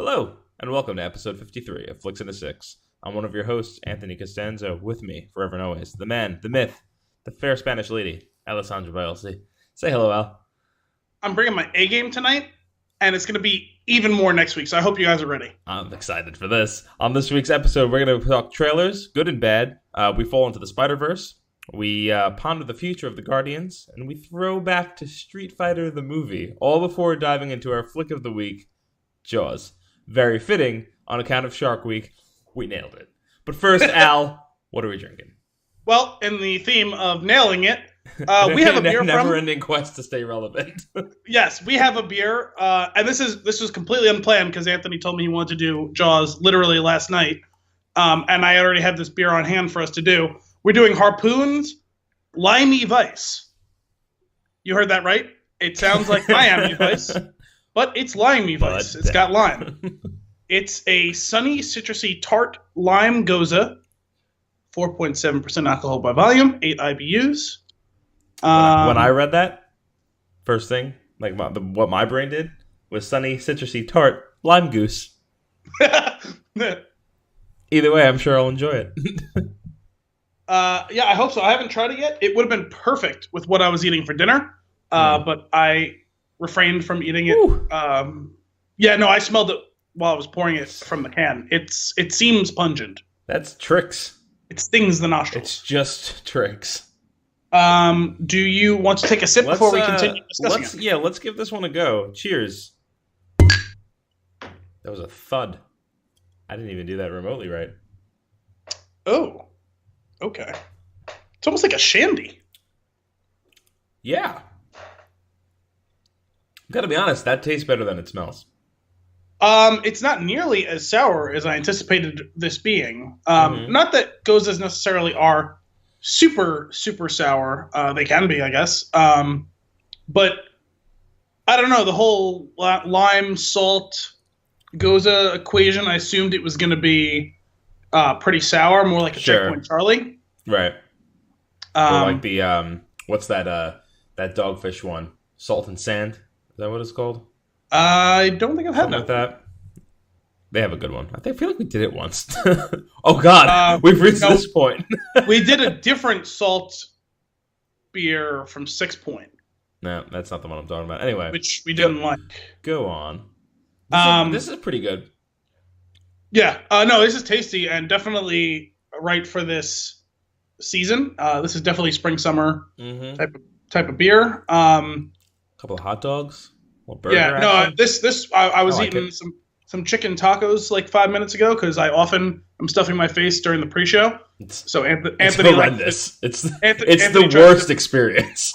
Hello, and welcome to episode 53 of Flicks and a Six. I'm one of your hosts, Anthony Costanzo, with me, forever and always, the man, the myth, the fair Spanish lady, Alessandra Bielsi. Say hello, Al. I'm bringing my A game tonight, and it's going to be even more next week, so I hope you guys are ready. I'm excited for this. On this week's episode, we're going to talk trailers, good and bad. We fall into the Spider-Verse. We ponder the future of the Guardians, and we throw back to Street Fighter the movie, all before diving into our flick of the week, Jaws. Very fitting, on account of Shark Week. We nailed it. But first, Al, what are we drinking? Well, in the theme of nailing it, we have a beer never-ending quest to stay relevant. Yes, we have a beer, and this was completely unplanned because Anthony told me he wanted to do Jaws literally last night, and I already had this beer on hand for us to do. We're doing Harpoon's Limey Vice. You heard that right? It sounds like Miami Vice. But it's limey vice. It's got lime. It's a sunny, citrusy, tart lime goza. 4.7% alcohol by volume. 8 IBUs. When I read that, first thing, like what my brain did, was sunny, citrusy, tart lime goose. Either way, I'm sure I'll enjoy it. Yeah, I hope so. I haven't tried it yet. It would have been perfect with what I was eating for dinner. But I refrained from eating it. I smelled it while I was pouring it from the can. It seems pungent. That's tricks. It stings the nostrils. It's just tricks. Do you want to take a sip before we continue discussing it? Yeah, let's give this one a go. Cheers. That was a thud. I didn't even do that remotely right. Oh, okay. It's almost like a shandy. Yeah. Gotta be honest, that tastes better than it smells. It's not nearly as sour as I anticipated this being. Not that gozas necessarily are super, super sour. They can be, I guess. But I don't know, the whole lime salt goza equation, I assumed it was going to be pretty sour, more like a Checkpoint Charlie. Right. Or like the what's that dogfish one? Salt and Sand? Is that what it's called? I don't think I've had that. They have a good one. I feel like we did it once. Oh God, we've reached this point. We did a different salt beer from 6 Point. No, that's not the one I'm talking about. Anyway, which we didn't like. Go on. This is pretty good. Yeah. No, this is tasty and definitely right for this season. This is definitely spring summer type of beer. Couple of hot dogs. I was eating some chicken tacos like 5 minutes ago because I often am stuffing my face during the pre-show. So Anthony, it's horrendous. It's the worst experience.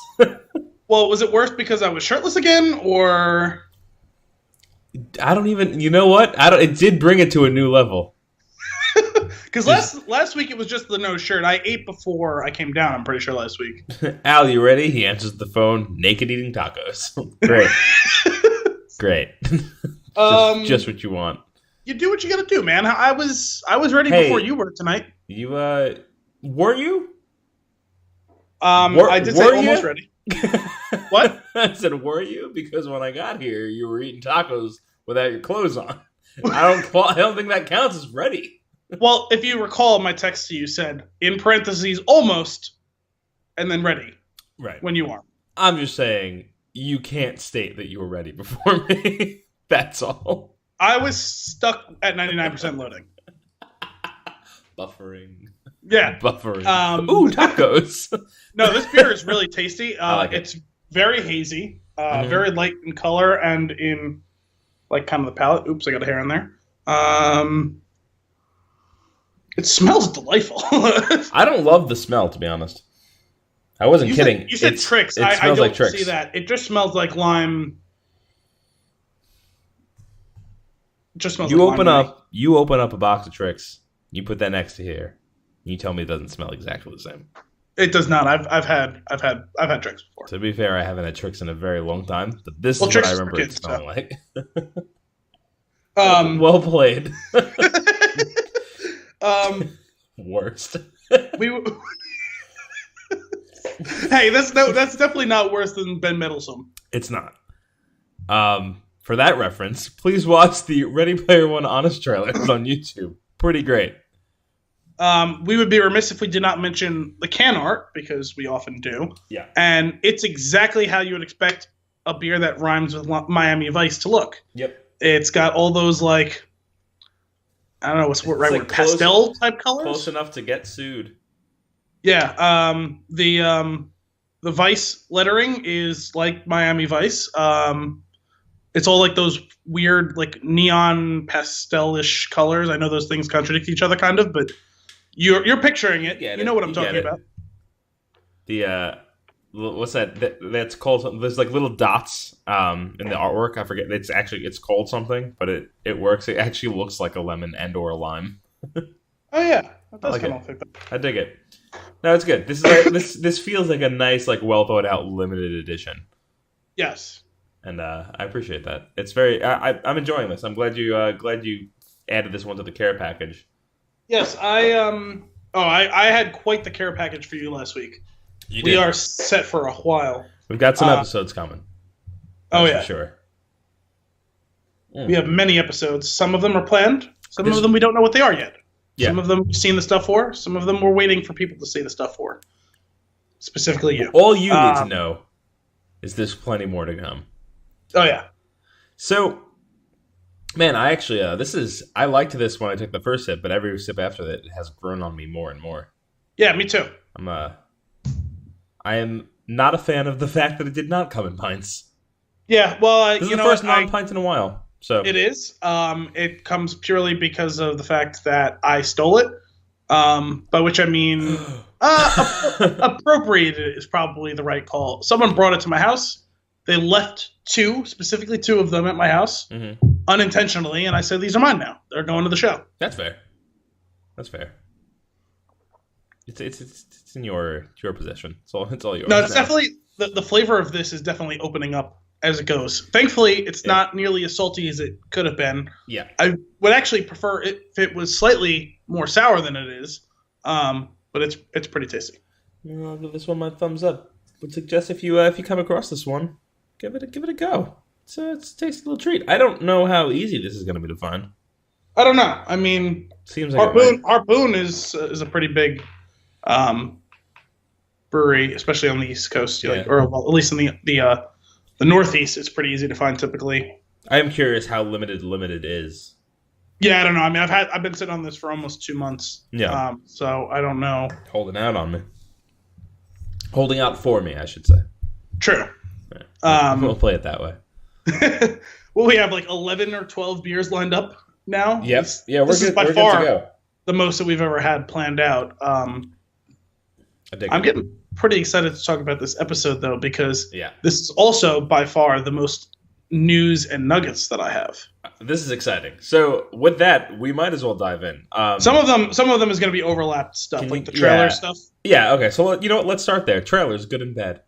Well, was it worse because I was shirtless again, or I don't even. You know what? It did bring it to a new level. Because last week it was just the no shirt. I ate before I came down, I'm pretty sure, last week. Al, you ready? He answers the phone, naked eating tacos. Great. Great. Just what you want. You do what you gotta do, man. I was ready before you were tonight. You, were you? I did say almost ready. What? I said, were you? Because when I got here, you were eating tacos without your clothes on. I don't think that counts as ready. Well, if you recall, my text to you said, in parentheses, almost, and then ready. Right. When you are. I'm just saying, you can't state that you were ready before me. That's all. I was stuck at 99% loading. Buffering. Yeah. Buffering. Ooh, tacos. No, this beer is really tasty. I like it. It's very hazy, very light in color and in, like, kind of the palate. Oops, I got a hair in there. It smells delightful. I don't love the smell, to be honest. I wasn't kidding. You said Trix. I don't like Trix. see that. It just smells like lime. It just smells. You open up a box of Trix. You put that next to here. And you tell me it doesn't smell exactly the same. It does not. I've had Trix before. To be fair, I haven't had Trix in a very long time. But this is what I remember it smelling like. Well played. Worst. Hey, that's definitely not worse than Ben Mendelsohn. It's not. for that reference, please watch the Ready Player One Honest trailers on YouTube. Pretty great. We would be remiss if we did not mention the can art, because we often do. Yeah. And it's exactly how you would expect a beer that rhymes with Miami Vice to look. Yep. It's got all those, like, I don't know what's the right word, pastel type colors. Close enough to get sued. Yeah. The Vice lettering is like Miami Vice. It's all like those weird, like, neon pastel-ish colors. I know those things contradict each other, kind of, but you're picturing it. You know what I'm talking about. The what's that? That's called. There's like little dots in the artwork. I forget. It's called something, but it works. It actually looks like a lemon and or a lime. Oh yeah, I dig it. No, it's good. This is this feels like a nice, like, well thought out limited edition. Yes. And I appreciate that. It's very. I'm enjoying this. I'm glad you added this one to the care package. Yes, I had quite the care package for you last week. We are set for a while. We've got some episodes coming. Yeah, for sure. We have many episodes. Some of them are planned. Some of them we don't know what they are yet. Yeah. Some of them we've seen the stuff for. Some of them we're waiting for people to see the stuff for. Specifically you. All you need to know is there's plenty more to come. Oh yeah. So, man, I actually I liked this when I took the first sip, but every sip after that has grown on me more and more. Yeah, me too. I am not a fan of the fact that it did not come in pints. Yeah, well, this is the first non-pint in a while. So it is. It comes purely because of the fact that I stole it. By which I mean, appropriated is probably the right call. Someone brought it to my house. They left specifically two of them at my house, unintentionally, and I said, "These are mine now. They're going to the show." That's fair. It's in your possession. It's all yours. No, it's definitely the flavor of this is definitely opening up as it goes. Thankfully, it's not nearly as salty as it could have been. Yeah, I would actually prefer it if it was slightly more sour than it is. But it's pretty tasty. I'll give this one my thumbs up. Would suggest if you come across this one, give it a go. It's a tasty little treat. I don't know how easy this is going to be to find. I don't know. I mean, seems like Harpoon is a pretty big brewery, especially on the East Coast, or at least in the Northeast. It's pretty easy to find typically. I am curious how limited is. Yeah, I don't know. I mean, I've been sitting on this for almost 2 months. Yeah. So I don't know. Holding out on me. Holding out for me, I should say. True. Right. We'll play it that way. Well, we have like 11 or 12 beers lined up now. Yes. Yeah, we're good. By we're far good to go. The most that we've ever had planned out. I'm getting pretty excited to talk about this episode, though, because this is also by far the most news and nuggets that I have. This is exciting. So with that, we might as well dive in. Some of them is going to be overlapped stuff, like the trailer stuff. Yeah. Okay. So you know what? Let's start there. Trailers, good and bad.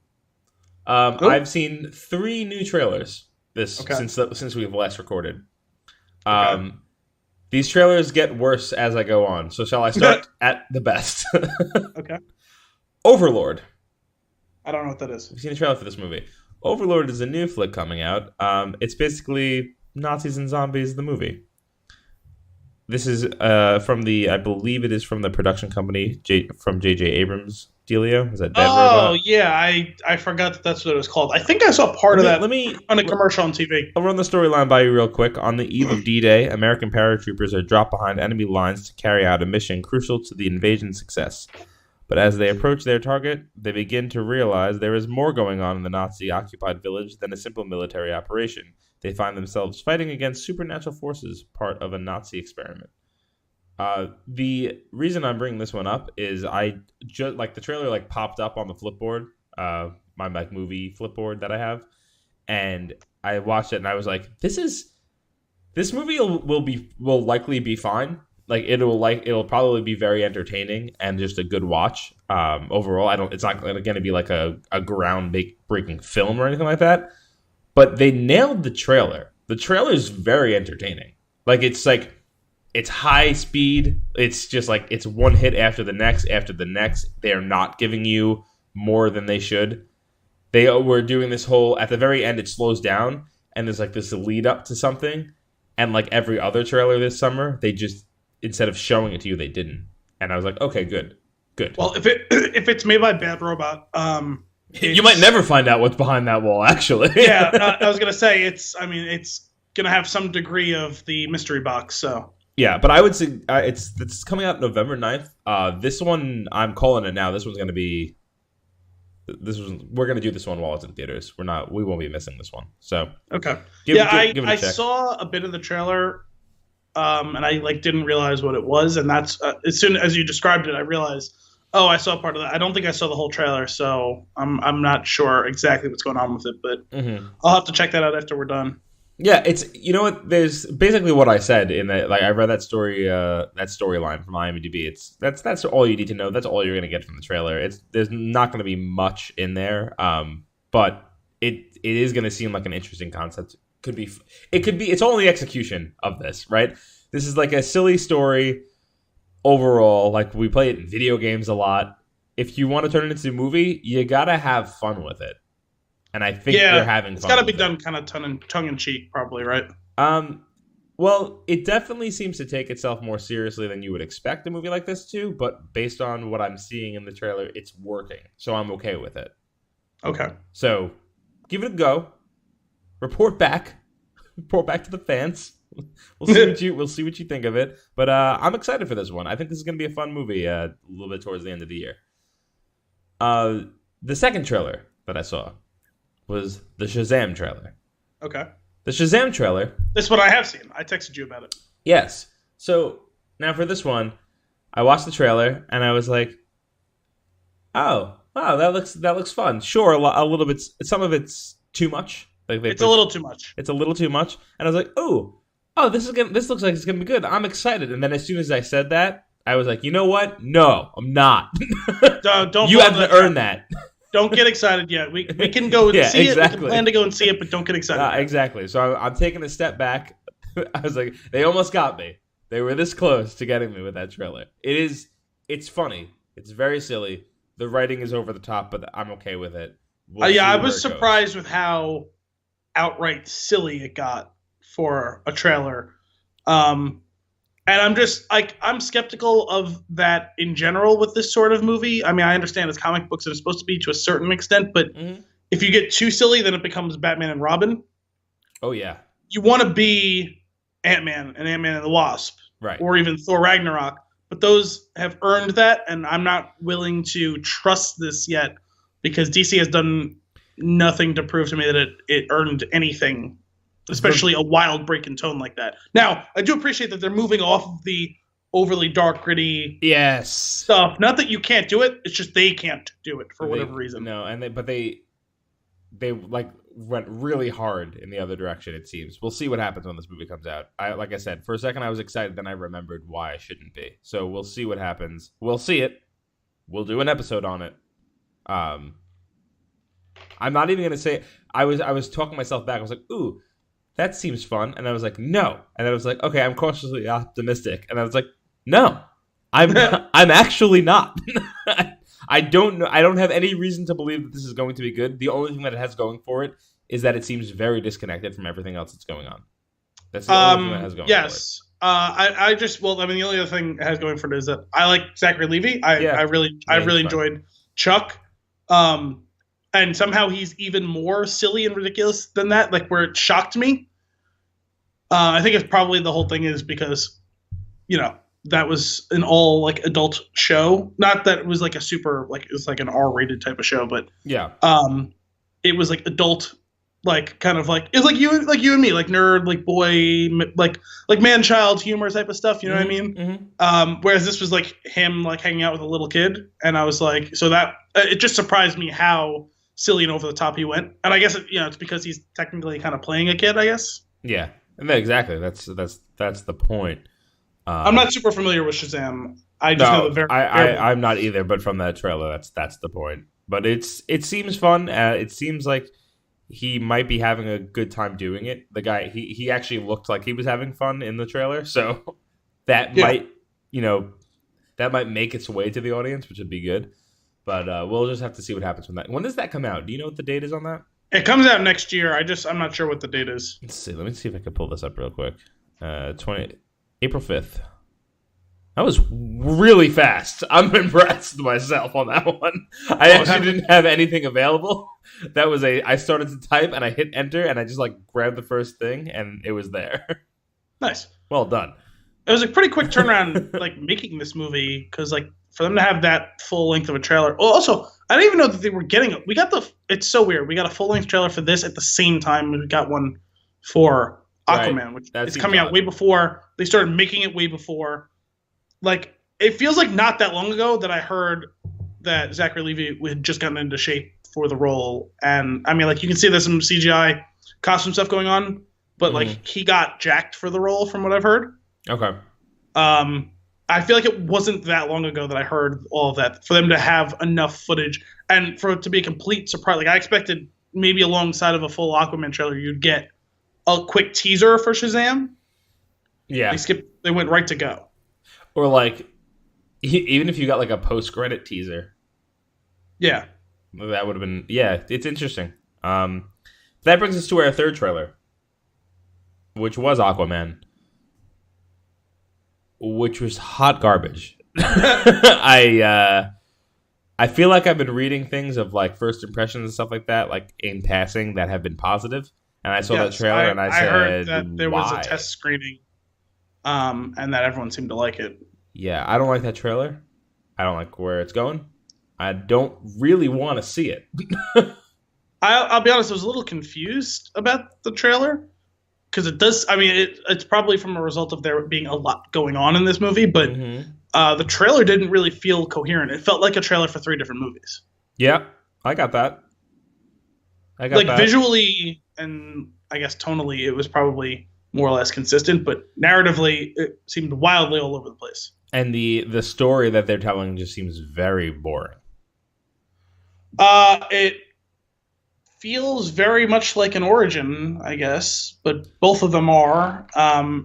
I've seen 3 new trailers since we've last recorded. These trailers get worse as I go on. So shall I start at the best? Okay. Overlord. I don't know what that is. You've seen the trailer for this movie. Overlord is a new flick coming out. It's basically Nazis and Zombies, the movie. This is I believe it is from the production company, from J.J. Abrams' Dealio. Is that Dead Robot? Oh, yeah. I forgot that's what it was called. I think I saw part of that on a commercial on TV. I'll run the storyline by you real quick. On the eve of D-Day, American paratroopers are dropped behind enemy lines to carry out a mission crucial to the invasion's success. But as they approach their target, they begin to realize there is more going on in the Nazi-occupied village than a simple military operation. They find themselves fighting against supernatural forces, part of a Nazi experiment. The reason I'm bringing this one up is the trailer popped up on the Flipboard, my movie Flipboard that I have, and I watched it and I was like, this movie will likely be fine. It'll probably be very entertaining and just a good watch. Overall, it's not going to be like a groundbreaking film or anything like that. But they nailed the trailer. The trailer is very entertaining. It's high speed. It's just it's one hit after the next. They're not giving you more than they should. They were doing this whole, at the very end, it slows down. and there's like this lead up to something, and like every other trailer this summer, they just, instead of showing it to you, they didn't. And I was like, okay, good. Well, if it's made by Bad Robot, you might never find out what's behind that wall, actually. Yeah, I was gonna say it's gonna have some degree of the mystery box. So yeah, but I would say it's coming out November 9th. This one, I'm calling it now. This one's gonna be. We're gonna do this one while it's in theaters. We won't be missing this one. So okay, give it a check. I saw a bit of the trailer, and I didn't realize what it was, and that's as soon as you described it, I realized, oh, I saw part of that. I don't think I saw the whole trailer, so I'm not sure exactly what's going on with it, but I'll have to check that out after we're done. Yeah, it's, you know what, there's basically what I said in that, like, I read that storyline from IMDb. That's all you need to know. That's all you're going to get from the trailer. There's not going to be much in there, but it is going to seem like an interesting concept. It's all in the execution of this, right? This is like a silly story overall. Like, we play it in video games a lot. If you want to turn it into a movie, you got to have fun with it. And I think they're having fun. It's got to be done kind of tongue in cheek, probably, right? Well, it definitely seems to take itself more seriously than you would expect a movie like this to, but based on what I'm seeing in the trailer, it's working. So I'm okay with it. Okay. So give it a go. Report back to the fans. We'll see what you think of it. But I'm excited for this one. I think this is going to be a fun movie a little bit towards the end of the year. The second trailer that I saw was the Shazam trailer. Okay. The Shazam trailer. This one I have seen. I texted you about it. Yes. So now for this one, I watched the trailer and I was like, "Oh, wow, that looks fun." Sure, a little bit. Some of it's too much. Like it's a little too much. It's a little too much. And I was like, "Oh, this looks like it's gonna be good. I'm excited." And then as soon as I said that, I was like, "You know what? No, I'm not. Don't you have to earn that." Don't get excited yet. We can go and see it. We can plan to go and see it, but don't get excited. Exactly. So I'm taking a step back. I was like, they almost got me. They were this close to getting me with that trailer. It's funny. It's very silly. The writing is over the top, but I'm okay with it. I was surprised with how outright silly it got for a trailer. And I'm just I'm skeptical of that in general with this sort of movie. I mean, I understand it's comic books and it's supposed to be to a certain extent, but if you get too silly, then it becomes Batman and Robin. Oh yeah. You want to be Ant-Man and Ant-Man and the Wasp, right? Or even Thor Ragnarok, but those have earned that, and I'm not willing to trust this yet because DC has done nothing to prove to me that it earned anything. Especially a wild break in tone like that. Now, I do appreciate that they're moving off of the overly dark, gritty stuff. Not that you can't do it; it's just they can't do it for whatever reason. No, but they like went really hard in the other direction. It seems. We'll see what happens when this movie comes out. Like I said, for a second I was excited, then I remembered why I shouldn't be. So we'll see what happens. We'll see it. We'll do an episode on it. I'm not even gonna say. I was talking myself back. I was like, ooh. That seems fun. And I was like, no. And then I was like, okay, I'm cautiously optimistic. And I was like, no, I'm actually not. I don't know. I don't have any reason to believe that this is going to be good. The only thing that it has going for it is that it seems very disconnected from everything else that's going on. That's the only thing that has going for it. The only other thing it has going for it is that I like Zachary Levi. I really enjoyed Chuck. And somehow he's even more silly and ridiculous than that, like where it shocked me. I think it's probably the whole thing is because, that was an all like adult show. Not that it was like a super like it was like an R-rated type of show, but yeah, it was like adult, like kind of like it's like you and me, like nerd, like boy, like man-child humor type of stuff. You know what I mean? Mm-hmm. Whereas this was like him like hanging out with a little kid, and I was like, so that it just surprised me how silly and over the top he went. And I guess it's because he's technically kind of playing a kid, I guess. Yeah, and exactly. That's the point. I'm not super familiar with Shazam. I just know the very. I'm not either, but from that trailer, that's the point. But it seems fun. It seems like he might be having a good time doing it. The guy he actually looked like he was having fun in the trailer, so that might make its way to the audience, which would be good. But we'll just have to see what happens from that. When does that come out? Do you know what the date is on that? It comes out next year. I'm not sure what the date is. Let's see. Let me see if I can pull this up real quick. 20 April 5th. That was really fast. I'm impressed myself on that one. I actually didn't have anything available. I started to type and I hit enter and I just like grabbed the first thing and it was there. Nice. Well done. It was a pretty quick turnaround, like making this movie, because like for them to have that full length of a trailer. Oh, also, I didn't even know that they were getting it. It's so weird. We got a full length trailer for this at the same time we got one for Aquaman, which is coming out way before. They started making it way before. Like, it feels like not that long ago that I heard that Zachary Levi had just gotten into shape for the role. And I mean, like, you can see there's some CGI costume stuff going on, but like he got jacked for the role from what I've heard. Okay. I feel like it wasn't that long ago that I heard all of that for them to have enough footage and for it to be a complete surprise. Like, I expected maybe alongside of a full Aquaman trailer, you'd get a quick teaser for Shazam. Yeah. They went right to go. Or like, even if you got like a post-credit teaser. Yeah. That would have been, yeah, it's interesting. That brings us to our third trailer, which was Aquaman, which was hot garbage. I feel like I've been reading things of like first impressions and stuff like that, like in passing, that have been positive. And I saw that trailer and I said, heard that there was why? a test screening, and that everyone seemed to like it. Yeah, I don't like that trailer. I don't like where it's going. I don't really want to see it. I'll be honest, I was a little confused about the trailer because it does. I mean, it's probably from a result of there being a lot going on in this movie, but the trailer didn't really feel coherent. It felt like a trailer for 3 different movies. Yeah, I got that. Visually and I guess tonally, it was probably more or less consistent, but narratively, it seemed wildly all over the place. And the story that they're telling just seems very boring. It feels very much like an origin, I guess, but both of them are.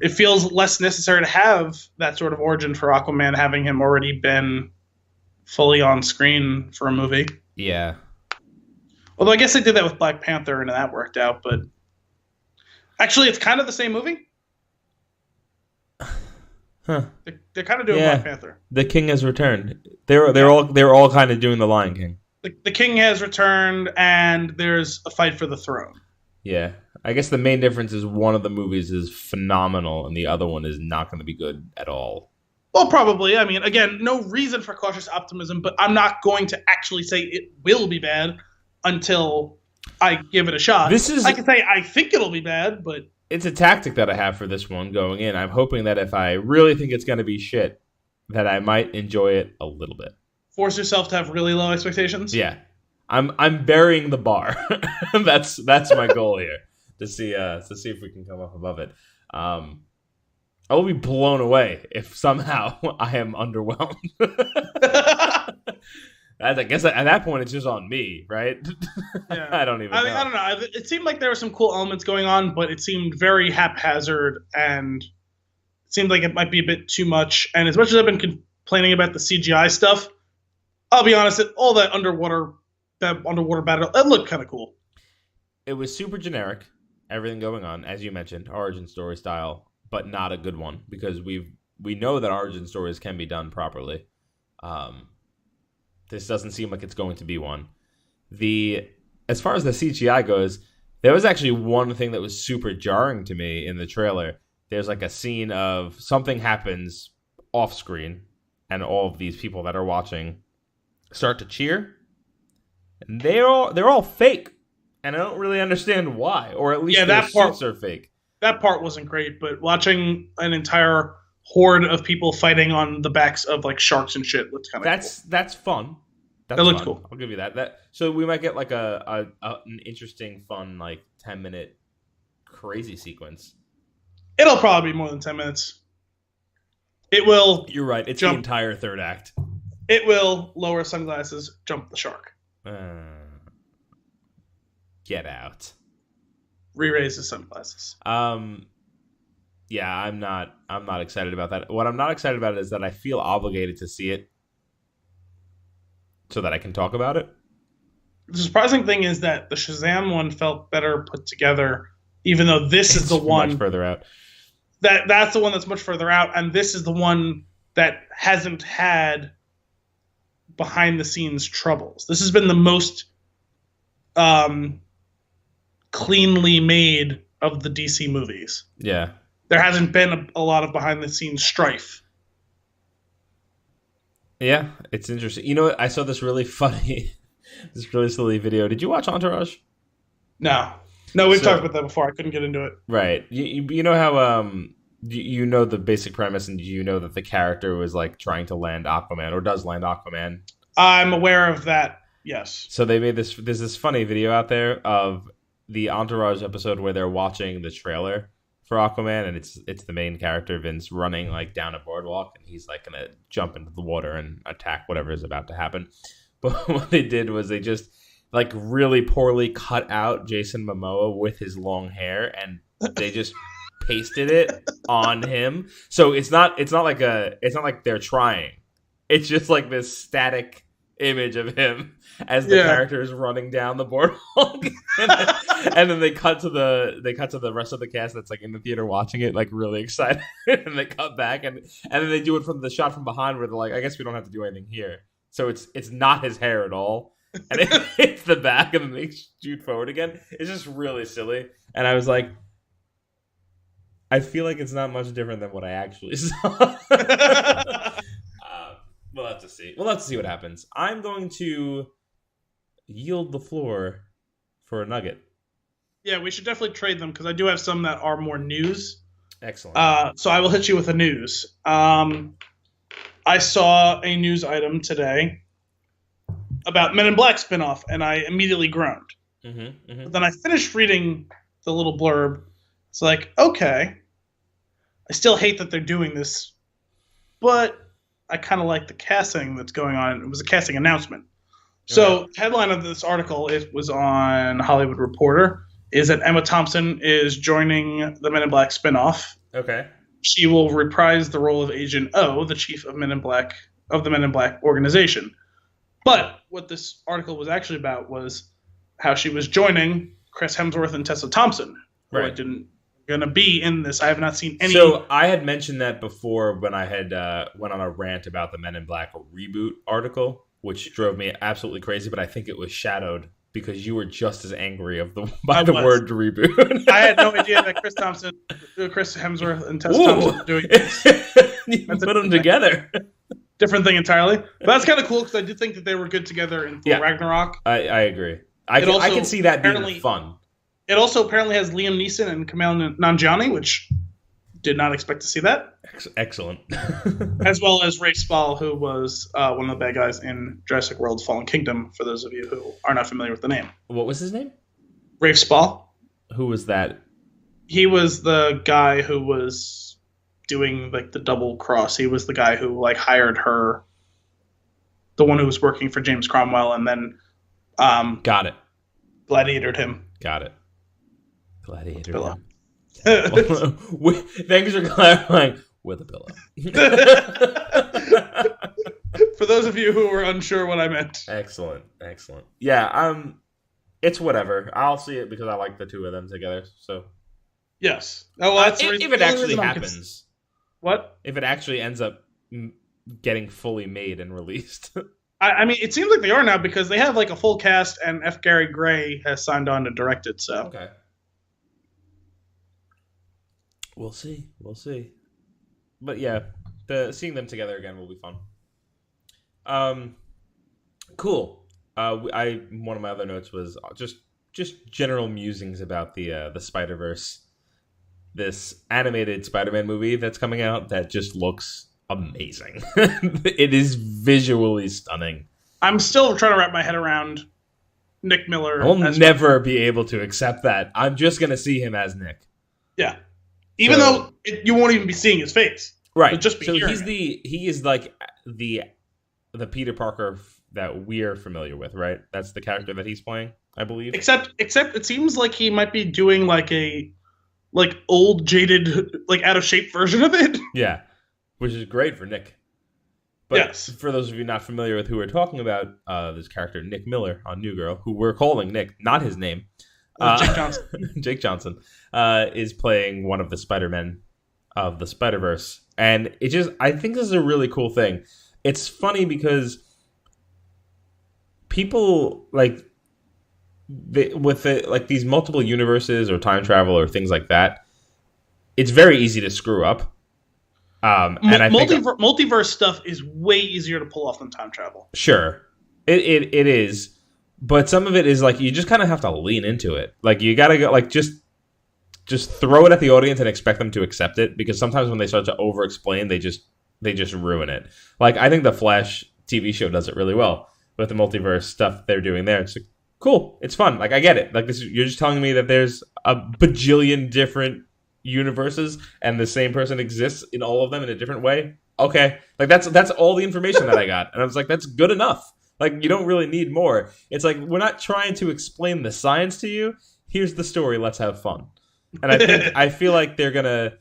It feels less necessary to have that sort of origin for Aquaman, having him already been fully on screen for a movie. Yeah. Although I guess they did that with Black Panther and that worked out, but actually it's kind of the same movie. Huh. They're kind of doing Black Panther. The King has returned. They're all kind of doing the Lion King. The King has returned, and there's a fight for the throne. Yeah, I guess the main difference is one of the movies is phenomenal, and the other one is not going to be good at all. Well, probably. I mean, again, no reason for cautious optimism, but I'm not going to actually say it will be bad until I give it a shot. I can say I think it'll be bad, but it's a tactic that I have for this one going in. I'm hoping that if I really think it's going to be shit, that I might enjoy it a little bit. Force yourself to have really low expectations? Yeah. I'm burying the bar. That's my goal here. To see if we can come up above it. I will be blown away if somehow I am underwhelmed. I guess at that point it's just on me, right? Yeah. I don't even know. I don't know. It seemed like there were some cool elements going on, but it seemed very haphazard and it seemed like it might be a bit too much. And as much as I've been complaining about the CGI stuff, I'll be honest, all that underwater battle, it looked kind of cool. It was super generic, everything going on, as you mentioned, origin story style, but not a good one because we know that origin stories can be done properly. This doesn't seem like it's going to be one. As far as the CGI goes, there was actually one thing that was super jarring to me in the trailer. There's like a scene of something happens off screen, and all of these people that are watching start to cheer. And they're all fake, and I don't really understand why, or at least their suits are fake. That part wasn't great, but watching an entire horde of people fighting on the backs of like sharks and shit looks kind of cool. That's fun. That looked cool. I'll give you that. So we might get like an interesting, fun, like 10-minute crazy sequence. It'll probably be more than 10 minutes. It will. You're right. It's the entire third act. It will lower sunglasses, jump the shark. Get out. Re-raise his sunglasses. Yeah, I'm not excited about that. What I'm not excited about is that I feel obligated to see it so that I can talk about it. The surprising thing is that the Shazam one felt better put together, even though this is the one much further out. That's the one that's much further out, and this is the one that hasn't had behind the scenes troubles. This has been the most cleanly made of the DC movies. Yeah. There hasn't been a lot of behind the scenes strife. Yeah, it's interesting. You know what? I saw this really funny, this really silly video. Did you watch Entourage? No, we've talked about that before. I couldn't get into it. Right. You know how you know the basic premise, and you know that the character was like trying to land Aquaman, or does land Aquaman. I'm aware of that. Yes. So they made this. There's this funny video out there of the Entourage episode where they're watching the trailer for Aquaman, and it's the main character Vince running like down a boardwalk, and he's like gonna jump into the water and attack whatever is about to happen. But what they did was they just like really poorly cut out Jason Momoa with his long hair, and they just pasted it on him. So it's not like they're trying. It's just like this static image of him as the character is running down the boardwalk, and then they cut to the rest of the cast that's like in the theater watching it, like really excited, and they cut back, and then they do it from the shot from behind where they're like, I guess we don't have to do anything here. So it's not his hair at all, and it hits the back, and then they shoot forward again. It's just really silly, and I was like, I feel like it's not much different than what I actually saw. We'll have to see. We'll have to see what happens. I'm going to yield the floor for a nugget. Yeah, we should definitely trade them because I do have some that are more news. Excellent. So I will hit you with the news. I saw a news item today about Men in Black spinoff, and I immediately groaned. But then I finished reading the little blurb. It's like, okay, I still hate that they're doing this, but I kind of like the casting that's going on. It was a casting announcement. So, headline of this article, it was on Hollywood Reporter, is that Emma Thompson is joining the Men in Black spinoff. Okay. She will reprise the role of Agent O, the chief of Men in Black of the Men in Black organization. But what this article was actually about was how she was joining Chris Hemsworth and Tessa Thompson, who I didn't gonna be in this. I have not seen any. So I had mentioned that before when I had went on a rant about the Men in Black reboot article, which drove me absolutely crazy. But I think it was shadowed because you were just as angry by the word reboot. I had no idea that Chris Hemsworth and Tessa Thompson were doing this. You put them together. Different thing entirely. But that's kind of cool because I did think that they were good together in Thor Ragnarok. I agree. I can see that being fun. It also apparently has Liam Neeson and Kumail Nanjiani, which did not expect to see that. Excellent. As well as Rafe Spall, who was one of the bad guys in Jurassic World Fallen Kingdom, for those of you who are not familiar with the name. What was his name? Rafe Spall. Who was that? He was the guy who was doing like the double cross. He was the guy who like hired her, the one who was working for James Cromwell, and then got it. Gladiatored him. Got it. Gladiator. Thanks for clarifying. With a pillow. For those of you who were unsure what I meant. Excellent. Yeah, it's whatever. I'll see it because I like the two of them together. So. Yes. Oh, well, that's if it actually happens. What? If it actually ends up getting fully made and released. I mean, it seems like they are now because they have like a full cast, and F. Gary Gray has signed on to direct it. So okay, we'll see. But yeah, seeing them together again will be fun. Cool. One of my other notes was just general musings about the Spider-Verse, this animated Spider-Man movie that's coming out that just looks amazing. It is visually stunning. I'm still trying to wrap my head around Nick Miller. I'll never be able to accept that. I'm just going to see him as Nick. Yeah. Even though you won't even be seeing his face. Right. Just be he is like the Peter Parker that we're familiar with, right? That's the character that he's playing, I believe. Except it seems like he might be doing like a old jaded, like out of shape version of it. Yeah. Which is great for Nick. But yes. for those of you not familiar with who we're talking about, this character, Nick Miller on New Girl, who we're calling Nick, not his name. Jake Johnson. Jake Johnson is playing one of the Spider-Men of the Spider-Verse. And I think this is a really cool thing. It's funny because people with these multiple universes or time travel or things like that, it's very easy to screw up. And I think multiverse stuff is way easier to pull off than time travel. Sure, it is, but some of it is like you just kind of have to lean into it. Like you gotta go, like just throw it at the audience and expect them to accept it, because sometimes when they start to over-explain, they just ruin it. Like I think the Flash TV show does it really well with the multiverse stuff they're doing there. It's like, cool, it's fun. Like I get it. Like you're just telling me that there's a bajillion different universes and the same person exists in all of them in a different way. Okay, like that's all the information that I got, and I was like, that's good enough. Like you don't really need more. It's like we're not trying to explain the science to you. Here's the story. Let's have fun. And I feel like they're gonna.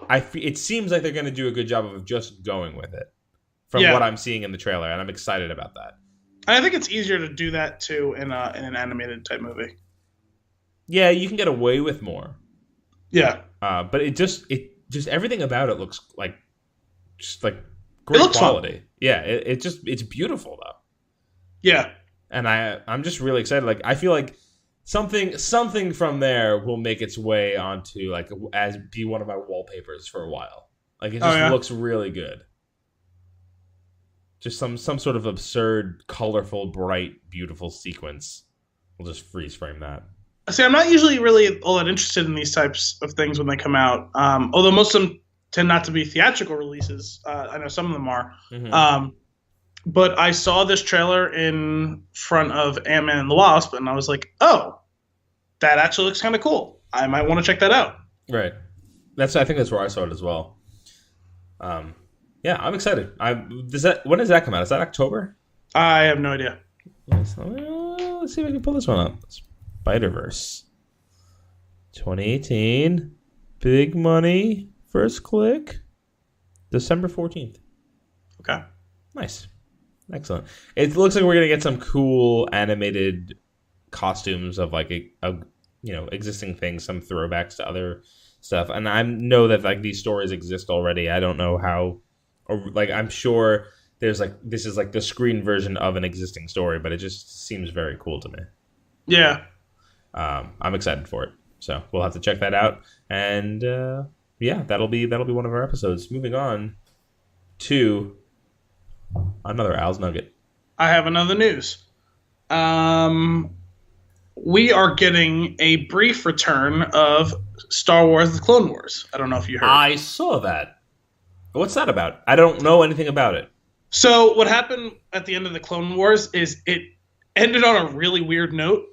It seems like they're gonna do a good job of just going with it from what I'm seeing in the trailer, and I'm excited about that. I think it's easier to do that too in an animated type movie. Yeah, you can get away with more. Yeah. But it just everything about it looks like great quality. Fun. Yeah, it's beautiful though. Yeah. And I'm just really excited. Like I feel like something from there will make its way onto be one of my wallpapers for a while. Like it just looks really good. Just some sort of absurd, colorful, bright, beautiful sequence. We'll just freeze frame that. See, I'm not usually really all that interested in these types of things when they come out. Although most of them tend not to be theatrical releases. I know some of them are. Mm-hmm. But I saw this trailer in front of Ant-Man and the Wasp, and I was like, oh, that actually looks kind of cool. I might want to check that out. Right. I think that's where I saw it as well. Yeah, I'm excited. When does that come out? Is that October? I have no idea. Let's see if I can pull this one up. Spider-Verse 2018, big money, first click, December 14th. Okay. Nice. Excellent. It looks like we're going to get some cool animated costumes of existing things, some throwbacks to other stuff. And I know that these stories exist already. I don't know how, I'm sure there's this is the screen version of an existing story, but it just seems very cool to me. Yeah. I'm excited for it, so we'll have to check that out. And that'll be one of our episodes. Moving on to another Al's Nugget. I have another news. We are getting a brief return of Star Wars: The Clone Wars. I don't know if you heard. I saw that. What's that about? I don't know anything about it. So what happened at the end of The Clone Wars is it ended on a really weird note.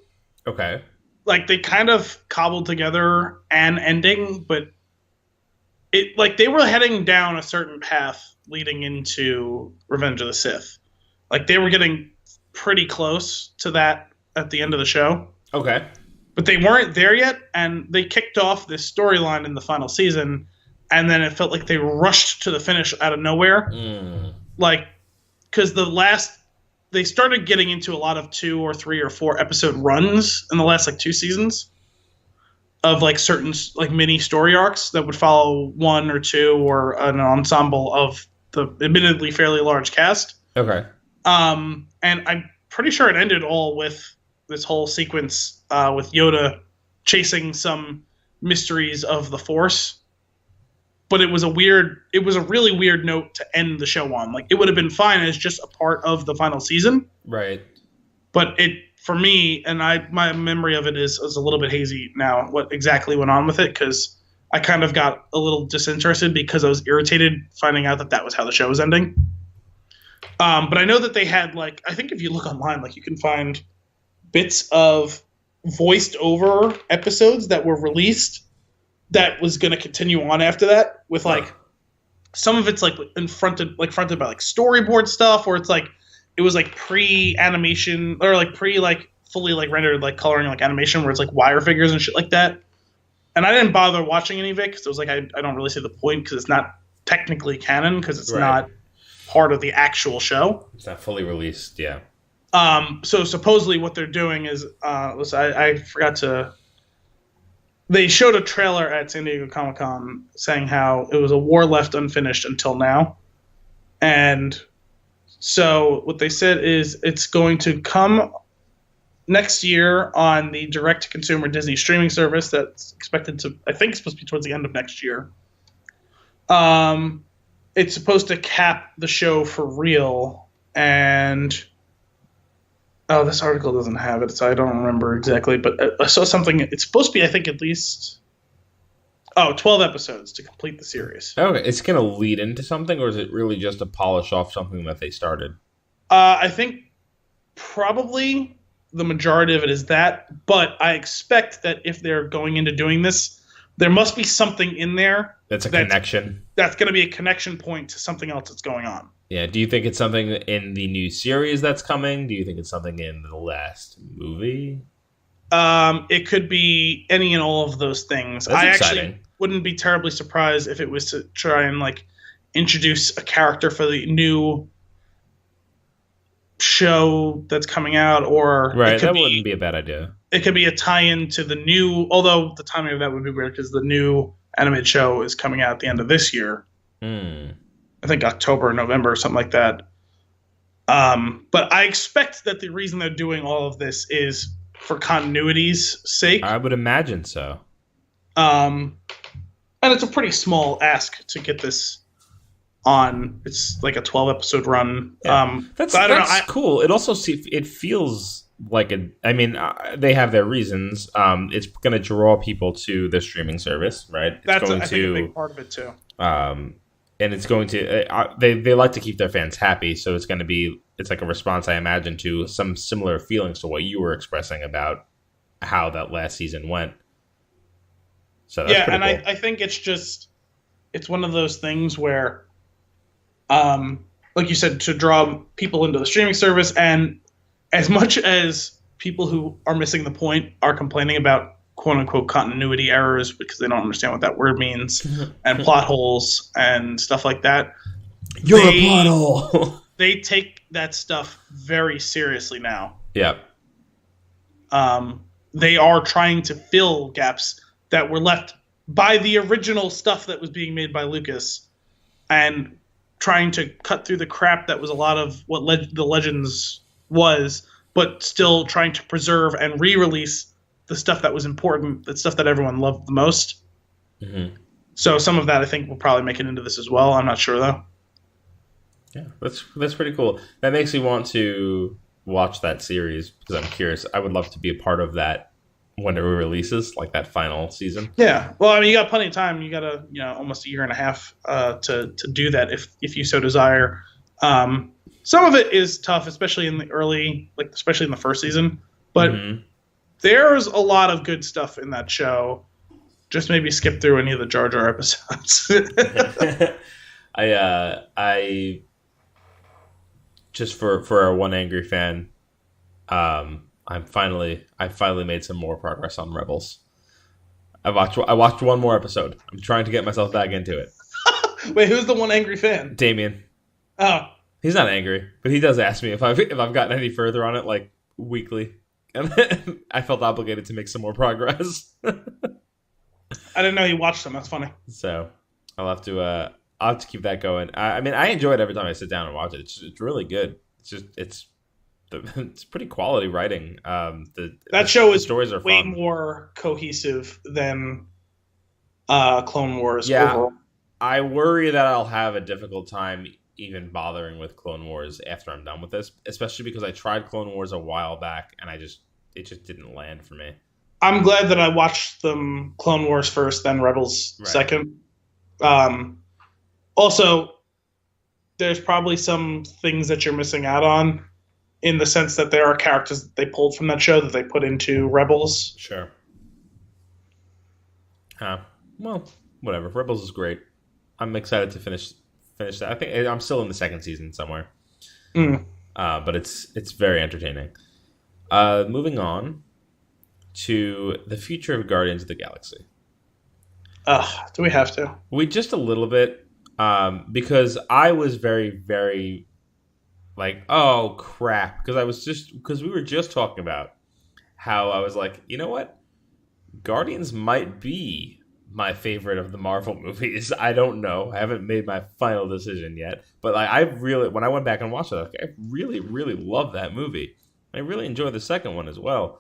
Okay. They kind of cobbled together an ending, but they were heading down a certain path leading into Revenge of the Sith. They were getting pretty close to that at the end of the show. Okay. But they weren't there yet, and they kicked off this storyline in the final season, and then it felt like they rushed to the finish out of nowhere. Because they started getting into a lot of 2 or 3 or 4 episode runs in the last 2 seasons of certain mini story arcs that would follow 1 or 2 or an ensemble of the admittedly fairly large cast. Okay. And I'm pretty sure it ended all with this whole sequence with Yoda chasing some mysteries of the Force. But it was a really weird note to end the show on. It would have been fine as just a part of the final season. Right. But for me, and my memory of it is a little bit hazy now, what exactly went on with it, because I kind of got a little disinterested because I was irritated finding out that was how the show was ending. But I know that they had, I think if you look online, you can find bits of voiced over episodes that were released that was going to continue on after that with some of it's fronted by storyboard stuff, or it's it was pre-animation or fully rendered coloring animation where it's wire figures and shit like that. And I didn't bother watching any of it because it was I don't really see the point because it's not technically canon because it's not part of the actual show. It's not fully released, yeah. So supposedly what they're doing is, I forgot to. They showed a trailer at San Diego Comic-Con saying how it was a war left unfinished until now. And so what they said is it's going to come next year on the direct-to-consumer Disney streaming service that's expected to, I think it's supposed to be towards the end of next year. It's supposed to cap the show for real. And, this article doesn't have it, so I don't remember exactly. But I saw something, it's supposed to be, I think, at least 12 episodes to complete the series. Okay, it's going to lead into something, or is it really just to polish off something that they started? I think probably the majority of it is that, but I expect that if they're going into doing this, there must be something in there that's connection. That's going to be a connection point to something else that's going on. Yeah. Do you think it's something in the new series that's coming? Do you think it's something in the last movie? It could be any and all of those things. That's exciting. Actually wouldn't be terribly surprised if it was to try and introduce a character for the new show that's coming out, or right, that wouldn't be a bad idea. It could be a tie-in to the new, although the timing of that would be weird because the new animated show is coming out at the end of this year. I think October or November or something like that. But I expect that the reason they're doing all of this is for continuity's sake. I would imagine so. And it's a pretty small ask to get this on. It's like a 12-episode run. Yeah. That's cool. It also it feels like they have their reasons. It's going to draw people to the streaming service, right? That's I think a big part of it too. And it's going to they like to keep their fans happy, so it's like a response, I imagine, to some similar feelings to what you were expressing about how that last season went. So that's pretty cool. I think it's one of those things where, like you said, to draw people into the streaming service, and as much as people who are missing the point are complaining about quote unquote continuity errors because they don't understand what that word means and plot holes and stuff like that. You're a plot hole. They take that stuff very seriously now. Yeah. They are trying to fill gaps that were left by the original stuff that was being made by Lucas, and trying to cut through the crap that was a lot of what the Legends was, but still trying to preserve and re-release the stuff that was important, the stuff that everyone loved the most. Mm-hmm. So some of that I think will probably make it into this as well. I'm not sure though. Yeah, that's pretty cool. That makes me want to watch that series because I'm curious. I would love to be a part of that when it releases, like that final season. Yeah, well, I mean, you got plenty of time. You got almost a year and a half to do that if you so desire. Some of it is tough, especially in the early, especially in the first season. But there's a lot of good stuff in that show. Just maybe skip through any of the Jar Jar episodes. I just for our one angry fan, I finally made some more progress on Rebels. I watched one more episode. I'm trying to get myself back into it. Wait, who's the one angry fan? Damien. Oh, he's not angry, but he does ask me if I've gotten any further on it, weekly, and I felt obligated to make some more progress. I didn't know you watched them. That's funny. So I'll have to keep that going. I mean, I enjoy it every time I sit down and watch it. It's really good. It's pretty quality writing. That show is stories are way fun. More cohesive than Clone Wars. Yeah, overall. I worry that I'll have a difficult time even bothering with Clone Wars after I'm done with this, especially because I tried Clone Wars a while back and it just didn't land for me. I'm glad that I watched them Clone Wars first, then Rebels second. Also, there's probably some things that you're missing out on in the sense that there are characters that they pulled from that show that they put into Rebels. Sure. Well, whatever. Rebels is great. I'm excited to finish that. I think I'm still in the second season somewhere. But it's very entertaining. Moving on to the future of Guardians of the Galaxy. Do we have to? We just a little bit. because I was very, very like, oh crap, because we were just talking about how I was like, you know what, Guardians might be my favorite of the Marvel movies. I don't know. I haven't made my final decision yet. But like, when I went back and watched it, I really, really love that movie. I really enjoyed the second one as well.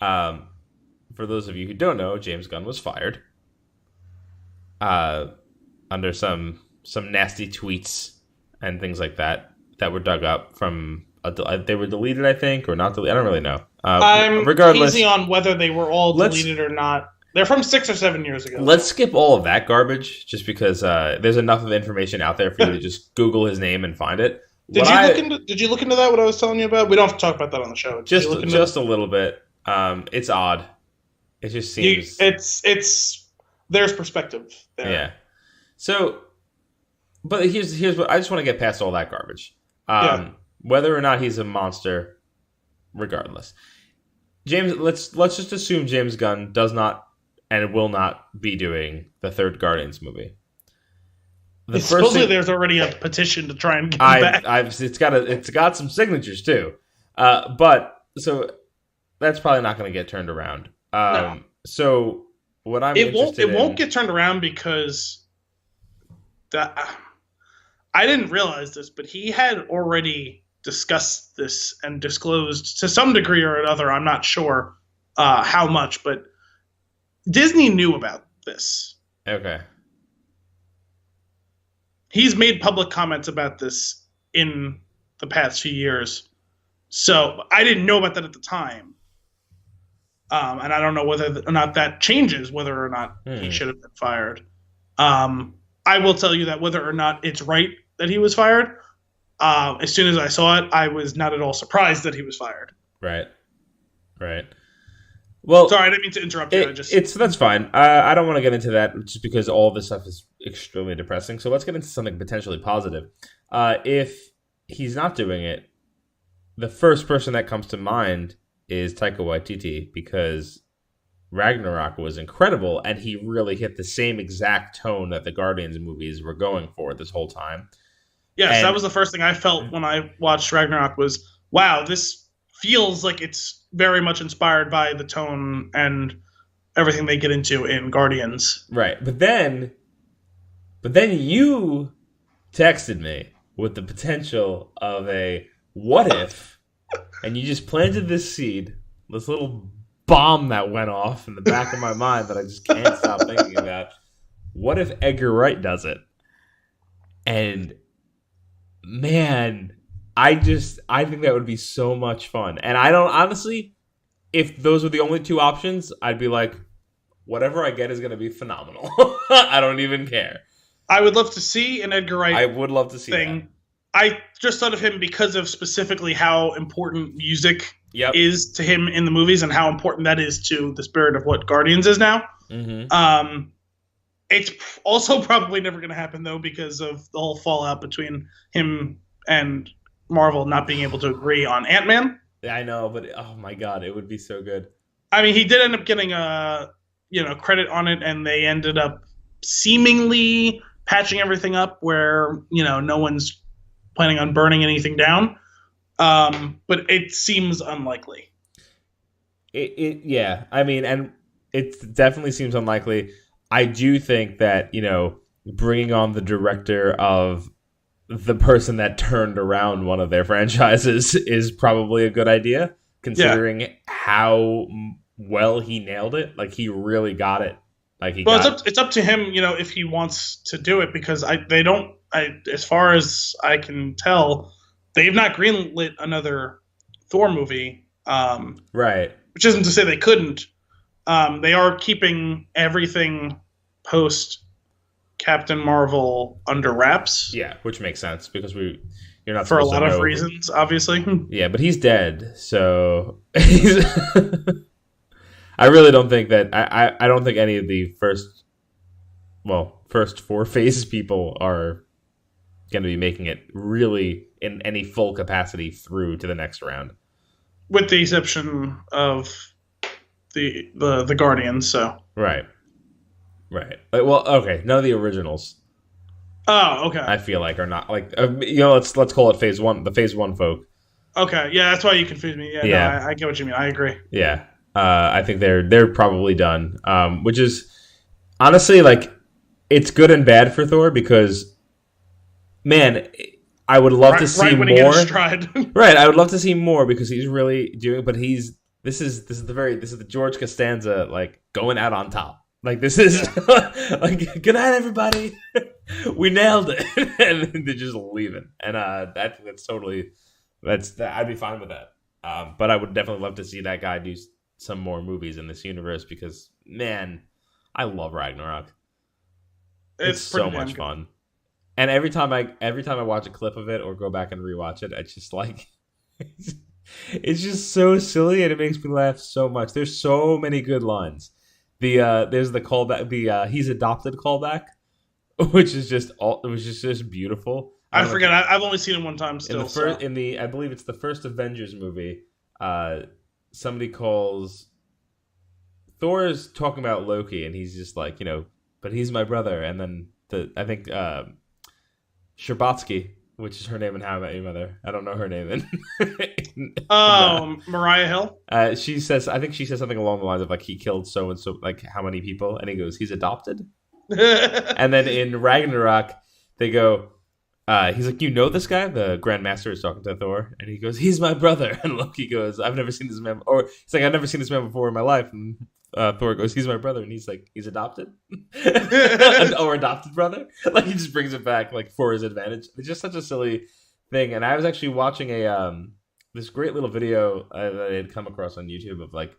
For those of you who don't know, James Gunn was fired under some nasty tweets and things like that were dug up from. They were deleted, I think, or not deleted. I don't really know. I'm regardless, hazy on whether they were all deleted or not. They're from 6 or 7 years ago. Let's skip all of that garbage, just because there's enough of information out there for you to just Google his name and find it. Did you look into that? What I was telling you about? We don't have to talk about that on the show. Just a little bit. It's odd. It just seems it's there's perspective there. Yeah. So, but here's what I just want to get past all that garbage. Whether or not he's a monster, regardless. Let's just assume James Gunn does not and will not be doing the third Guardians movie. Supposedly there's already a petition to try and get him back. It's got some signatures too. But so that's probably not going to get turned around. No. So what it won't get turned around because I didn't realize this, but he had already discussed this and disclosed to some degree or another. I'm not sure how much, but Disney knew about this. Okay. He's made public comments about this in the past few years. So I didn't know about that at the time. And I don't know whether or not that changes, whether or not he should have been fired. I will tell you that whether or not it's right that he was fired, as soon as I saw it, I was not at all surprised that he was fired. Right. Well, sorry, I didn't mean to interrupt you. That's fine. I don't want to get into that just because all this stuff is extremely depressing. So let's get into something potentially positive. If he's not doing it, the first person that comes to mind is Taika Waititi, because Ragnarok was incredible and he really hit the same exact tone that the Guardians movies were going for this whole time. Yes, that was the first thing I felt when I watched Ragnarok was, wow, this feels like it's very much inspired by the tone and everything they get into in Guardians. Right. But then you texted me with the potential of a what if, and you just planted this seed, this little bomb that went off in the back of my mind that I just can't stop thinking about. What if Edgar Wright does it? And man, I think that would be so much fun. And I don't, honestly, if those were the only two options, I'd be like, whatever I get is going to be phenomenal. I don't even care. I would love to see an Edgar Wright. I would love to see thing. That. I just thought of him because of specifically how important music is to him in the movies and how important that is to the spirit of what Guardians is now. Mm-hmm. It's also probably never going to happen, though, because of the whole fallout between him and Marvel not being able to agree on Ant-Man. I know, but oh my god, it would be so good. I mean, he did end up getting credit on it, and they ended up seemingly patching everything up where, no one's planning on burning anything down. But it seems unlikely. Yeah. I mean, and it definitely seems unlikely. I do think that, bringing on the director of the person that turned around one of their franchises is probably a good idea, considering how well he nailed it. Like, he really got it. It's up to him, if he wants to do it, because as far as I can tell, they've not greenlit another Thor movie. Right. Which isn't to say they couldn't. They are keeping everything post Captain Marvel under wraps. Yeah, which makes sense because you're not for a lot of reasons, obviously. Yeah, but he's dead, so I really don't think that I don't think any of the first four Phase people are going to be making it really in any full capacity through to the next round, with the exception of the Guardians. So right. Well, okay, none of the originals. Oh, okay. I feel like, or not. Like, let's call it phase one, the phase one folk. Okay, yeah, that's why you confused me. Yeah, no, Yeah, I get what you mean. I agree. yeah. I think they're probably done. Which is honestly like it's good and bad for Thor because man, I would love to see Right when he get his more. stride. Right, I would love to see more because he's really doing. But this is the George Costanza like going out on top. Like this is like good night everybody, we nailed it, and they're just leaving. And that's totally I'd be fine with that. But I would definitely love to see that guy do some more movies in this universe because man, I love Ragnarok. It's so much fun. And every time I watch a clip of it or go back and rewatch it, it's just like it's just so silly and it makes me laugh so much. There's so many good lines. There's the callback, the he's adopted callback, which is just beautiful. I forget. I've only seen it one time. Still, I believe it's the first Avengers movie. Somebody calls Thor is talking about Loki, and he's just like, but he's my brother. And then I think Sherbatsky, which is her name in How I Met Your Mother. I don't know her name in. Mariah Hill. I think she says something along the lines of like he killed so and so, like how many people, and he goes, he's adopted. And then in Ragnarok, they go, he's like, you know this guy? The Grandmaster is talking to Thor, and he goes, he's my brother. And Loki goes, I've never seen this man, or he's like, I've never seen this man before in my life. And Thor goes, he's my brother, and he's like, he's adopted, or adopted brother. Like he just brings it back like for his advantage. It's just such a silly thing. And I was actually watching this great little video that I had come across on YouTube of like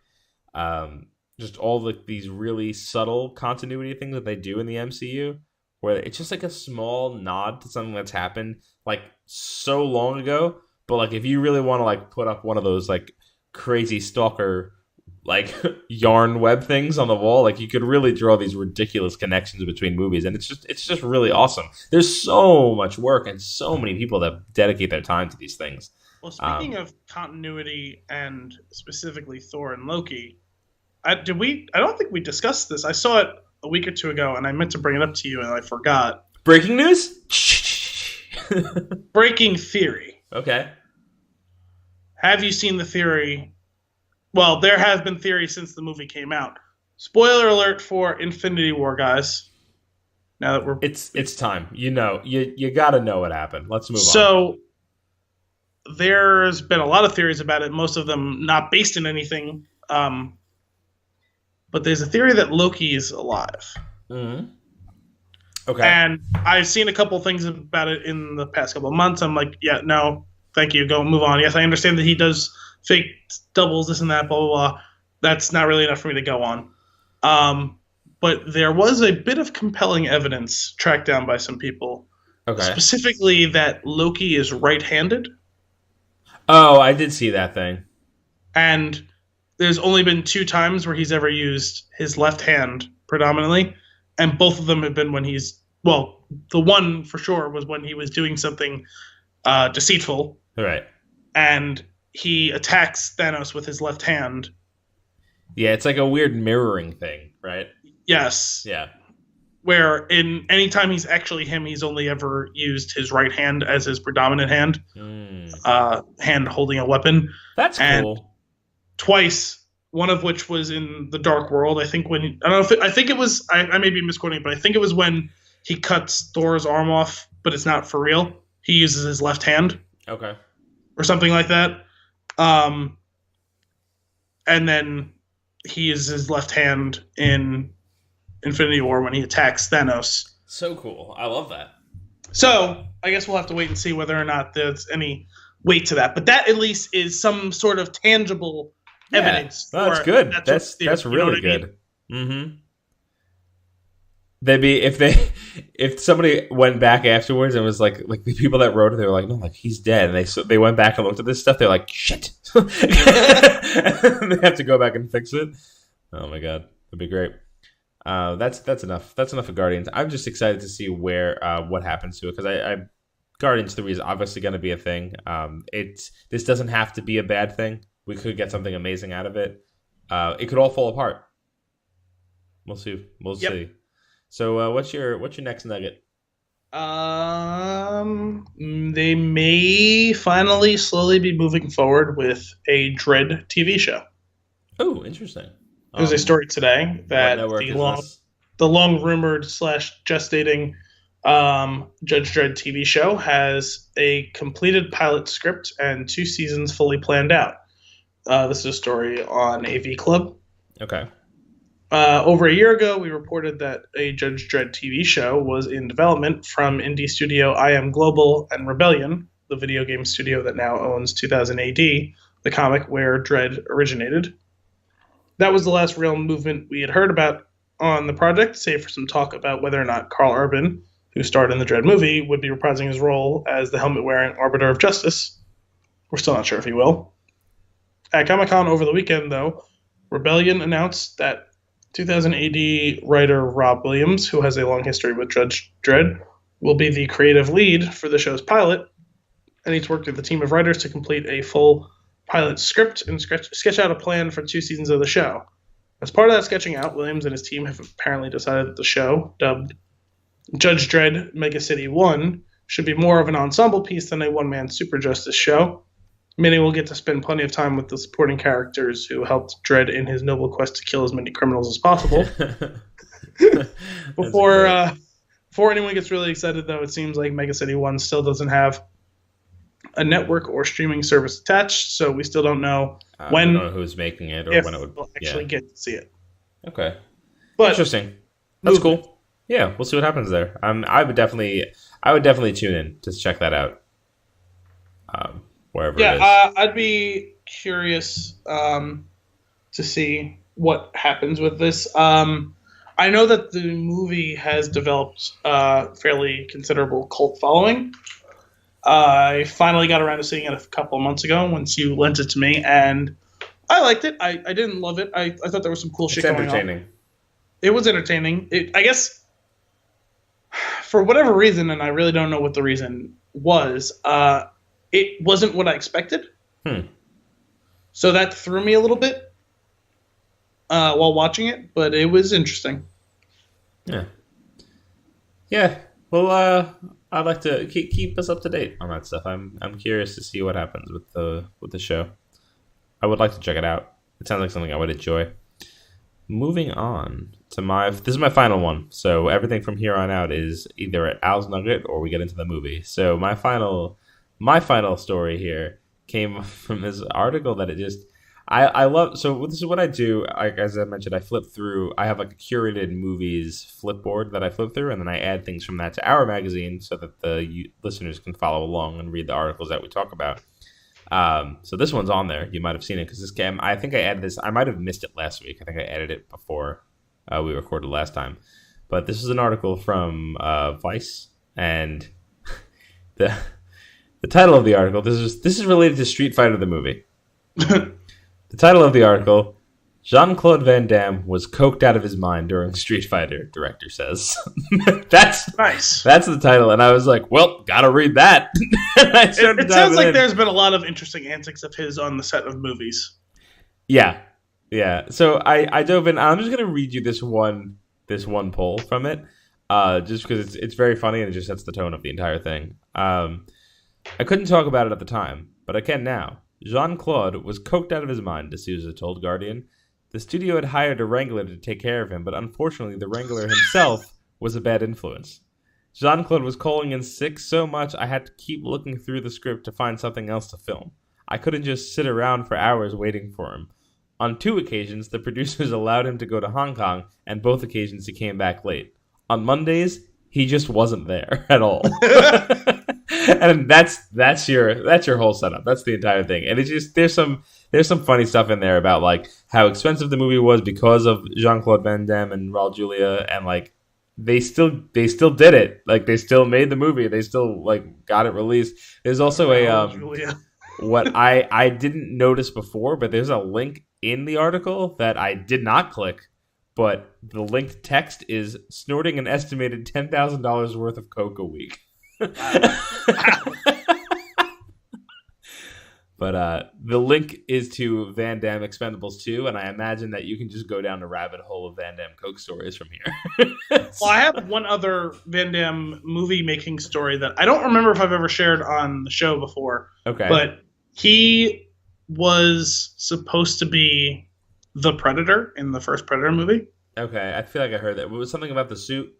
just all these really subtle continuity things that they do in the MCU, where it's just like a small nod to something that's happened like so long ago. But like if you really want to like put up one of those like crazy stalker like yarn web things on the wall, like you could really draw these ridiculous connections between movies, and it's just really awesome. There's so much work and so many people that dedicate their time to these things. Well, speaking of continuity and specifically Thor and Loki, I don't think we discussed this. I saw it a week or two ago, and I meant to bring it up to you, and I forgot. Breaking news? Breaking theory. Okay. Have you seen the theory? Well, there have been theories since the movie came out. Spoiler alert for Infinity War, guys. Now that it's time. You got to know what happened. Let's move on. So there's been a lot of theories about it. Most of them not based in anything. But there's a theory that Loki is alive. Mm-hmm. Okay. And I've seen a couple things about it in the past couple of months. I'm like, yeah, no, thank you. Go move on. Yes, I understand that he does fake doubles, this and that, blah, blah, blah. That's not really enough for me to go on. But there was a bit of compelling evidence tracked down by some people. Okay. Specifically that Loki is right-handed. Oh, I did see that thing. And there's only been 2 times where he's ever used his left hand predominantly, and both of them have been when the one for sure was when he was doing something deceitful. Right. And he attacks Thanos with his left hand. Yeah, it's like a weird mirroring thing, right? Yes. Yeah. Where in any time he's actually him, he's only ever used his right hand as his predominant hand, hand holding a weapon. That's cool. And twice, one of which was in the Dark World. I think it was. I may be misquoting, but I think it was when he cuts Thor's arm off, but it's not for real. He uses his left hand. Okay. Or something like that. And then he uses his left hand in Infinity War when he attacks Thanos. So cool. I love that. So I guess we'll have to wait and see whether or not there's any weight to that. But that at least is some sort of tangible evidence. That's good. That's really good. I mean? Mm-hmm. If somebody went back afterwards and was like the people that wrote it, they were like, no, like he's dead, and they went back and looked at this stuff, they're like, shit. They have to go back and fix it. Oh my god, that'd be great. That's enough. That's enough of Guardians. I'm just excited to see what happens to it, because Guardians 3 is obviously going to be a thing. This doesn't have to be a bad thing. We could get something amazing out of it. It could all fall apart. We'll see. We'll see. So what's your next nugget? They may finally slowly be moving forward with a Dread TV show. Oh, interesting. There's a story today What that network is this? the long rumored slash gestating Judge Dredd TV show has a completed pilot script and 2 seasons fully planned out. This is a story on AV Club. Okay. Over a year ago, we reported that a Judge Dredd TV show was in development from indie studio I Am Global and Rebellion, the video game studio that now owns 2000 AD, the comic where Dredd originated. That was the last real movement we had heard about on the project, save for some talk about whether or not Carl Urban, who starred in the Dredd movie, would be reprising his role as the helmet-wearing Arbiter of Justice. We're still not sure if he will. At Comic-Con over the weekend, though, Rebellion announced that 2000 AD writer Rob Williams, who has a long history with Judge Dredd, will be the creative lead for the show's pilot, and he's worked with a team of writers to complete a full pilot script and sketch out a plan for 2 seasons of the show. As part of that sketching out, Williams and his team have apparently decided that the show, dubbed Judge Dredd Mega City 1, should be more of an ensemble piece than a one-man Super Justice show. Meaning we'll get to spend plenty of time with the supporting characters who helped Dredd in his noble quest to kill as many criminals as possible. Before anyone gets really excited, though, it seems like Mega City 1 still doesn't have a network or streaming service attached, so we still don't know when, I don't know who's making it or when it would we'll actually get to see it. Okay, but interesting. That's cool. Yeah, we'll see what happens there. I would definitely tune in to check that out. Wherever it is. I'd be curious to see what happens with this. I know that the movie has developed a fairly considerable cult following. I finally got around to seeing it a couple of months ago once you lent it to me, and I liked it. I didn't love it. I thought there was some cool shit going on. It's entertaining. It was entertaining. I guess, for whatever reason, and I really don't know what the reason was, it wasn't what I expected. So that threw me a little bit while watching it, but it was interesting. Yeah. Well, I'd like to keep us up to date on that stuff. I'm curious to see what happens with the show. I would like to check it out. It sounds like something I would enjoy. Moving on to this is my final one. So everything from here on out is either at Al's Nugget or we get into the movie. So my final story here came from this article that I love. So this is what I do. As I mentioned, I flip through. I have like a curated movies flipboard that I flip through, and then I add things from that to our magazine so that the listeners can follow along and read the articles that we talk about. So this one's on there. You might have seen it because I think I added this. I might have missed it last week. I think I added it before we recorded last time. But this is an article from Vice, and the title of the article. This is related to Street Fighter the movie. The title of the article: Jean-Claude Van Damme was coked out of his mind during Street Fighter. Director says. That's nice. That's the title, and I was like, "Well, gotta read that." It sounds like there's been a lot of interesting antics of his on the set of movies. Yeah. So I dove in. I'm just gonna read you this one poll from it, just because it's very funny and it just sets the tone of the entire thing. I couldn't talk about it at the time, but I can now. Jean-Claude was coked out of his mind, D'Souza told Guardian. The studio had hired a wrangler to take care of him, but unfortunately the wrangler himself was a bad influence. Jean-Claude was calling in sick so much I had to keep looking through the script to find something else to film. I couldn't just sit around for hours waiting for him. On 2 occasions, the producers allowed him to go to Hong Kong, and both occasions he came back late. On Mondays, he just wasn't there at all. And that's your whole setup. That's the entire thing. And it's just there's some funny stuff in there about like how expensive the movie was because of Jean-Claude Van Damme and Raul Julia, and like they still did it. Like they still made the movie. They still like got it released. There's also what I didn't notice before, but there's a link in the article that I did not click. But the linked text is snorting an estimated $10,000 worth of coke a week. But the link is to Van Damme Expendables 2, and I imagine that you can just go down the rabbit hole of Van Damme Coke stories from here. Well, I have one other Van Damme movie making story that I don't remember if I've ever shared on the show before. Okay. But he was supposed to be the Predator in the first Predator movie. Okay, I feel like I heard that. It was something about the suit.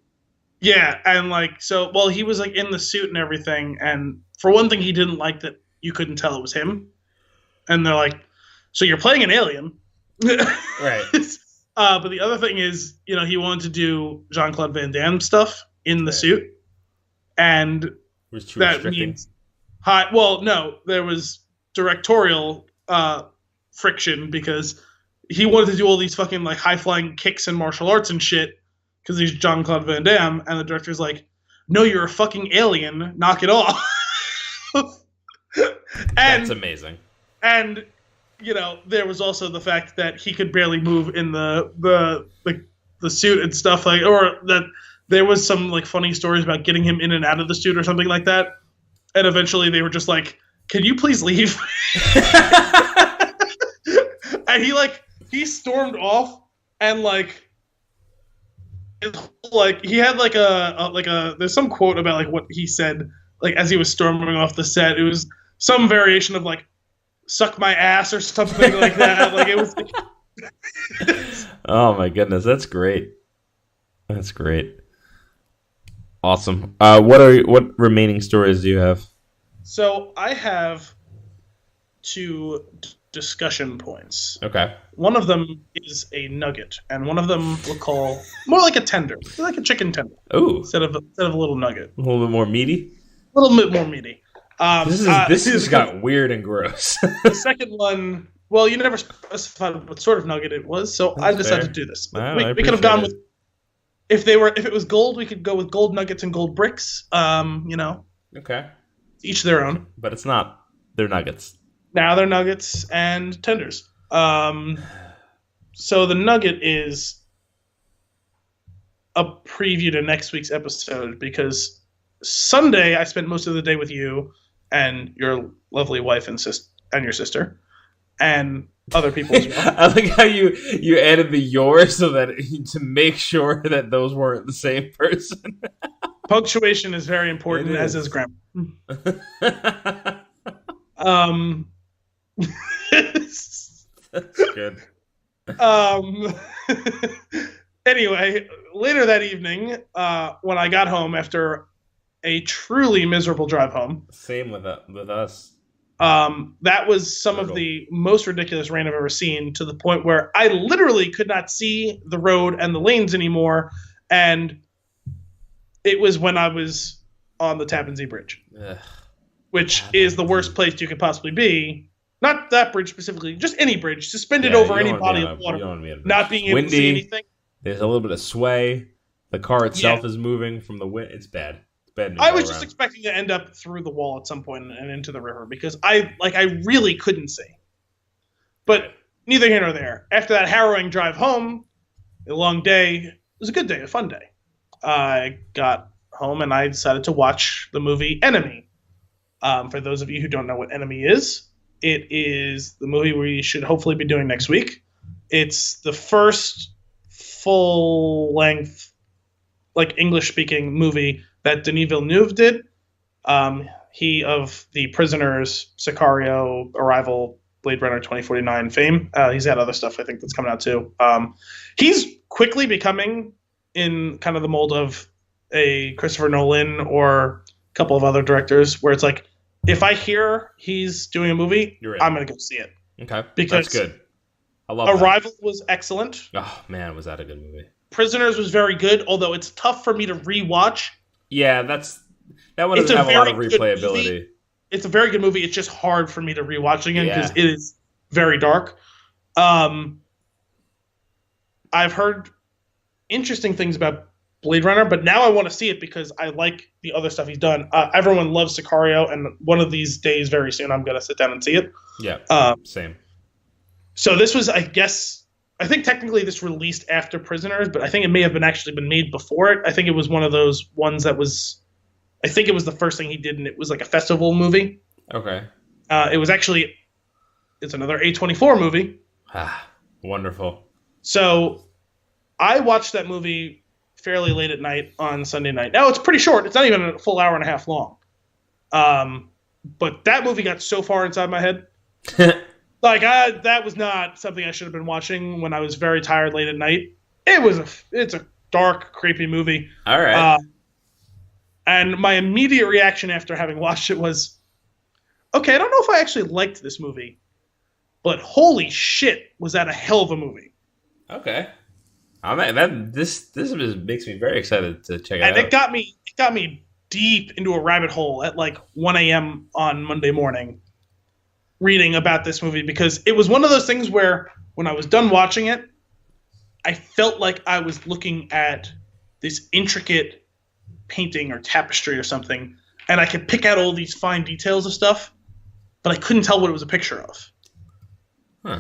Yeah, and he was like in the suit and everything, and for one thing, he didn't like that you couldn't tell it was him. And they're like, so you're playing an alien. Right. But the other thing is, he wanted to do Jean-Claude Van Damme stuff in the suit. And was too that restricting. means no, there was directorial friction because he wanted to do all these fucking like high-flying kicks and martial arts and shit because he's Jean-Claude Van Damme, and the director's like, no, you're a fucking alien, knock it off. That's amazing. And there was also the fact that he could barely move in the suit and stuff, like, or that there was some like funny stories about getting him in and out of the suit or something like that. And eventually they were just like, can you please leave? And he stormed off, and he had like a there's some quote about like what he said like as he was storming off the set. It was some variation of like, suck my ass or something like that. Like it was. Oh my goodness, that's great. That's great. Awesome. What remaining stories do you have? So I have two discussion points. Okay. One of them is a nugget, and one of them we'll call more like a tender, like a chicken tender. Ooh. Instead of a little nugget. A little bit more meaty. A little bit more meaty. This just got weird and gross. The second one, well, you never specified what sort of nugget it was, so I decided to do this. We could have gone with, if it was gold, we could go with gold nuggets and gold bricks. Okay. Each their own. But it's not. They're nuggets. Now they're nuggets and tenders. So the nugget is a preview to next week's episode because Sunday I spent most of the day with you and your lovely wife and your sister and other people as well. I like how you added the yours so that to make sure that those weren't the same person. Punctuation is very important, as is grammar. That's good. Anyway, later that evening, when I got home after a truly miserable drive home. Same with us. That was some of the most ridiculous rain I've ever seen, to the point where I literally could not see the road and the lanes anymore. And it was when I was on the Tappan Zee Bridge, which is the worst place you could possibly be. Not that bridge specifically, just any bridge, suspended over any body of water, not being able to see anything. There's a little bit of sway. The car itself is moving from the wind. It's bad. I was just expecting to end up through the wall at some point and into the river because I really couldn't see. But neither here nor there. After that harrowing drive home, a long day, it was a good day, a fun day. I got home and I decided to watch the movie Enemy. For those of you who don't know what Enemy is, it is the movie we should hopefully be doing next week. It's the first full-length, like English-speaking movie that Denis Villeneuve did. He of The Prisoners, Sicario, Arrival, Blade Runner 2049 fame. He's had other stuff I think that's coming out too. He's quickly becoming in kind of the mold of a Christopher Nolan or a couple of other directors where it's like, if I hear he's doing a movie, I'm going to go see it. Okay, because that's good. I love Arrival was excellent. Oh man, was that a good movie. Prisoners was very good, although it's tough for me to rewatch. Yeah, that one doesn't have a lot of replayability. It's a very good movie. It's just hard for me to rewatch again because it is very dark. I've heard interesting things about Blade Runner, but now I want to see it because I like the other stuff he's done. Everyone loves Sicario, and one of these days, very soon, I'm going to sit down and see it. Yeah, same. So this was, I think technically this released after Prisoners, but I think it may have actually been made before it. I think it was one of those ones that was, I think it was the first thing he did, and it was like a festival movie. Okay. It was actually It's another A24 movie. Ah, wonderful. So I watched that movie fairly late at night on Sunday night. Now, it's pretty short. It's not even a full hour and a half long. But that movie got so far inside my head. That was not something I should have been watching when I was very tired late at night. It's a dark, creepy movie. All right. And my immediate reaction after having watched it was, okay, I don't know if I actually liked this movie, but holy shit, was that a hell of a movie. Okay. This just makes me very excited to check it out. And it got me deep into a rabbit hole at like 1 a.m. on Monday morning reading about this movie, because it was one of those things where when I was done watching it, I felt like I was looking at this intricate painting or tapestry or something, and I could pick out all these fine details of stuff, but I couldn't tell what it was a picture of. Huh.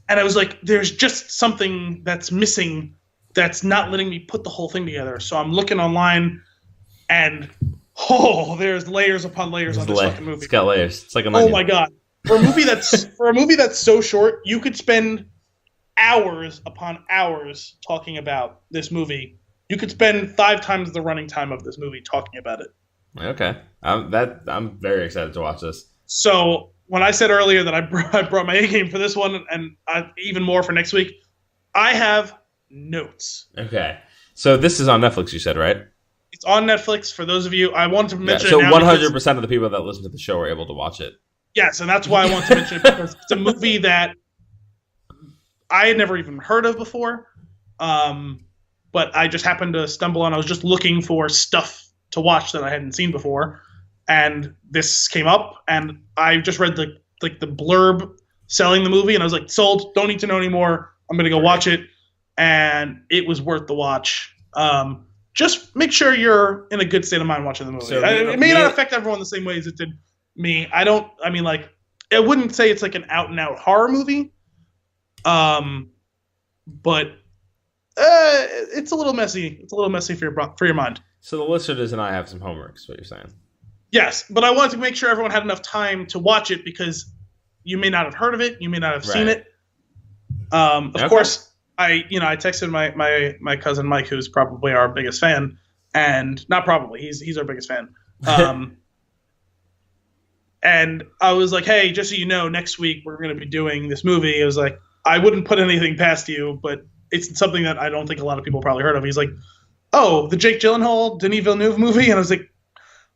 And I was like, there's just something that's missing that's not letting me put the whole thing together. So I'm looking online, and there's layers upon layers on this fucking movie. It's got layers. It's like an onion. Oh my god. For a movie that's so short, you could spend hours upon hours talking about this movie. You could spend 5 times the running time of this movie talking about it. Okay. I'm very excited to watch this. So when I said earlier that I brought my A game for this one, and even more for next week, I have notes. Okay. So this is on Netflix, you said, right? It's on Netflix. For those of you, I want to mention so it now 100% of the people that listen to the show are able to watch it. Yes, and that's why I want to mention it, because it's a movie that I had never even heard of before. But I just happened to stumble on. I was just looking for stuff to watch that I hadn't seen before, and this came up, and I just read the blurb selling the movie, and I was like, sold. Don't need to know anymore. I'm gonna go watch it, and it was worth the watch. Just make sure you're in a good state of mind watching the movie. So, it may not affect everyone the same way as it did me. I wouldn't say it's like an out and out horror movie. But it's a little messy. It's a little messy for your mind. So the listeners and I have some homework, is what you're saying. Yes, but I wanted to make sure everyone had enough time to watch it, because you may not have heard of it, you may not have seen it. Of course, I texted my cousin Mike, who's probably our biggest fan, and not probably, he's our biggest fan. And I was like, hey, just so you know, next week we're going to be doing this movie. I was like, I wouldn't put anything past you, but it's something that I don't think a lot of people probably heard of. He's like, oh, the Jake Gyllenhaal, Denis Villeneuve movie? And I was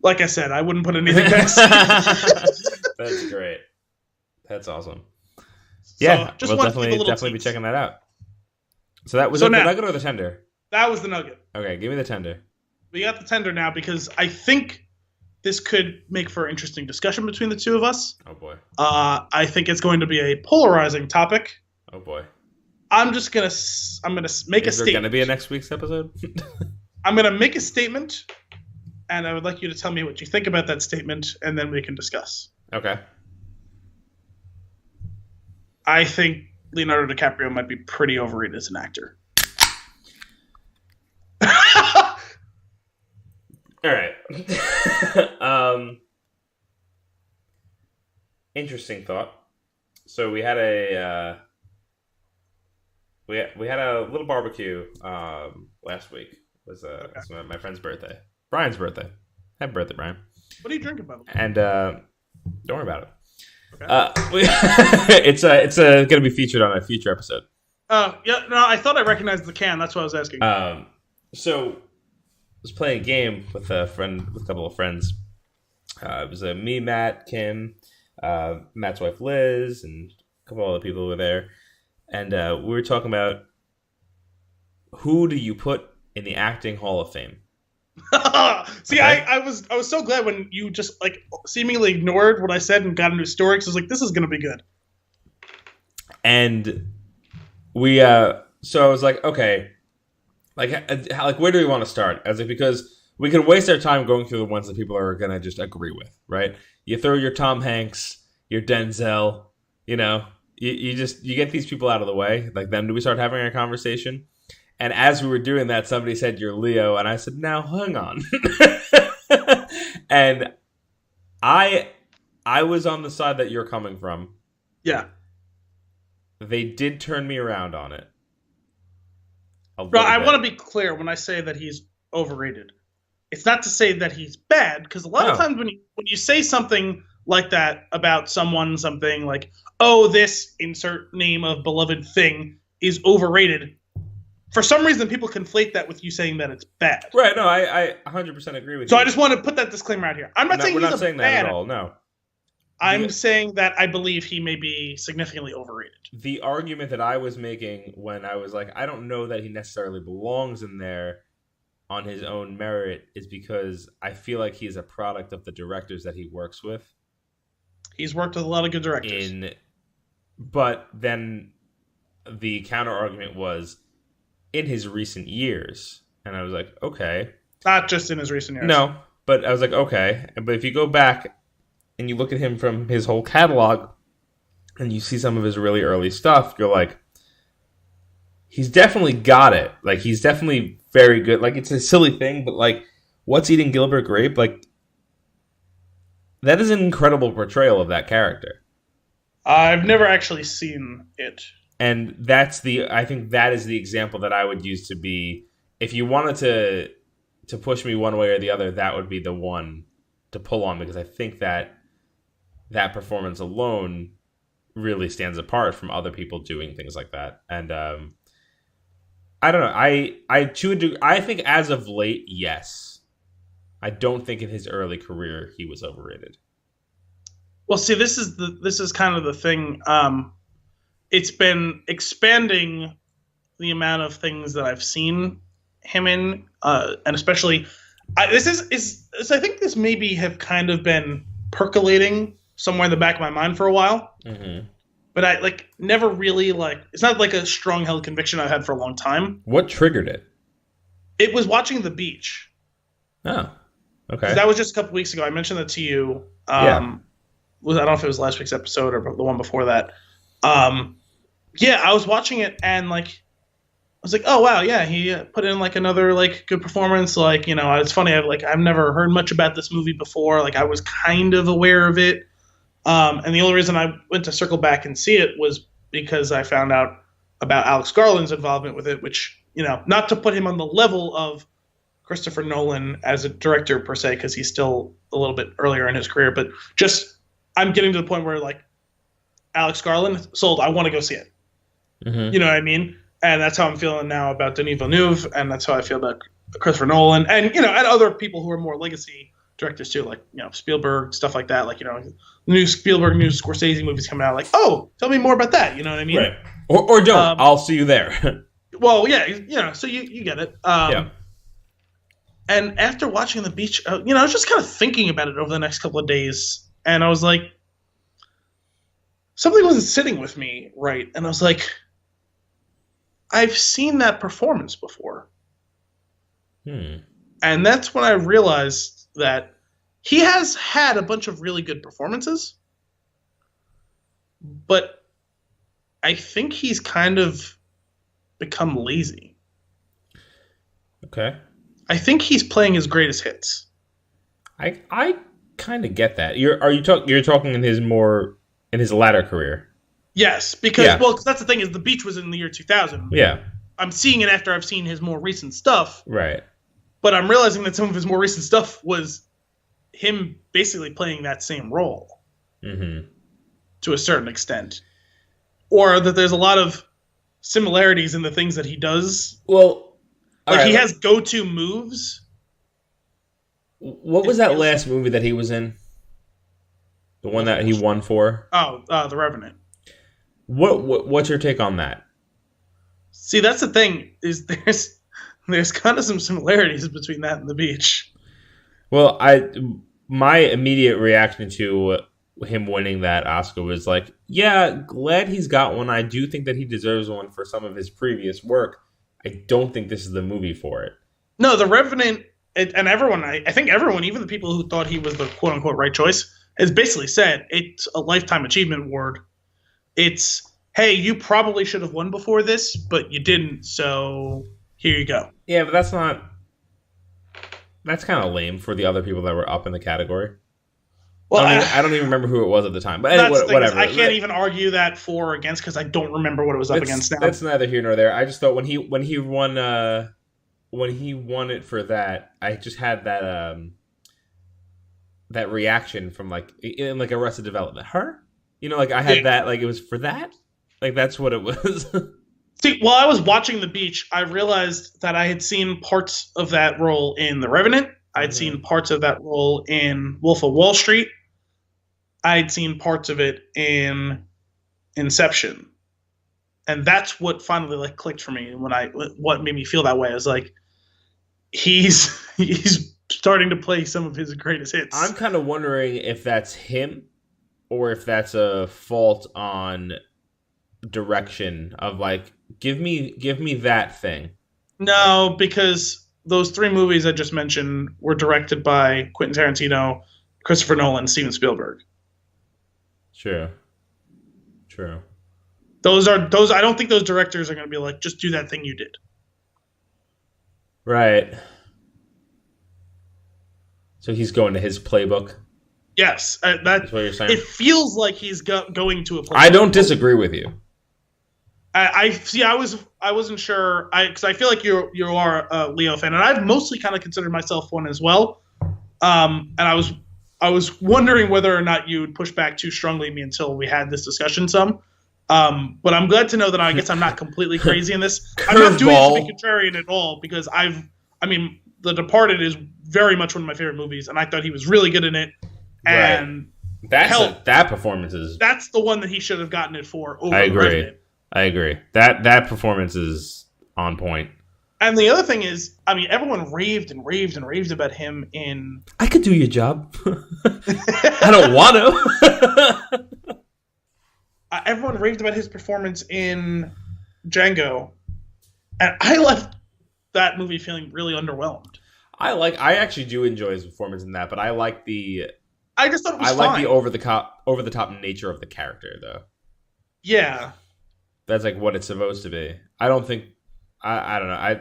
like I said, I wouldn't put anything past you. That's great. That's awesome. So, yeah, just we'll definitely be checking that out. So that was the nugget or the tender? That was the nugget. Okay, give me the tender. We got the tender now, because I think this could make for interesting discussion between the two of us. Oh, boy. I think it's going to be a polarizing topic. Oh, boy. I'm going to make a statement. Is there going to be a next week's episode? I'm going to make a statement, and I would like you to tell me what you think about that statement, and then we can discuss. Okay. I think Leonardo DiCaprio might be pretty overrated as an actor. All right. Interesting thought. So we had a we had a little barbecue last week. It was my friend's birthday, Brian's birthday. Happy birthday, Brian! What are you drinking, by the way? And don't worry about it. Okay. It's going to be featured on a future episode. Yeah. No, I thought I recognized the can. That's what I was asking. So I was playing a game with a couple of friends. It was me, Matt, Kim, Matt's wife Liz, and a couple other people were there. And we were talking about, who do you put in the acting Hall of Fame? See, okay. I was so glad when you just like seemingly ignored what I said and got into a story, because I was like, this is going to be good. And we so I was like, okay, like where do we want to start? I was like, because we can waste our time going through the ones that people are going to just agree with, right? You throw your Tom Hanks, your Denzel, you get these people out of the way. Like, then do we start having a conversation? And as we were doing that, somebody said, you're Leo. And I said, now, hang on. And I was on the side that you're coming from. Yeah. they did turn me around on it. But I want to be clear when I say that he's overrated. It's not to say that he's bad, because a lot of times when you say something like that about someone, something like, oh, this insert name of beloved thing is overrated, for some reason people conflate that with you saying that it's bad. Right, no, I 100% agree with you. So I just want to put that disclaimer out here. I'm not saying we're he's not saying that at all, no. I'm saying that I believe he may be significantly overrated. The argument that I was making when I was like, I don't know that he necessarily belongs in there on his own merit is because I feel like he's a product of the directors that he works with. He's worked with a lot of good directors. But then the counter argument was in his recent years. And I was like, okay. Not just in his recent years. No, but I was like, okay. But if you go back and you look at him from his whole catalog and you see some of his really early stuff, you're like, he's definitely got it. Like, he's definitely very good. Like, it's a silly thing, but like, What's Eating Gilbert Grape? Like, that is an incredible portrayal of that character. I've never actually seen it. And I think that is the example that I would use to be, if you wanted to push me one way or the other, that would be the one to pull on, because I think that performance alone really stands apart from other people doing things like that. And I don't know. I think as of late, yes. I don't think in his early career he was overrated. Well, see, this is kind of the thing. It's been expanding the amount of things that I've seen him in, and especially, I think this maybe have kind of been percolating somewhere in the back of my mind for a while. Mm-hmm. But I never really it's not like a strong held conviction I've had for a long time. What triggered it? It was watching The Beach. Oh, okay. That was just a couple weeks ago. I mentioned that to you. I don't know if it was last week's episode or the one before that. I was watching it and I was like, oh wow, yeah, he put in another good performance. It's funny. I've never heard much about this movie before. I was kind of aware of it. And the only reason I went to circle back and see it was because I found out about Alex Garland's involvement with it, which, not to put him on the level of Christopher Nolan as a director per se, because he's still a little bit earlier in his career, but just I'm getting to the point where Alex Garland sold, I want to go see it. Mm-hmm. You know what I mean? And that's how I'm feeling now about Denis Villeneuve, and that's how I feel about Christopher Nolan, and and other people who are more legacy directors too, Spielberg, stuff like that. New Spielberg, new Scorsese movies coming out. Oh, tell me more about that. You know what I mean? Right. Or don't. I'll see you there. Well, yeah. So you get it. Yeah. And after watching The Beach, I was just kind of thinking about it over the next couple of days, and I was like, something wasn't sitting with me right, and I was like, I've seen that performance before. And that's when I realized that he has had a bunch of really good performances, but I think he's kind of become lazy. Okay. I think he's playing his greatest hits. I kind of get that. You're talking in his latter career. Yes, because cause that's the thing is The Beach was in the year 2000. Yeah. I'm seeing it after I've seen his more recent stuff. Right. But I'm realizing that some of his more recent stuff was him basically playing that same role. Mm-hmm. To a certain extent. Or that there's a lot of similarities in the things that he does. Well, he has go-to moves. What was that last movie that he was in? The one that he won for? Oh, The Revenant. What's your take on that? See, that's the thing, is there's kind of some similarities between that and The Beach. Well, my immediate reaction to him winning that Oscar was glad he's got one. I do think that he deserves one for some of his previous work. I don't think this is the movie for it. No, The Revenant, and everyone, I think everyone, even the people who thought he was the quote-unquote right choice, has basically said it's a Lifetime Achievement Award. It's, hey, you probably should have won before this, but you didn't, so here you go. Yeah, but that's kind of lame for the other people that were up in the category. Well, I don't even remember who it was at the time, but that's anyway, whatever. I can't even argue that for or against because I don't remember what it was up against now. That's neither here nor there. I just thought when he won it for that, I just had that reaction from like in like Arrested Development. Her, like I had that like it was for that, like that's what it was. See, while I was watching The Beach, I realized that I had seen parts of that role in The Revenant. I had seen parts of that role in Wolf of Wall Street. I'd seen parts of it in Inception, and that's what finally like clicked for me. What made me feel that way is like he's starting to play some of his greatest hits. I'm kind of wondering if that's him or if that's a fault on direction of like give me that thing. No, because those 3 movies I just mentioned were directed by Quentin Tarantino, Christopher Nolan, Steven Spielberg. True. Those I don't think those directors are going to be like, just do that thing you did. Right. So he's going to his playbook. Yes, that's what you're saying. It feels like he's going to a playbook. I don't disagree with you. I see. I wasn't sure. Because I feel like you are a Leo fan, and I've mostly kind of considered myself one as well. And I was wondering whether or not you would push back too strongly at me until we had this discussion some. But I'm glad to know that I guess I'm not completely crazy in this. I'm not doing it to be contrarian at all because The Departed is very much one of my favorite movies, and I thought he was really good in it. And that performance is... That's the one that he should have gotten it for over I agree. That performance is on point. And the other thing is, everyone raved and raved and raved about him in... I could do your job. I don't want to. Everyone raved about his performance in Django. And I left that movie feeling really underwhelmed. I actually do enjoy his performance in that, but I like I just thought it was fine. like the over the top nature of the character, though. Yeah. That's like what it's supposed to be. I don't think... I don't know.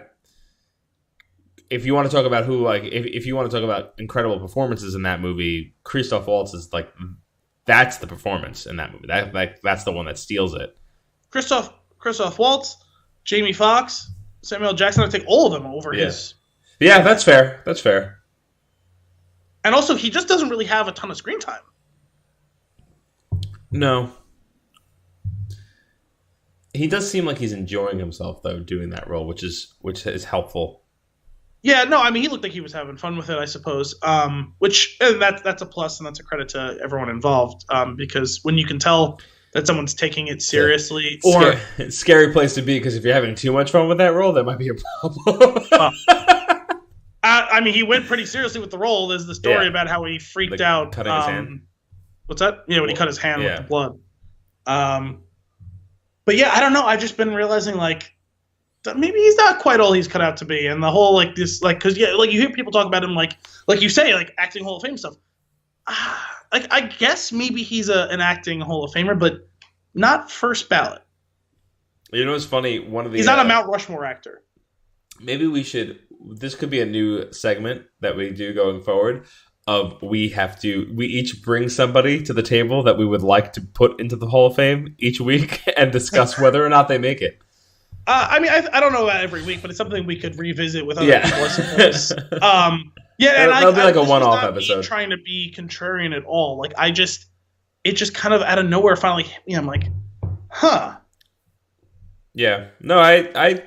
If you want to talk about if you want to talk about incredible performances in that movie, Christoph Waltz is like... That's the performance in that movie. That's the one that steals it. Christoph Waltz, Jamie Foxx, Samuel Jackson. I take all of them over his... Yeah, that's fair. That's fair. And also, he just doesn't really have a ton of screen time. No. He does seem like he's enjoying himself, though, doing that role, which is helpful. Yeah, no, he looked like he was having fun with it, I suppose. And that's a plus, and that's a credit to everyone involved. Because when you can tell that someone's taking it seriously, it's a scary place to be. Because if you're having too much fun with that role, that might be a problem. He went pretty seriously with the role. There's the story about how he freaked out. Cutting his hand. What's that? Yeah, when he cut his hand with the blood. But yeah, I don't know. I've just been realizing maybe he's not quite all he's cut out to be, and the whole because you hear people talk about him like you say acting Hall of Fame stuff. I guess maybe he's an acting Hall of Famer, but not first ballot. You know what's funny? He's not a Mount Rushmore actor. Maybe we should. This could be a new segment that we do going forward. We each bring somebody to the table that we would like to put into the Hall of Fame each week and discuss whether or not they make it. I don't know about every week, but it's something we could revisit with other people, I suppose. And that'll be like a one-off episode. Me trying to be contrarian at all. It just kind of out of nowhere finally hit me. I'm like, huh. Yeah. No, I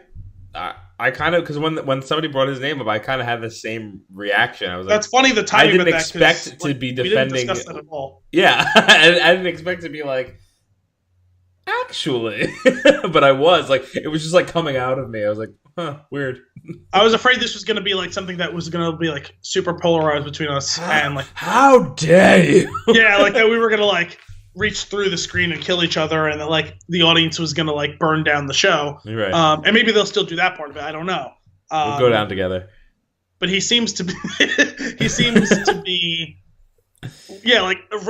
kind of, because when somebody brought his name up, I kind of had the same reaction. I was like, that's funny. The timing. I didn't expect to be defending. We didn't discuss that at all. Yeah, I didn't expect to be like, actually, but I was it was just coming out of me. I was like, huh, weird. I was afraid this was going to be something that was going to be super polarized between us and how dare you? Yeah, that we were going to reach through the screen and kill each other, and that the audience was going to burn down the show. Right. And maybe they'll still do that part of it. I don't know. We'll go down together. But he seems to be.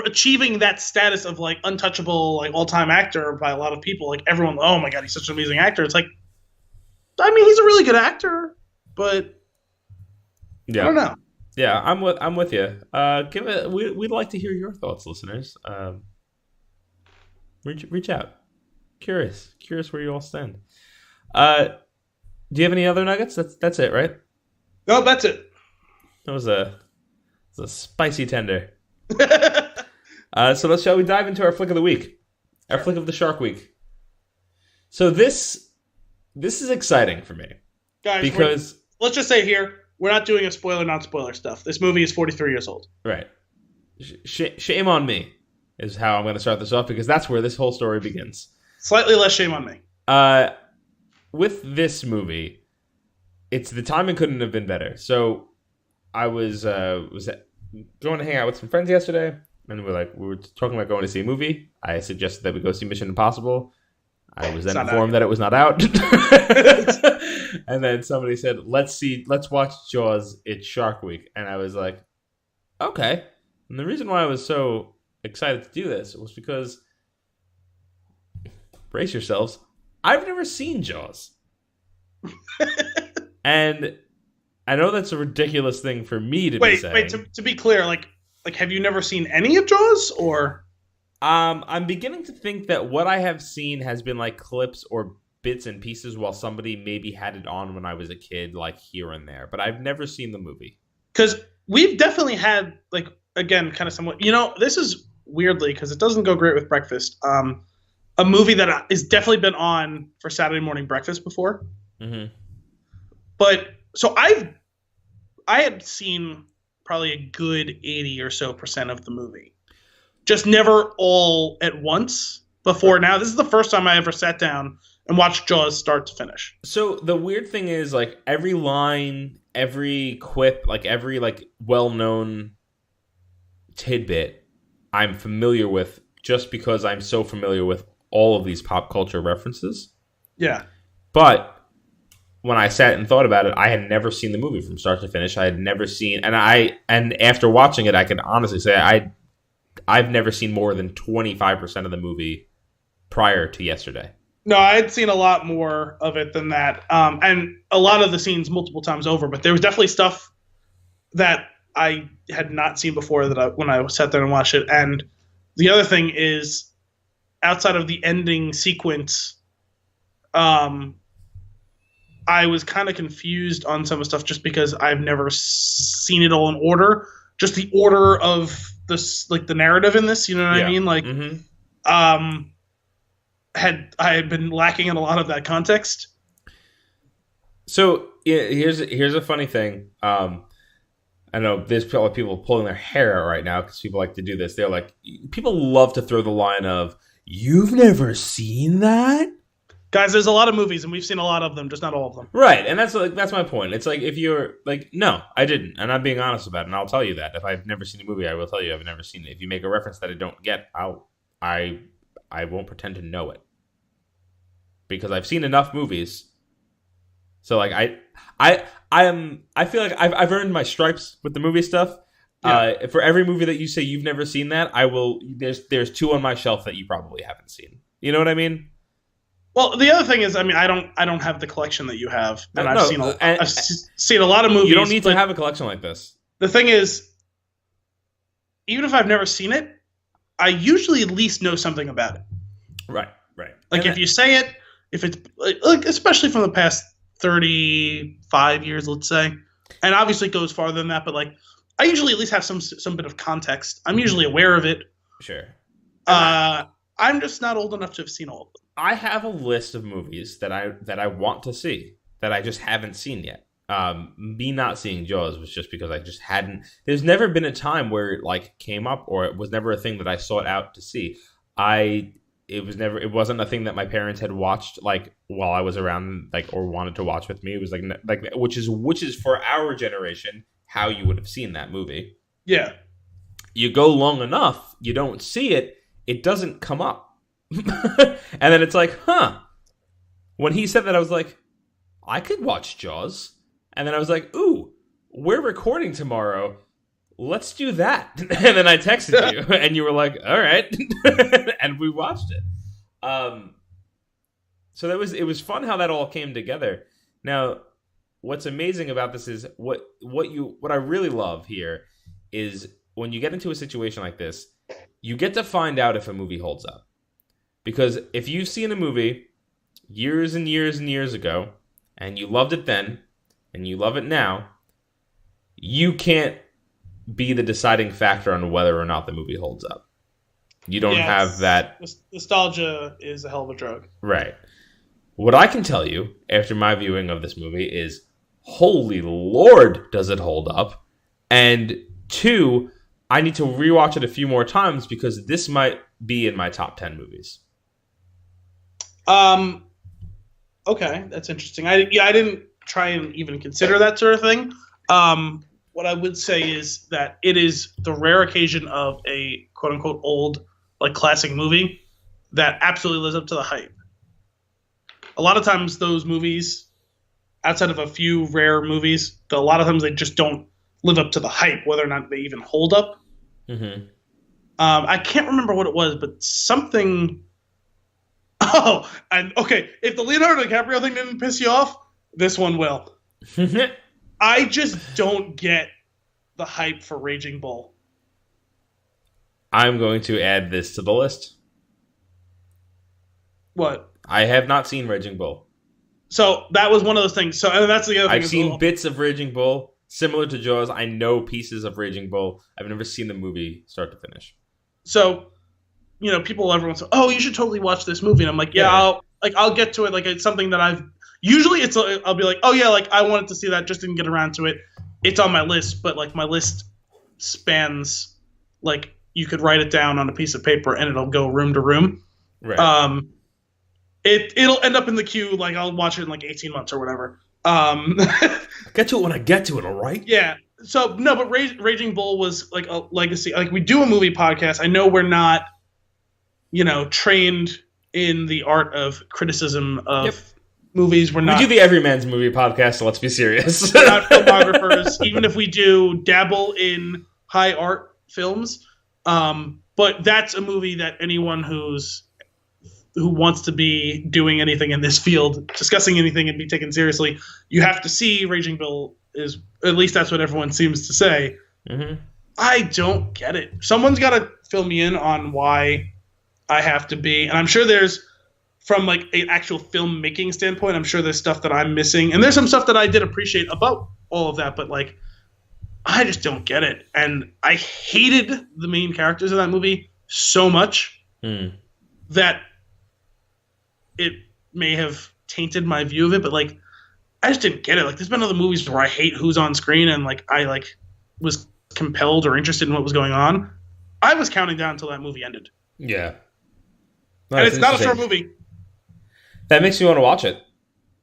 Achieving that status of untouchable, all-time actor by a lot of people. Everyone, oh my god, he's such an amazing actor. It's he's a really good actor, but I don't know. Yeah, I'm with you. We'd like to hear your thoughts, listeners. Reach out. Curious where you all stand. Uh, do you have any other nuggets? That's it, right? No, that's it. That was a spicy tender. So shall we dive into our flick of the week? Our flick of the Shark Week. So this is exciting for me, Guys, because let's just say here, we're not doing a spoiler, not spoiler stuff. This movie is 43 years old. right, shame on me is how I'm going to start this off, because that's where this whole story begins. Slightly less shame on me. With this movie, the timing couldn't have been better. So I was going to hang out with some friends yesterday, and we were talking about going to see a movie. I suggested that we go see Mission Impossible. I was then informed that it was not out. And then somebody said, let's watch Jaws, it's Shark Week. And I was like, okay. And the reason why I was so excited to do this was because, brace yourselves, I've never seen Jaws. And I know that's a ridiculous thing for me to be saying. Wait, to be clear, like have you never seen any of Jaws, or? I'm beginning to think that what I have seen has been like clips or bits and pieces while somebody maybe had it on when I was a kid, like here and there. But I've never seen the movie. Because we've definitely had, like, again, kind of somewhat, this is weirdly, because it doesn't go great with breakfast, a movie that has definitely been on for Saturday morning breakfast before. Mm-hmm. But, so I had seen probably a good 80 or so % of the movie. Just never all at once before now. This is the first time I ever sat down and watched Jaws start to finish. So the weird thing is, like, every line, every quip, like every like well-known tidbit I'm familiar with, just because I'm so familiar with all of these pop culture references. Yeah. But when I sat and thought about it, I had never seen the movie from start to finish. I had never seen, and after watching it, I can honestly say I've never seen more than 25% of the movie prior to yesterday. No, I had seen a lot more of it than that, and a lot of the scenes multiple times over. But there was definitely stuff that I had not seen before when I sat there and watched it. And the other thing is, outside of the ending sequence, I was kind of confused on some of the stuff just because I've never seen it all in order. Just the order of this, like the narrative in this, you know what I mean? Like, I had been lacking in a lot of that context. So here's a funny thing. I know there's probably people pulling their hair out right now because people like to do this. They're like, people love to throw the line of, "You've never seen that?" Guys, there's a lot of movies, and we've seen a lot of them, just not all of them. Right, and that's my point. It's like, if you're like, no, I didn't, and I'm being honest about it, and I'll tell you that. If I've never seen a movie, I will tell you I've never seen it. If you make a reference that I don't get, I won't pretend to know it, because I've seen enough movies. So like I feel like I've earned my stripes with the movie stuff. Yeah. For every movie that you say you've never seen that, I will. There's two on my shelf that you probably haven't seen. You know what I mean? Well, the other thing is, I mean, I don't have the collection that you have, and I've seen a lot of movies. You don't need to have a collection like this. The thing is, even if I've never seen it, I usually at least know something about it. Right. Like, if you say it, if it's like, especially from the past 35 years, let's say, and obviously it goes farther than that, but like, I usually at least have some bit of context. I'm usually aware of it. Sure. I'm just not old enough to have seen all of them. I have a list of movies that I want to see that I just haven't seen yet. Me not seeing Jaws was just because I just hadn't. There's never been a time where it like came up, or it was never a thing that I sought out to see. It wasn't a thing that my parents had watched like while I was around, like, or wanted to watch with me. It was like which is for our generation how you would have seen that movie. Yeah. You go long enough, you don't see it, it doesn't come up. And then it's like, when he said that, I was like, I could watch Jaws. And then I was like, ooh, we're recording tomorrow, let's do that. And then I texted you and you were like, all right. And we watched it. So it was fun how that all came together. Now, what's amazing about this is what I really love here is when you get into a situation like this, you get to find out if a movie holds up. Because if you've seen a movie years and years and years ago, and you loved it then, and you love it now, you can't be the deciding factor on whether or not the movie holds up. You don't have that. Nostalgia is a hell of a drug. Right. What I can tell you after my viewing of this movie is, holy Lord, does it hold up? And 2, I need to rewatch it a few more times because this might be in my top 10 movies. Okay, that's interesting. I didn't try and even consider that sort of thing. What I would say is that it is the rare occasion of a quote unquote old, like classic movie that absolutely lives up to the hype. A lot of times those movies, outside of a few rare movies, a lot of times they just don't live up to the hype, whether or not they even hold up. Mm-hmm. I can't remember what it was, but something. Oh, and okay, if the Leonardo DiCaprio thing didn't piss you off, this one will. I just don't get the hype for Raging Bull. I'm going to add this to the list. What? I have not seen Raging Bull. So that was one of those things. So and that's the other thing. I've seen bits of Raging Bull, similar to Jaws. I know pieces of Raging Bull. I've never seen the movie start to finish. So, everyone says, "Oh, you should totally watch this movie." And I'm like, "Yeah, I'll get to it." Like it's something that I'll be like, "Oh yeah, like I wanted to see that, just didn't get around to it." It's on my list, but like my list spans like you could write it down on a piece of paper and it'll go room to room. Right. It'll end up in the queue. Like I'll watch it in like 18 months or whatever. I'll get to it when I get to it. All right. Yeah. So no, but Raging Bull was like a legacy. Like we do a movie podcast. I know we're not, trained in the art of criticism of movies. We do the Everyman's Movie podcast, so let's be serious. We're not filmographers, even if we do dabble in high art films. But that's a movie that anyone who wants to be doing anything in this field, discussing anything and be taken seriously, you have to see. Raging Bull is, at least that's what everyone seems to say. Mm-hmm. I don't get it. Someone's got to fill me in on why I have to be, and I'm sure there's, from like an actual filmmaking standpoint, I'm sure there's stuff that I'm missing, and there's some stuff that I did appreciate about all of that, but like, I just don't get it. And I hated the main characters of that movie so much that it may have tainted my view of it, but like, I just didn't get it. Like, there's been other movies where I hate who's on screen, and like, I like was compelled or interested in what was going on. I was counting down until that movie ended. Yeah. No, and it's not a short movie. That makes me want to watch it.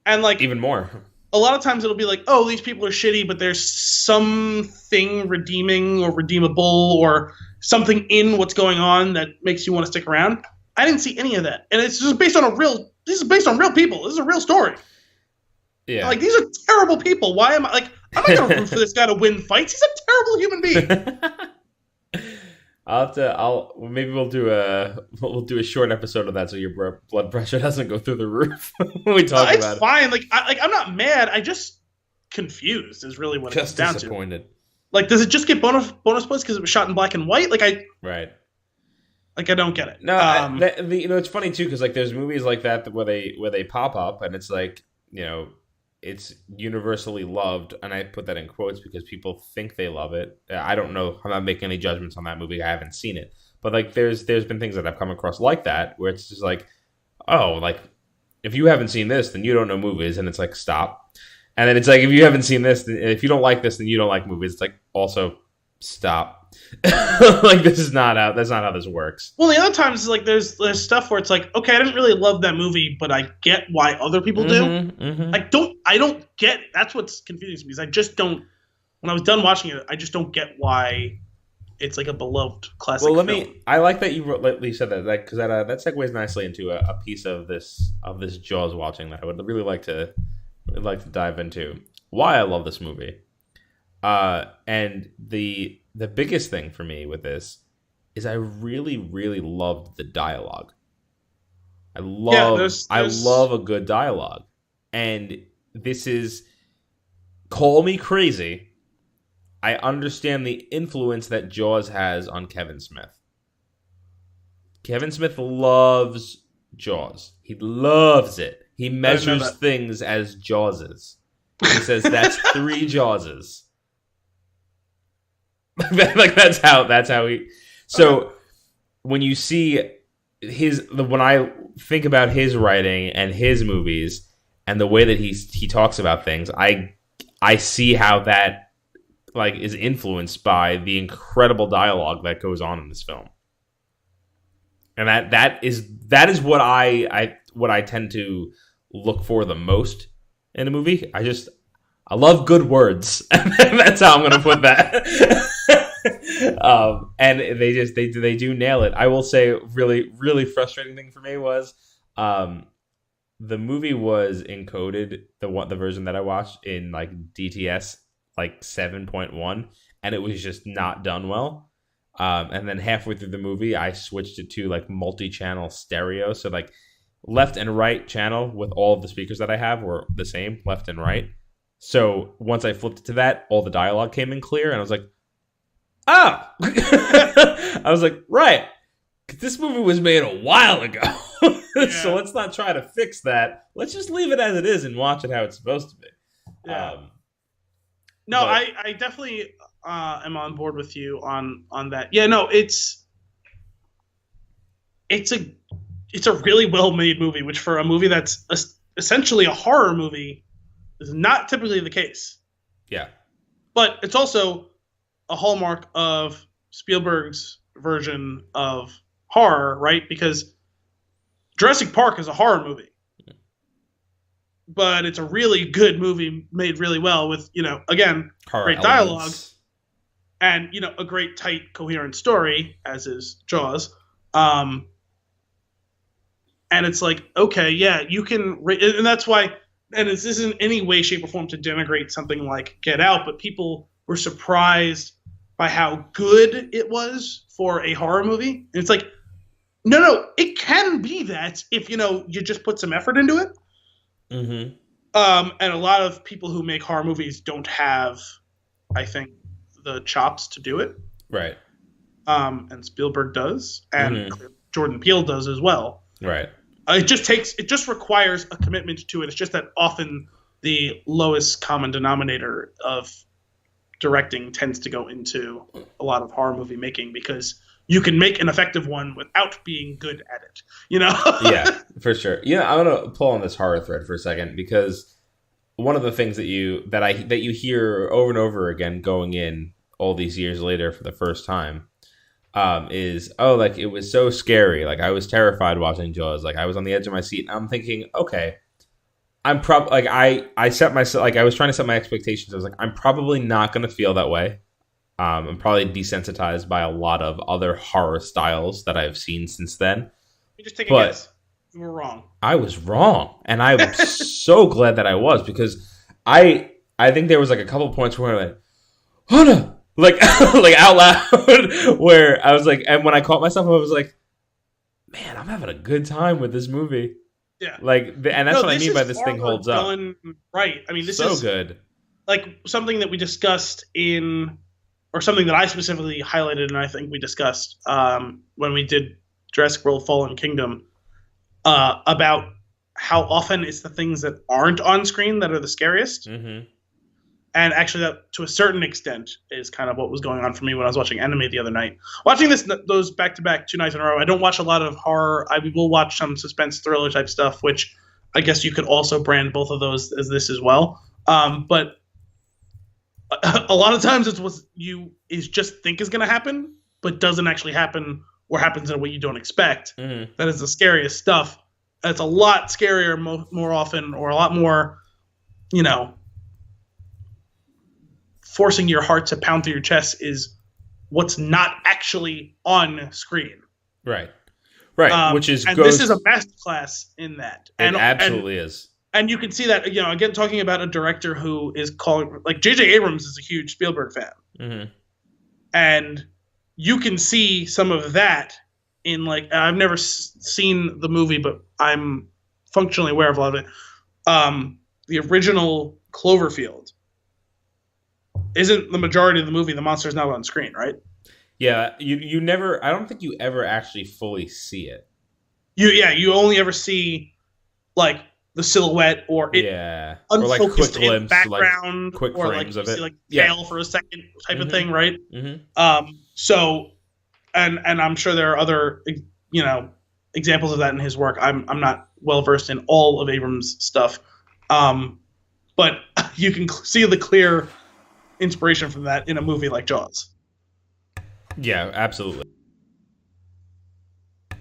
And like even more. A lot of times it'll be like, oh, these people are shitty, but there's something redeeming or redeemable or something in what's going on that makes you want to stick around. I didn't see any of that. And it's just based on this is based on real people. This is a real story. Yeah. Like, these are terrible people. Why am I like, I'm not going to root for this guy to win fights. He's a terrible human being. Maybe we'll do a short episode of that so your blood pressure doesn't go through the roof when we talk about it. It's fine. Like, I'm not mad. I just confused is really what it comes down to. Disappointed. Like, does it just get bonus points because it was shot in black and white? Right. Like, I don't get it. No, it's funny too because like there's movies like that where they pop up and it's like, it's universally loved, and I put that in quotes because people think they love it. I don't know. I'm not making any judgments on that movie. I haven't seen it, but like there's been things that I've come across like that where it's just like, oh, like if you haven't seen this, then you don't know movies, and it's like stop. And then it's like if you haven't seen this, if you don't like this, then you don't like movies. It's like also stop. Like that's not how this works. Well, the other times is like there's stuff where it's like, okay, I didn't really love that movie, but I get why other people do. Mm-hmm. I don't get it. That's what's confusing me is I just don't. When I was done watching it, I just don't get why it's like a beloved classic. Well, film. I like that you said that because that segues nicely into a piece of this Jaws watching that I would really like to dive into. Why I love this movie, and the biggest thing for me with this is I really, really loved the dialogue. I love a good dialogue. And this is call me crazy, I understand the influence that Jaws has on Kevin Smith. Kevin Smith loves Jaws. He loves it. He measures things as Jawses. He says that's 3 Jawses. Like that's how he. So when you see when I think about his writing and his movies and the way that he talks about things, I see how that like is influenced by the incredible dialogue that goes on in this film. And that is what I tend to look for the most in a movie. I love good words, and that's how I'm going to put that. And they do nail it. I will say, really, really frustrating thing for me was, the movie was encoded, the version that I watched, in like DTS like 7.1, and it was just not done well. And then halfway through the movie, I switched it to like multi-channel stereo. So like left and right channel with all of the speakers that I have were the same, left and right. So once I flipped it to that, all the dialogue came in clear, and I was like, ah! I was like, right. This movie was made a while ago. Yeah. So let's not try to fix that. Let's just leave it as it is and watch it how it's supposed to be. Yeah. I definitely am on board with you on that. Yeah, no, it's a really well-made movie, which for a movie that's essentially a horror movie is not typically the case. Yeah. But it's also a hallmark of Spielberg's version of horror, right? Because Jurassic Park is a horror movie. But it's a really good movie made really well with, again, horror great dialogue and, a great, tight, coherent story, as is Jaws. And it's like, okay, yeah, you can, and that's why, and this isn't any way, shape, or form to denigrate something like Get Out, but people were surprised by how good it was for a horror movie. And it's like, no, it can be that if, you just put some effort into it. Mm-hmm. And a lot of people who make horror movies don't have, I think, the chops to do it. Right. And Spielberg does, and Jordan Peele does as well. Right. It just requires a commitment to it. It's just that often the lowest common denominator of directing tends to go into a lot of horror movie making, because you can make an effective one without being good at it, Yeah, for sure. I want to pull on this horror thread for a second, because one of the things that you hear over and over again going in all these years later for the first time is, like, it was so scary. Like, I was terrified watching Jaws. Like, I was on the edge of my seat. And I'm thinking, okay, I'm probably like I set myself, like, I was trying to set my expectations. I was like, I'm probably not going to feel that way. I'm probably desensitized by a lot of other horror styles that I've seen since then. You just take a guess. You were wrong. I was wrong, and I'm so glad that I was, because I think there was like a couple points where I went, "Oh no!" like out loud, where I was like, and when I caught myself, I was like, "Man, I'm having a good time with this movie." Yeah, like, and that's what I mean by this thing holds up. Done right. I mean, this so is good. Like something that we discussed or something that I specifically highlighted, and I think we discussed when we did Jurassic World: Fallen Kingdom, about how often it's the things that aren't on screen that are the scariest. Mm-hmm. And actually, that to a certain extent is kind of what was going on for me when I was watching Enemy the other night. Watching those back-to-back 2 nights in a row, I don't watch a lot of horror. I will watch some suspense thriller type stuff, which I guess you could also brand both of those as this as well. But a lot of times it's what you just think is going to happen, but doesn't actually happen, or happens in a way you don't expect. Mm-hmm. That is the scariest stuff. It's a lot scarier more often, or a lot more, forcing your heart to pound through your chest, is what's not actually on screen. Right. Which is, and this is a masterclass in that. It absolutely is. And you can see that, again, talking about a director who is calling, like, J.J. Abrams is a huge Spielberg fan. Mm-hmm. And you can see some of that in, like, I've never seen the movie, but I'm functionally aware of a lot of it. The original Cloverfield isn't the majority of the movie the monster's not on screen, right? Yeah, you never. I don't think you ever actually fully see it. You only ever see like the silhouette or it or like quick unfocused in glimpse, background, like quick or frames like of you it. see like tail for a second type of thing, right? Mm-hmm. So, and I'm sure there are other examples of that in his work. I'm not well versed in all of Abrams' stuff, but you can see the clear inspiration from that in a movie like Jaws. Yeah, absolutely.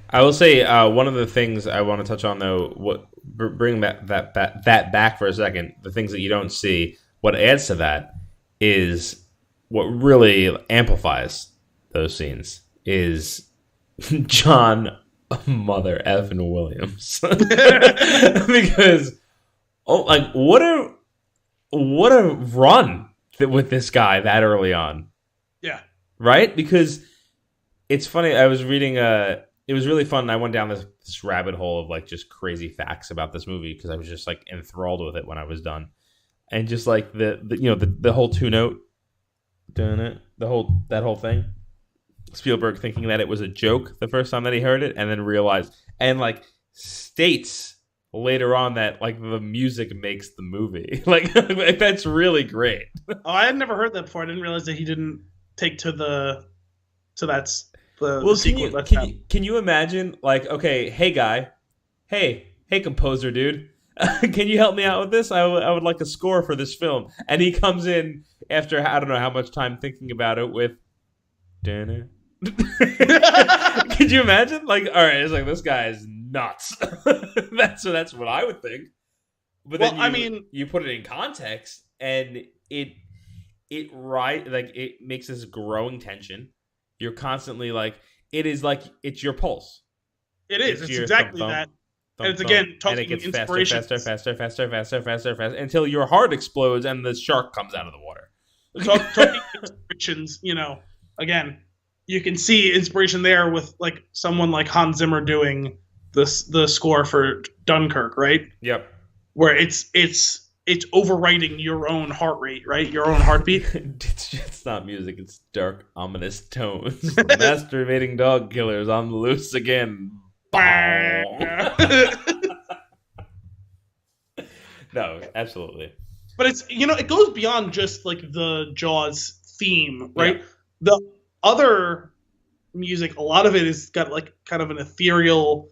I will say one of the things I want to touch on, though, bring that back for a second. The things that you don't see, what adds to that is what really amplifies those scenes is John Mother Effin Williams, because what a run with this guy that early on, right? Because it's funny. I was reading it was really fun. I went down this rabbit hole of like just crazy facts about this movie because I was just like enthralled with it when I was done, and just like the whole 2-note, doing it, that whole thing. Spielberg thinking that it was a joke the first time that he heard it, and then realized and like states later on that like the music makes the movie. like that's really great. Oh, I had never heard that before. I didn't realize that he didn't take to that. Well, can you imagine, like, okay, hey guy, hey composer dude, can you help me out with this? I would like a score for this film. And he comes in after I don't know how much time thinking about it with dinner. Could you imagine? Like, all right, it's like this guy is nuts. that's what I would think. But then you put it in context, and it makes this growing tension. You're constantly like, it's your pulse. It is. It's exactly that. And it's again talking and it gets inspiration. faster, until your heart explodes and the shark comes out of the water. Talking inspirations, again, you can see inspiration there with like someone like Hans Zimmer doing the score for Dunkirk, right? Yep. Where it's overwriting your own heart rate, right? Your own heartbeat. It's not music. It's dark, ominous tones. Masturbating dog killers on the loose again. No, absolutely. But it's it goes beyond just like the Jaws theme, right? Yeah. The other music, a lot of it has got like kind of an ethereal,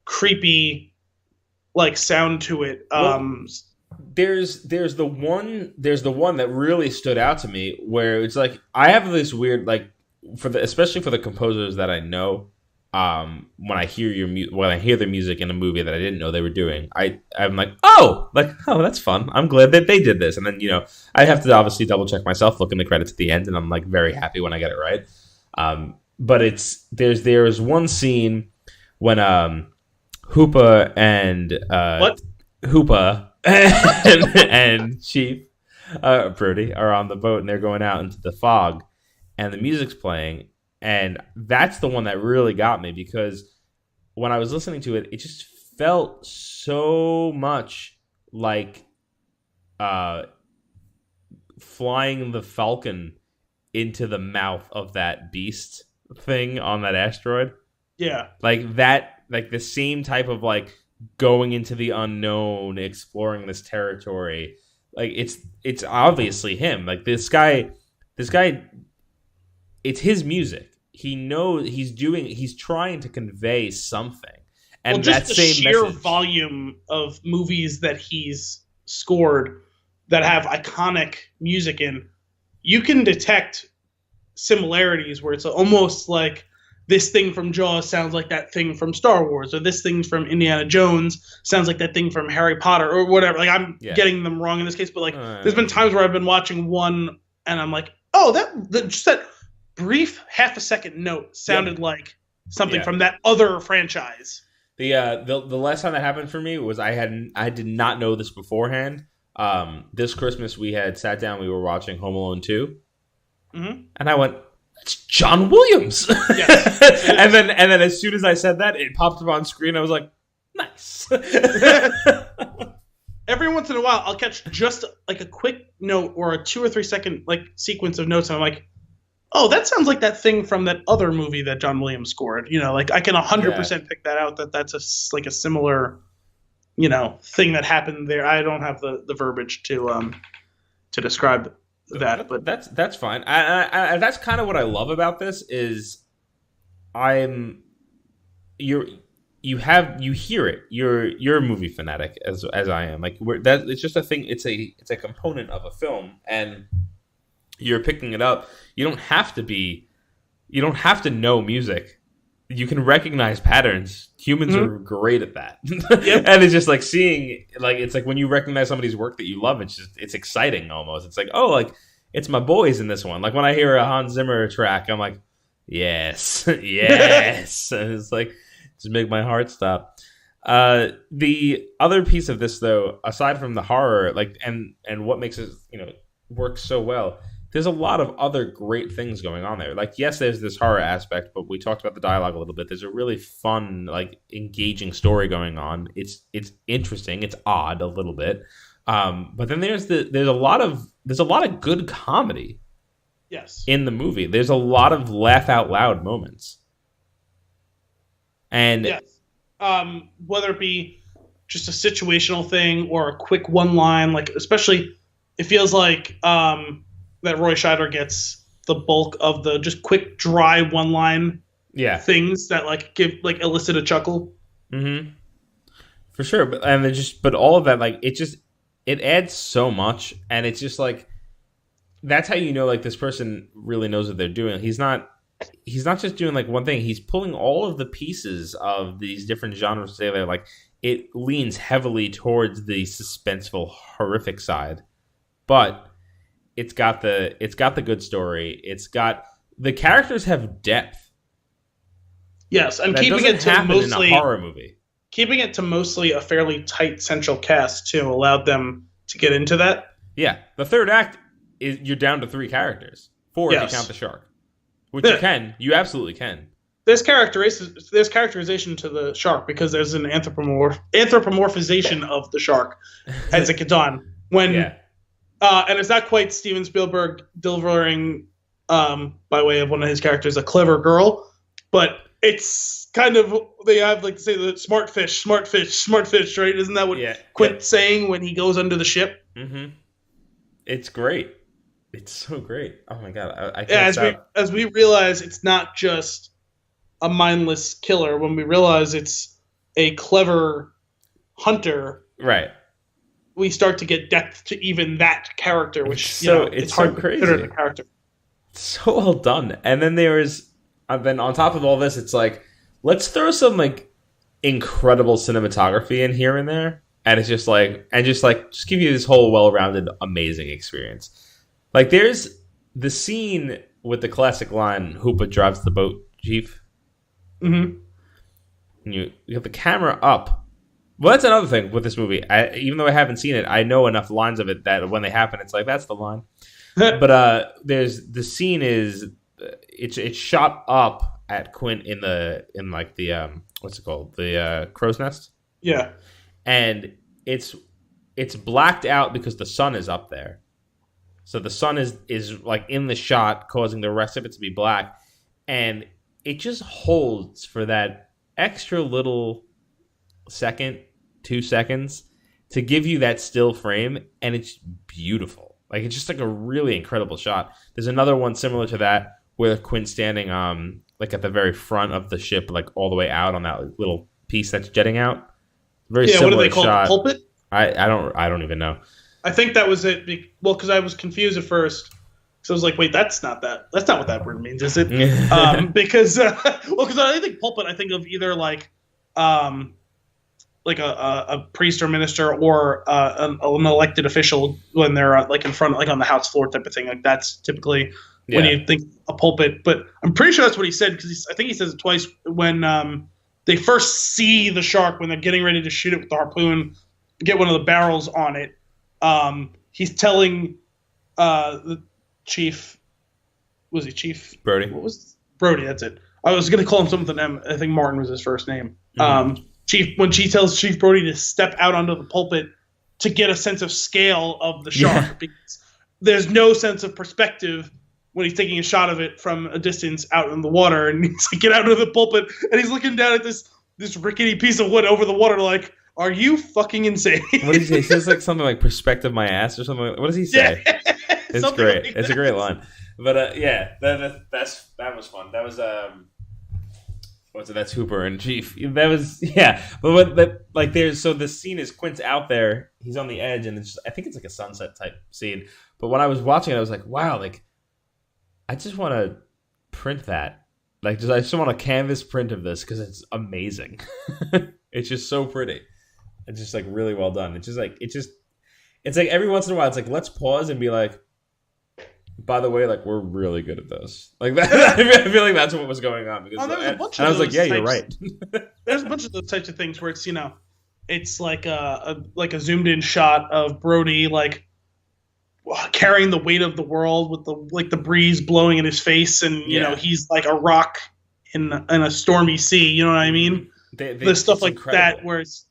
creepy, like sound to it. There's the one that really stood out to me where it's like I have this weird like especially for the composers that I know, when I hear the music in a movie that I didn't know they were doing, I'm like oh that's fun. I'm glad that they did this, and then I have to obviously double check myself, look in the credits at the end, and I'm like very happy when I get it right. But there's one scene when Hoopa and Hoopa and Chief Brody are on the boat and they're going out into the fog and the music's playing, and that's the one that really got me because when I was listening to it, it just felt so much like flying the Falcon into the mouth of that beast thing on that asteroid. Yeah. Like that, like the same type of like going into the unknown, exploring this territory. Like it's obviously him. Like this guy, it's his music. He knows he's trying to convey something. And just that the same sheer message. volume of movies that he's scored that have iconic music in, you can detect similarities where it's almost like this thing from Jaws sounds like that thing from Star Wars, or this thing from Indiana Jones sounds like that thing from Harry Potter, or whatever. Like I'm getting them wrong in this case, but like there's been times where I've been watching one and I'm like, oh, just that brief half a second note sounded like something from that other franchise. The last time that happened for me was I did not know this beforehand. This Christmas we had sat down, we were watching Home Alone 2, and I went, "It's John Williams." Yes. and then as soon as I said that, it popped up on screen. I was like, "Nice." Every once in a while, I'll catch just like a quick note or a 2 or 3 second like sequence of notes, and I'm like, oh, that sounds like that thing from that other movie that John Williams scored. Like I can 100% pick that out. That's a similar, thing that happened there. I don't have the verbiage to describe that, but that's fine. I that's kind of what I love about this is you hear it. You're a movie fanatic as I am. Like it's just a thing. It's a component of a film, and you're picking it up. You don't have to know music. You can recognize patterns. Humans are great at that. Yep. And it's just like seeing, like, it's like when you recognize somebody's work that you love, it's exciting almost. It's like, oh, like it's my boys in this one. Like when I hear a Hans Zimmer track, I'm like, yes, yes. And it's like, just make my heart stop. The other piece of this though, aside from the horror, like, and what makes it, work so well, there's a lot of other great things going on there. Like, yes, there's this horror aspect, but we talked about the dialogue a little bit. There's a really fun, like, engaging story going on. It's interesting. It's odd a little bit. But then there's a lot of good comedy. Yes. In the movie. There's a lot of laugh out loud moments. And yes. Whether it be just a situational thing or a quick one line, like, especially it feels like that Roy Scheider gets the bulk of the just quick, dry one-line things that like elicit a chuckle. Mm-hmm. For sure, but all of that, like, it adds so much, and it's just like that's how like this person really knows what they're doing. He's not just doing like one thing. He's pulling all of the pieces of these different genres together. Like it leans heavily towards the suspenseful, horrific side, but it's got the good story. It's got the characters have depth. Yes, and that keeping it to mostly in a horror movie. Keeping it to mostly a fairly tight central cast too allowed them to get into that. Yeah, the third act is you're down to 3 characters. 4 if you count the shark, which you absolutely can. There's characterization to the shark because there's an anthropomorphization of the shark as it gets on when. And it's not quite Steven Spielberg delivering, by way of one of his characters, a clever girl, but it's kind of, they have like to say the smart fish, right? Isn't that what Quint's saying when he goes under the ship? Mm-hmm. It's great. It's so great. Oh my God. I can't stop. As we realize it's not just a mindless killer, when we realize it's a clever hunter. Right. We start to get depth to even that character, which it's hard so crazy. To consider the character. So well done. And then then on top of all this, it's like, let's throw some like incredible cinematography in here and there, and it's just give you this whole well-rounded, amazing experience. Like there's the scene with the classic line, "Hoopa drives the boat, Chief." Mm-hmm. And you have the camera up. Well, that's another thing with this movie. Even though I haven't seen it, I know enough lines of it that when they happen, it's like, that's the line. But there's the scene is it's shot up at Quint in the what's it called, the crow's nest. Yeah, and it's blacked out because the sun is up there, so the sun is like in the shot, causing the rest of it to be black, and it just holds for that extra little second. 2 seconds to give you that still frame, and it's beautiful. Like it's just like a really incredible shot. There's another one similar to that where Quint's standing like at the very front of the ship, like all the way out on that little piece that's jetting out. Very similar what do they call shot. The pulpit? I don't even know. I think that was it. Well, because I was confused at first. So I was like, wait, that's not what that word means, is it? Because I think pulpit, I think of either like a priest or minister or an elected official when they're like in front, like on the House floor type of thing. Like that's typically when you think a pulpit. But I'm pretty sure that's what he said because I think he says it twice when they first see the shark when they're getting ready to shoot it with the harpoon, get one of the barrels on it. He's telling the chief. Was he Chief Brody? What was Brody? That's it. I was going to call him something. I think Martin was his first name. Mm-hmm. When she tells Chief Brody to step out onto the pulpit to get a sense of scale of the shark, because there's no sense of perspective when he's taking a shot of it from a distance out in the water, and he's like, get out of the pulpit, and he's looking down at this rickety piece of wood over the water, like, are you fucking insane? What does he say? He says like something like "perspective my ass" or something. What does he say? Yeah. It's great. Like it's a great line. But yeah, that was fun. That was what's it? That's Hooper in Chief. That was But like there's so the scene is Quint's out there. He's on the edge, and I think it's like a sunset type scene. But when I was watching it, I was like, wow, like I just want to print that. Like I just want a canvas print of this because it's amazing. It's just so pretty. It's just like really well done. It's like every once in a while, it's like let's pause and be like, by the way, like we're really good at this. Like that, I feel like that's what was going on. Because and I was like, yeah, you're right. There's a bunch of those types of things where it's it's like a zoomed in shot of Brody like carrying the weight of the world with the breeze blowing in his face, and he's like a rock in a stormy sea. You know what I mean? There's stuff like incredible. That where it's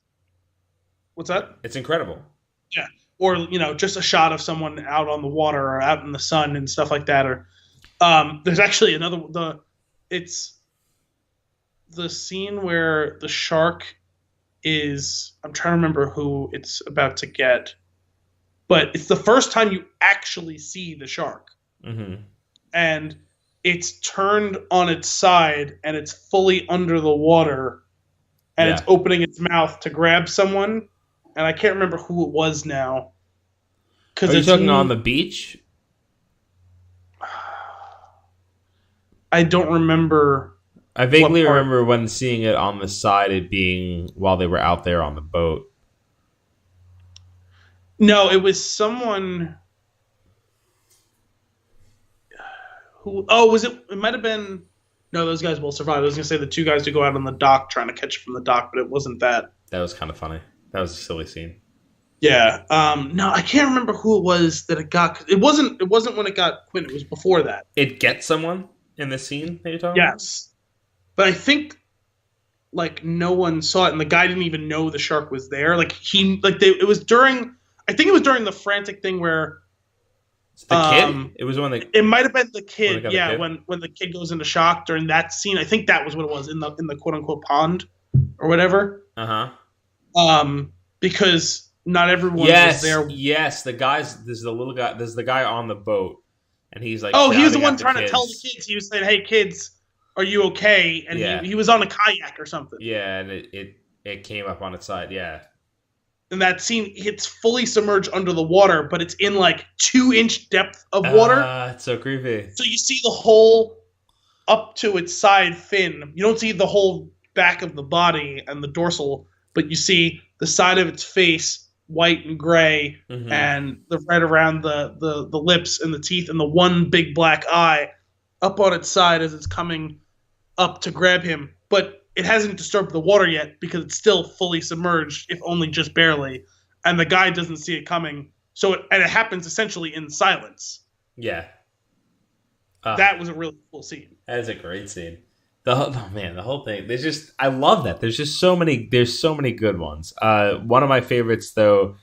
what's that? It's incredible. Yeah. Or just a shot of someone out on the water or out in the sun and stuff like that. Or there's actually it's the scene where the shark is. I'm trying to remember who it's about to get, but it's the first time you actually see the shark, and it's turned on its side and it's fully under the water, and it's opening its mouth to grab someone. And I can't remember who it was now. Are you talking on the beach? I don't remember. I vaguely remember when seeing it on the side, it being while they were out there on the boat. No, it was someone who... Oh, was it... It might have been... No, those guys will survive. I was going to say the two guys who go out on the dock trying to catch it from the dock, but it wasn't that. That was kind of funny. That was a silly scene. Yeah. No, I can't remember who it was that it got. It wasn't when it got Quint. It was before that. It gets someone in the scene that you're talking about? Yes. But I think like no one saw it, and the guy didn't even know the shark was there. Like it was during. I think it was during the frantic thing where. It's the kid? It was when it might have been the kid. Yeah, when the kid goes into shock during that scene. I think that was what it was in the quote unquote pond or whatever. Because not everyone was there. Yes, there's the guy on the boat, and he's like, oh, he was the one trying to tell the kids. He was saying, "Hey, kids, are you okay?" And he was on a kayak or something. Yeah, and it came up on its side. Yeah. And that scene, it's fully submerged under the water, but it's in like 2-inch depth of water. It's so creepy. So you see the whole up to its side fin. You don't see the whole back of the body and the dorsal, but you see the side of its face, white and gray, and the red around the lips and the teeth, and the one big black eye up on its side as it's coming up to grab him. But it hasn't disturbed the water yet because it's still fully submerged, if only just barely, and the guy doesn't see it coming. So it happens essentially in silence. Yeah. That was a really cool scene. That is a great scene. The whole thing. I love that. There's so many good ones. One of my favorites though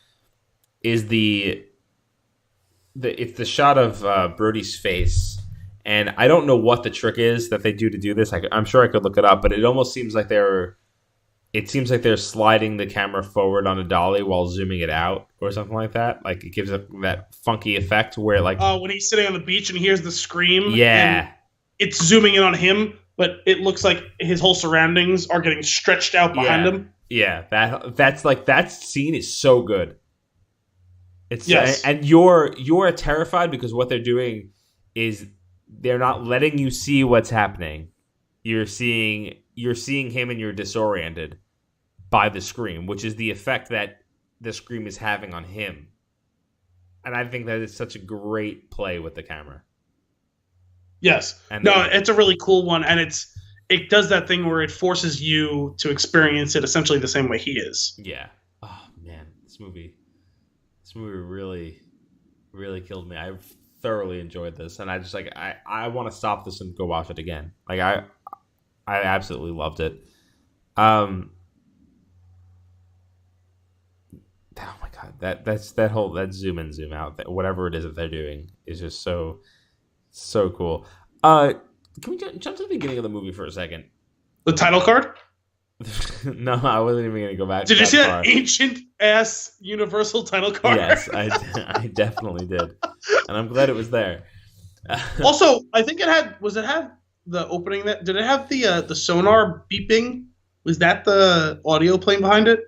is it's the shot of Brody's face, and I don't know what the trick is that they do to do this. I'm sure I could look it up, but it almost seems like they're sliding the camera forward on a dolly while zooming it out or something like that. Like it gives it that funky effect where like when he's sitting on the beach and he hears the scream. Yeah. And it's zooming in on him, but it looks like his whole surroundings are getting stretched out behind him. Yeah, that's like that scene is so good. It's and you're terrified because what they're doing is they're not letting you see what's happening. You're seeing him and you're disoriented by the scream, which is the effect that the scream is having on him. And I think that is such a great play with the camera. Yes. It's a really cool one, and it does that thing where it forces you to experience it essentially the same way he is. Yeah. Oh man, this movie really, really killed me. I thoroughly enjoyed this, and I just I want to stop this and go watch it again. Like I absolutely loved it. Oh my god, that zoom in, zoom out, whatever it is that they're doing is just so cool. Can we jump to the beginning of the movie for a second? The title card? No, I wasn't even gonna go back. Did you see that ancient ass Universal title card? Yes, I definitely did, and I'm glad it was there. Also, I think it had the opening that did it have the sonar beeping? Was that the audio playing behind it?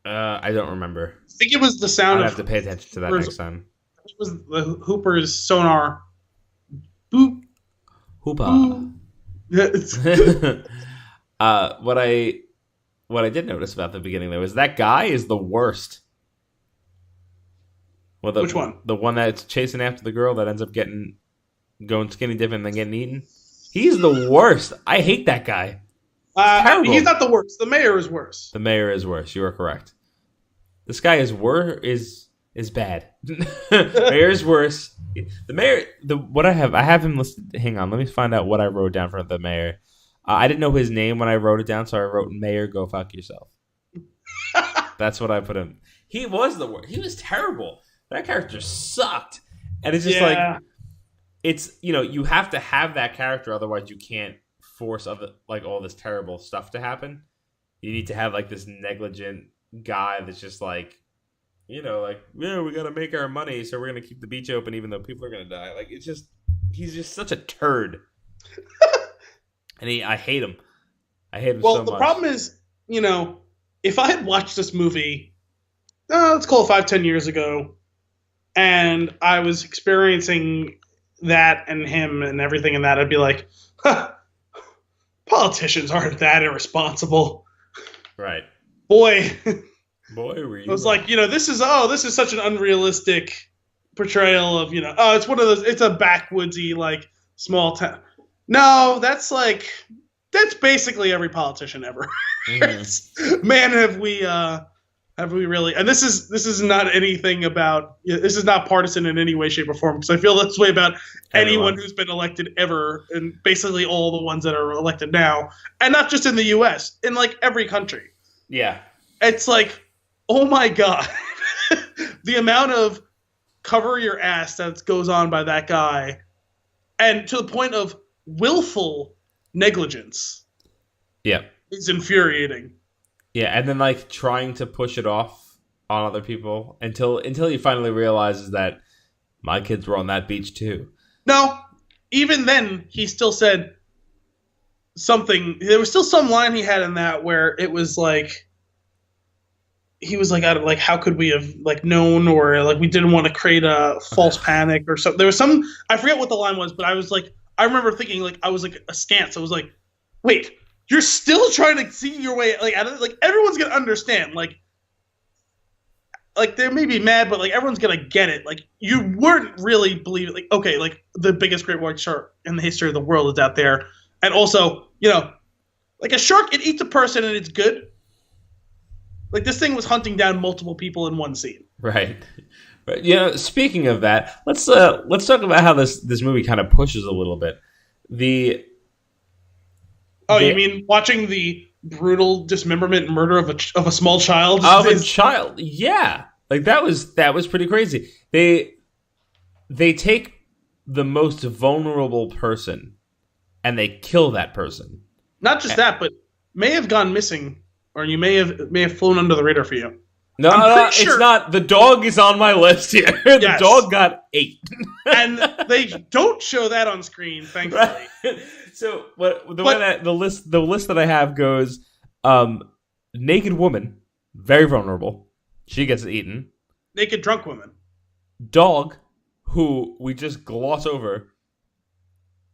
I don't remember. I think it was the sound. I'd have to pay attention to that next time. It was the Hooper's sonar. Boop. Hoopa. Boop. What I did notice about the beginning though is that guy is the worst. Well, Which one? The one that's chasing after the girl that ends up going skinny dipping and then getting eaten. He's the worst. I hate that guy. He's not the worst. The mayor is worse. The mayor is worse. You are correct. This guy is bad. Mayor is worse. The mayor. I have him listed. Hang on, let me find out what I wrote down for the mayor. I didn't know his name when I wrote it down, so I wrote Mayor. Go fuck yourself. That's what I put him. He was the worst. He was terrible. That character sucked, and it's just like it's you have to have that character, otherwise you can't force all this terrible stuff to happen. You need to have like this negligent guy that's just like, we gotta make our money, so we're gonna keep the beach open even though people are gonna die. Like he's just such a turd, and I hate him. I hate him so much. Well, the problem is, if I had watched this movie, let's call it 5-10 years ago, and I was experiencing that and him and everything in that, I'd be like, politicians aren't that irresponsible. Right. Boy, were you? I was like, this is such an unrealistic portrayal of, it's one of those, it's a backwoodsy, like, small town. No, that's basically every politician ever. Mm-hmm. Man, have we really? And this is not anything about. This is not partisan in any way, shape, or form. Because I feel this way about anyone who's been elected ever, and basically all the ones that are elected now, and not just in the U.S. in like every country. Yeah, it's like, oh my god, the amount of cover your ass that goes on by that guy, and to the point of willful negligence. Yeah, is infuriating. Yeah, and then like trying to push it off on other people until he finally realizes that my kids were on that beach too. No, even then he still said something. There was still some line he had in that where it was like he was like, how could we have like known, or like we didn't want to create a false panic or something. There was some, I forget what the line was, but I was like, I remember thinking like I was like askance. I was like, wait. You're still trying to see your way like out of it. Like everyone's gonna understand. Like they may be mad, but like everyone's gonna get it. Like you weren't really believing. Like okay, like the biggest great white shark in the history of the world is out there, and also like a shark, it eats a person and it's good. Like this thing was hunting down multiple people in one scene. Right. But speaking of that, let's talk about how this movie kind of pushes a little bit. You mean watching the brutal dismemberment and murder of a small child? Of a child, yeah. Like that was pretty crazy. They take the most vulnerable person and they kill that person. Not just that, but may have gone missing, or you may have flown under the radar for you. No, it's not. The dog is on my list here. The dog got 8. And they don't show that on screen, thankfully. Right. So the list that I have goes naked woman, very vulnerable. She gets eaten. Naked drunk woman. Dog, who we just gloss over.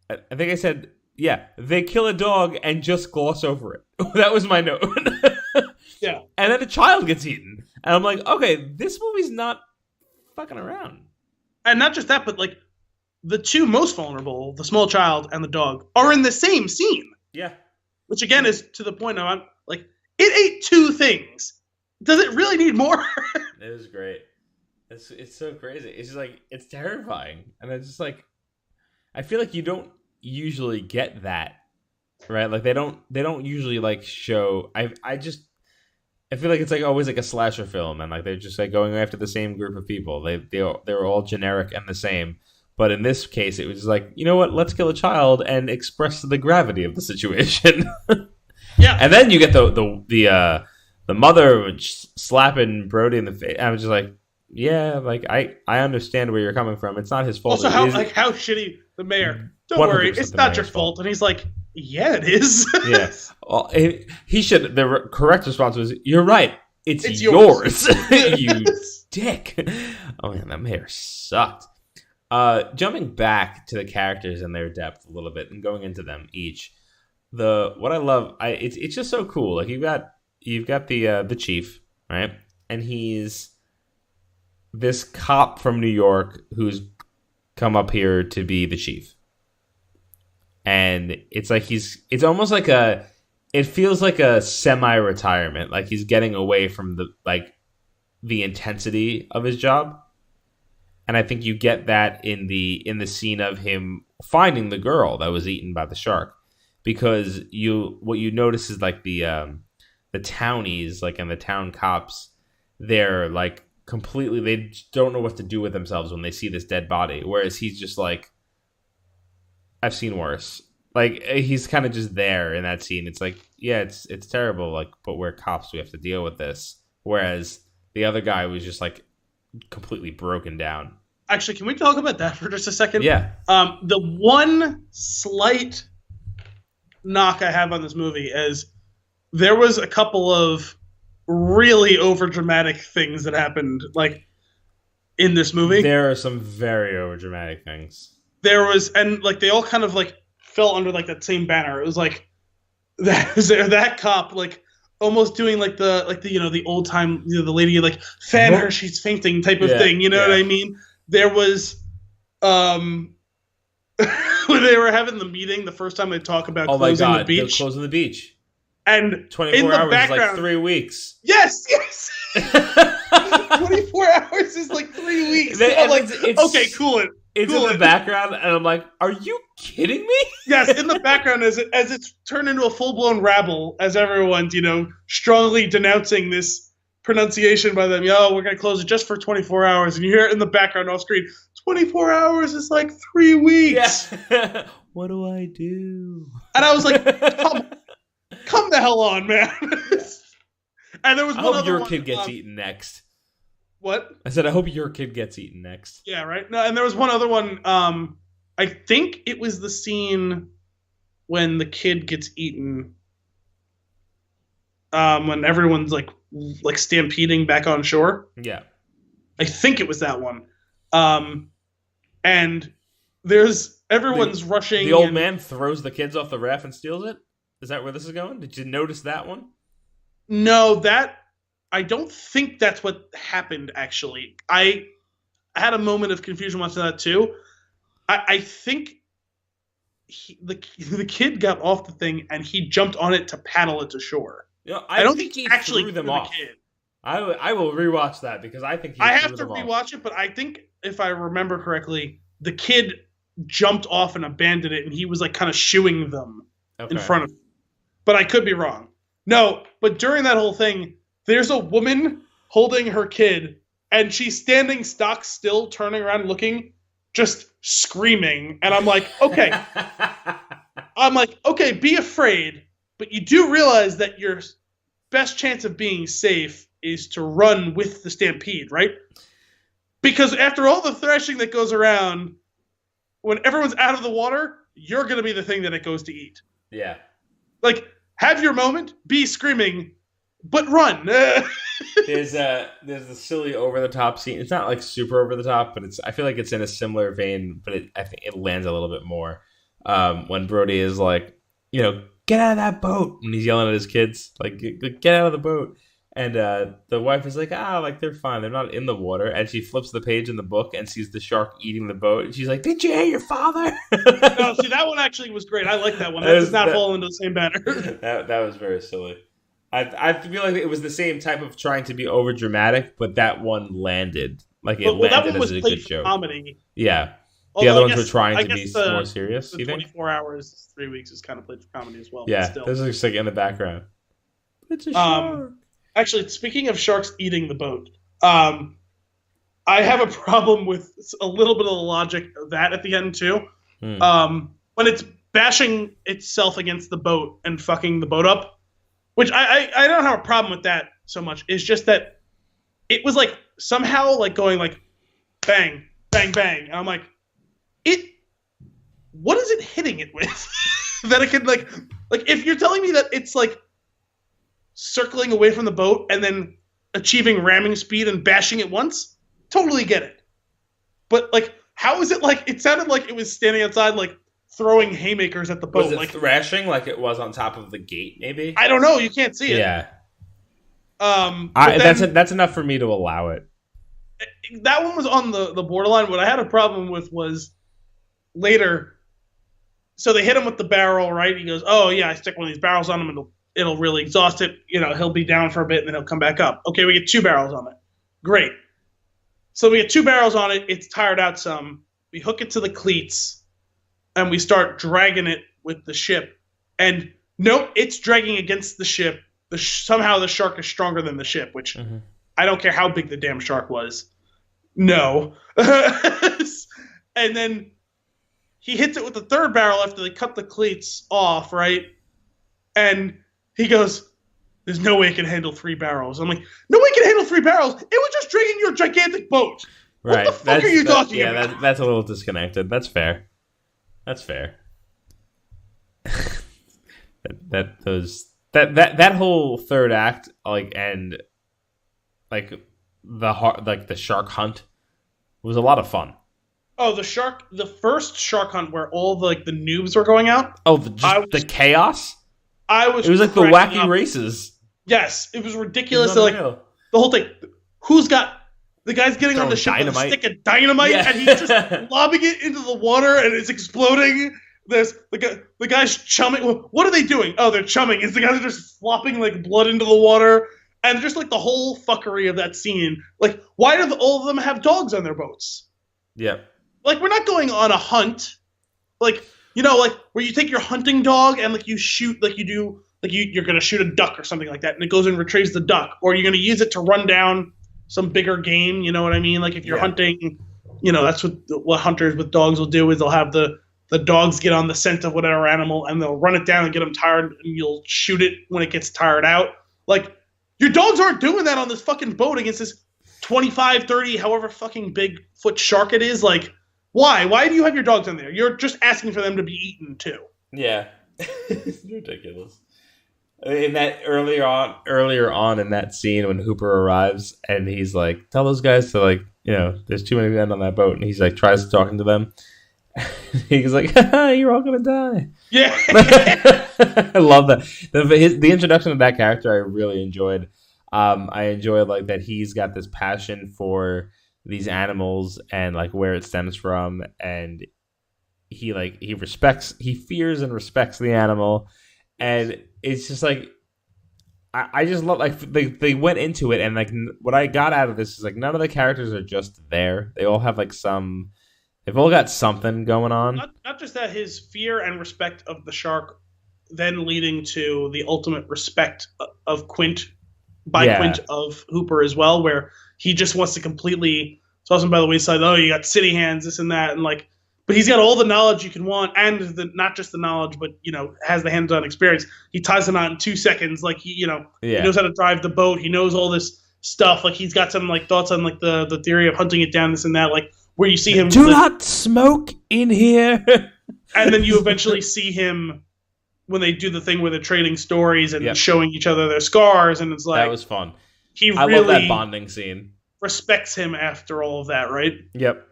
I think I said, yeah, they kill a dog and just gloss over it. That was my note. Yeah. And then a child gets eaten. And I'm like, okay, this movie's not fucking around. And not just that, but like the two most vulnerable, the small child and the dog, are in the same scene. Yeah. Which again is to the point of I'm like, it ate 2 things. Does it really need more? It was great. It's so crazy. It's just like, it's terrifying. And it's just like, I feel like you don't usually get that, right? Like they don't usually like show. I feel like it's like always like a slasher film, and like they're just like going after the same group of people. They were all generic and the same. But in this case, it was like, you know what? Let's kill a child and express the gravity of the situation. Yeah. And then you get the mother slapping Brody in the face. I was just like, yeah, like I understand where you're coming from. It's not his fault. Also, how shitty the mayor. Don't worry, it's the not your mayor's fault. And he's like, yeah, it is. Yeah. Well, he should. The correct response was, "You're right. It's yours. You dick." Oh man, that mayor sucked. Jumping back to the characters and their depth a little bit and going into them each. What I love, it's just so cool. Like you've got the chief, right? And he's this cop from New York who's come up here to be the chief. And it's like it's almost like it feels like a semi-retirement. Like he's getting away from the intensity of his job. And I think you get that in the scene of him finding the girl that was eaten by the shark. Because what you notice is like the townies, like, and the town cops, they're like completely, they don't know what to do with themselves when they see this dead body. Whereas he's just like, I've seen worse. Like he's kind of just there in that scene. It's like, yeah, it's terrible. Like, but we're cops, we have to deal with this. Whereas the other guy was just like completely broken down. Actually, can we talk about that for just a second? Yeah. The one slight knock I have on this movie is there was a couple of really overdramatic things that happened, like, in this movie. There are some very overdramatic things. There was, and like they all kind of like fell under like that same banner. It was like that cop like almost doing like the you know, the old time, you know, the lady like fan her, she's fainting type of thing. You know what I mean? There was when they were having the meeting the first time they talk about closing the beach. Closing the beach. And 24 hours is like 3 weeks. Yes. 24 hours is like 3 weeks. I'm like, okay, cool it. It's in the background, and I'm like, are you kidding me? Yes, in the background as it's turned into a full-blown rabble, as everyone's, you know, strongly denouncing this pronunciation by them. Yo, we're going to close it just for 24 hours. And you hear it in the background off screen. 24 hours is like 3 weeks. Yeah. What do I do? And I was like, come the hell on, man. And there was one I hope other your one, kid gets eaten next. What? I said, I hope your kid gets eaten next. Yeah, right. No, and there was one other one. I think it was the scene when the kid gets eaten. When everyone's like stampeding back on shore. Yeah. I think it was that one. And everyone's rushing. The old man throws the kids off the raft and steals it? Is that where this is going? Did you notice that one? No, I don't think that's what happened, actually. I had a moment of confusion watching that, too. I think the kid got off the thing, and he jumped on it to paddle it to shore. You know, I don't think he actually threw them off. Kid. I will rewatch that, because I think I have to rewatch it, but I think, if I remember correctly, the kid jumped off and abandoned it, and he was like kind of shooing them in front of him. But I could be wrong. No, but during that whole thing, there's a woman holding her kid, and she's standing stock still, turning around, looking, just screaming. And I'm like, okay. Be afraid, but you do realize that your best chance of being safe is to run with the stampede, right? Because after all the thrashing that goes around, when everyone's out of the water, you're going to be the thing that it goes to eat. Yeah. Like, have your moment, be screaming, but run. There's the silly over the top scene. It's not like super over the top, but I feel like it's in a similar vein, but I think it lands a little bit more. When Brody is like, you know, get out of that boat, and he's yelling at his kids, like, get out of the boat. And the wife is like, like, they're fine. They're not in the water. And she flips the page in the book and sees the shark eating the boat. And she's like, did you hear your father? No, see, that one actually was great. I like that one. That does not fall into the same banner. That was very silly. I feel like it was the same type of trying to be over dramatic, but that one landed. Like, it landed as a good joke. Comedy. Yeah. The other ones were trying to be more serious. The 24 hours, 3 weeks is kind of played for comedy as well. Yeah, this is just like in the background. It's a shark. Actually, speaking of sharks eating the boat, um, I have a problem with a little bit of the logic of that at the end too. Hmm. When it's bashing itself against the boat and fucking the boat up, which I don't have a problem with that so much. It's just that it was like somehow like going like bang, bang, bang, and I'm like, it. What is it hitting it with? That it could like if you're telling me that it's like circling away from the boat and then achieving ramming speed and bashing it once, totally get it. But like, how is it like? It sounded like it was standing outside, like throwing haymakers at the boat. Was it like thrashing like it was on top of the gate? Maybe. I don't know. You can't see it. Yeah. Then, That's enough for me to allow it. that one was on the borderline. What I had a problem with was later. So they hit him with the barrel, right? He goes, "Oh yeah, I stick one of these barrels on him, and it'll really exhaust it. You know, he'll be down for a bit, and then he'll come back up." Okay, we get 2 barrels on it. Great. So we get 2 barrels on it. It's tired out some. We hook it to the cleats, and we start dragging it with the ship. And nope, it's dragging against the ship. Somehow the shark is stronger than the ship, which I don't care how big the damn shark was. No. And then he hits it with the 3rd barrel after they cut the cleats off, right? And he goes, "There's no way it can handle 3 barrels." I'm like, "No way it can handle 3 barrels. It was just dragging your gigantic boat. Right. What the fuck are you talking about?" Yeah, that's a little disconnected. That's fair. That's fair. that whole third act, like, and like the shark hunt was a lot of fun. Oh, the first shark hunt where all the noobs were going out. Oh, the chaos. It was like the wacky races. Yes, it was ridiculous. It was Like the whole thing. Who's got the guy's getting on the ship with a stick of dynamite, and he's just lobbing it into the water, and it's exploding. There's the guy's chumming. What are they doing? Oh, they're chumming. Is the guys are just flopping like blood into the water, and just like the whole fuckery of that scene. Like, why do all of them have dogs on their boats? Yeah. Like, we're not going on a hunt. Like, you know, like where you take your hunting dog and like you shoot, like you do, like you're gonna shoot a duck or something like that, and it goes and retrieves the duck, or you're gonna use it to run down some bigger game. You know what I mean? Like if you're hunting, you know, that's what hunters with dogs will do is they'll have the dogs get on the scent of whatever animal and they'll run it down and get them tired, and you'll shoot it when it gets tired out. Like, your dogs aren't doing that on this fucking boat against this 25, 30, however fucking big foot shark it is. Like, why? Why do you have your dogs on there? You're just asking for them to be eaten too. Yeah. It's ridiculous. In that earlier on in that scene when Hooper arrives and he's like, "Tell those guys to, like, you know, there's too many men on that boat," and he's like tries talking to them. He's like, "You're all gonna die." Yeah. I love that. The introduction of that character I really enjoyed. I enjoy like that he's got this passion for these animals and like where it stems from, and he fears and respects the animal, and it's just like I just love, like, they went into it, and like what I got out of this is like none of the characters are just there. They all have like they've all got something going on. Not just that, his fear and respect of the shark then leading to the ultimate respect of Quint Quint of Hooper as well, where he just wants to completely toss him by the wayside. Oh, you got city hands, this and that, and like, but he's got all the knowledge you can want, and not just the knowledge, but, you know, has the hands-on experience. He ties them out in 2 seconds. Like, he knows how to drive the boat. He knows all this stuff. Like, he's got some like thoughts on like the theory of hunting it down, this and that. Like, where you see him, do not smoke in here, and then you eventually see him when they do the thing where they're trading stories and showing each other their scars, and it's like, that was fun. I love that bonding scene. Respects him after all of that, right? Yep,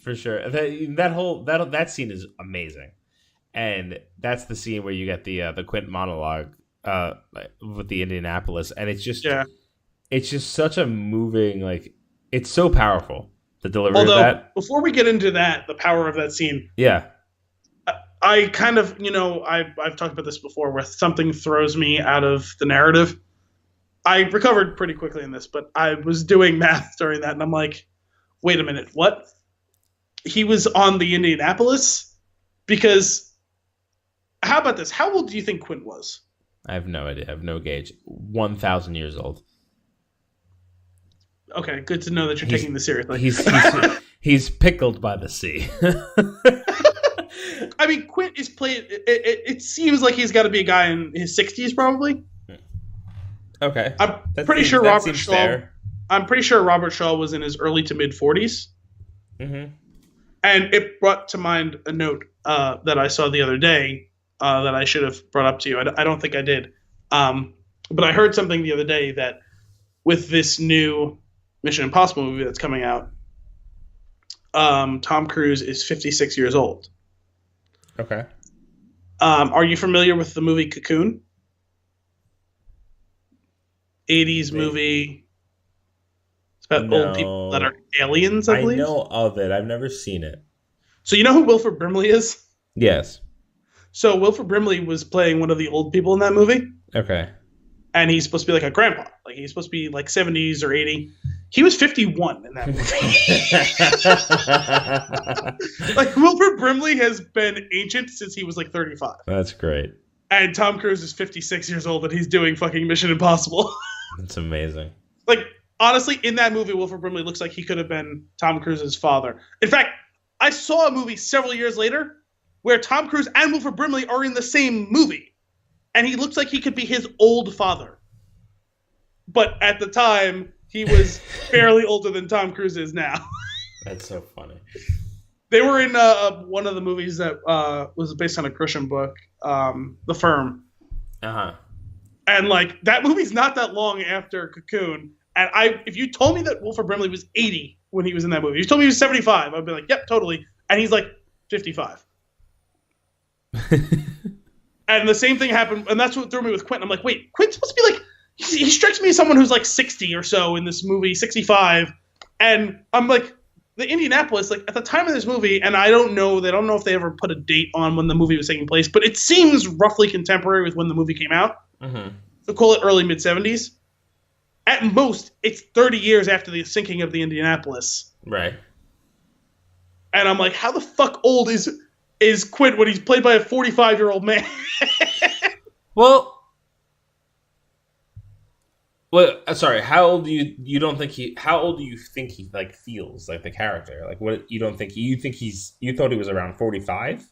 for sure. That scene is amazing, and that's the scene where you get the Quint monologue with the Indianapolis, and it's just such a moving, like, it's so powerful. The delivery of that. Before we get into that, the power of that scene. Yeah. I kind of, I've talked about this before, where something throws me out of the narrative. I recovered pretty quickly in this, but I was doing math during that, and I'm like, wait a minute, what? He was on the Indianapolis? Because, how about this? How old do you think Quint was? I have no idea. I have no gauge. 1,000 years old. Okay, good to know that you're taking this seriously. He's pickled by the sea. I mean, Quint is played. It seems like he's got to be a guy in his 60s, probably. Okay, I'm pretty sure Robert Shaw. Fair. I'm pretty sure Robert Shaw was in his early to mid 40s. Mm-hmm. And it brought to mind a note that I saw the other day that I should have brought up to you. I don't think I did. But I heard something the other day that with this new Mission Impossible movie that's coming out, Tom Cruise is 56 years old. Okay. Are you familiar with the movie Cocoon? 80s movie. It's about old people that are aliens, I believe. I know of it. I've never seen it. So you know who Wilford Brimley is? Yes. So Wilford Brimley was playing one of the old people in that movie. Okay. And he's supposed to be like a grandpa. Like he's supposed to be like 70s or 80. He was 51 in that movie. Like Wilford Brimley has been ancient since he was like 35. That's great. And Tom Cruise is 56 years old and he's doing fucking Mission Impossible. That's amazing. Like honestly, in that movie, Wilford Brimley looks like he could have been Tom Cruise's father. In fact, I saw a movie several years later where Tom Cruise and Wilford Brimley are in the same movie. And he looks like he could be his old father. But at the time, he was fairly older than Tom Cruise is now. That's so funny. They were in one of the movies that was based on a Christian book, The Firm. Uh-huh. And like that movie's not that long after Cocoon. And if you told me that Wilford Brimley was 80 when he was in that movie, if you told me he was 75, I'd be like, yep, totally. And he's like 55. And the same thing happened, and that's what threw me with Quint. I'm like, wait, Quint's supposed to be like, he strikes me as someone who's like 60 or so in this movie, 65. And I'm like, the Indianapolis, like at the time of this movie, and they don't know if they ever put a date on when the movie was taking place, but it seems roughly contemporary with when the movie came out. Mm-hmm. So call it early mid-70s. At most, it's 30 years after the sinking of the Indianapolis. Right. And I'm like, how the fuck old is Quint when he's played by a 45-year-old man? Well, sorry. How old do you think he like feels like the character? Like what you thought he was around 45?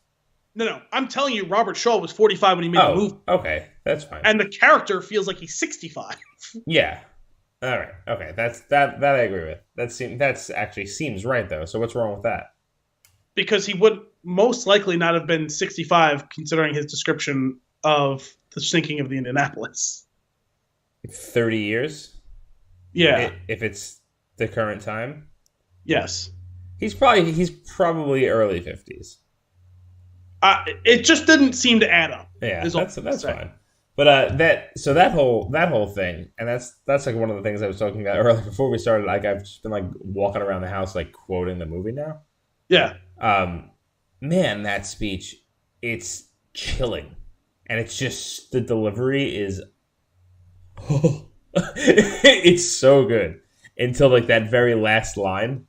No. I'm telling you, Robert Shaw was 45 when he made the movie. Okay, that's fine. And the character feels like he's 65. Yeah. All right. Okay, that I agree with. That's actually seems right though. So what's wrong with that? Because he would most likely not have been 65, considering his description of the sinking of the Indianapolis. 30 years? Yeah. If it's the current time? Yes. He's probably early 50s. It just didn't seem to add up. Yeah, that's fine. But that whole thing, and that's like one of the things I was talking about earlier before we started. Like I've just been like walking around the house like quoting the movie now. Yeah. Man, that speech, it's chilling, and it's just the delivery is. It's so good until like that very last line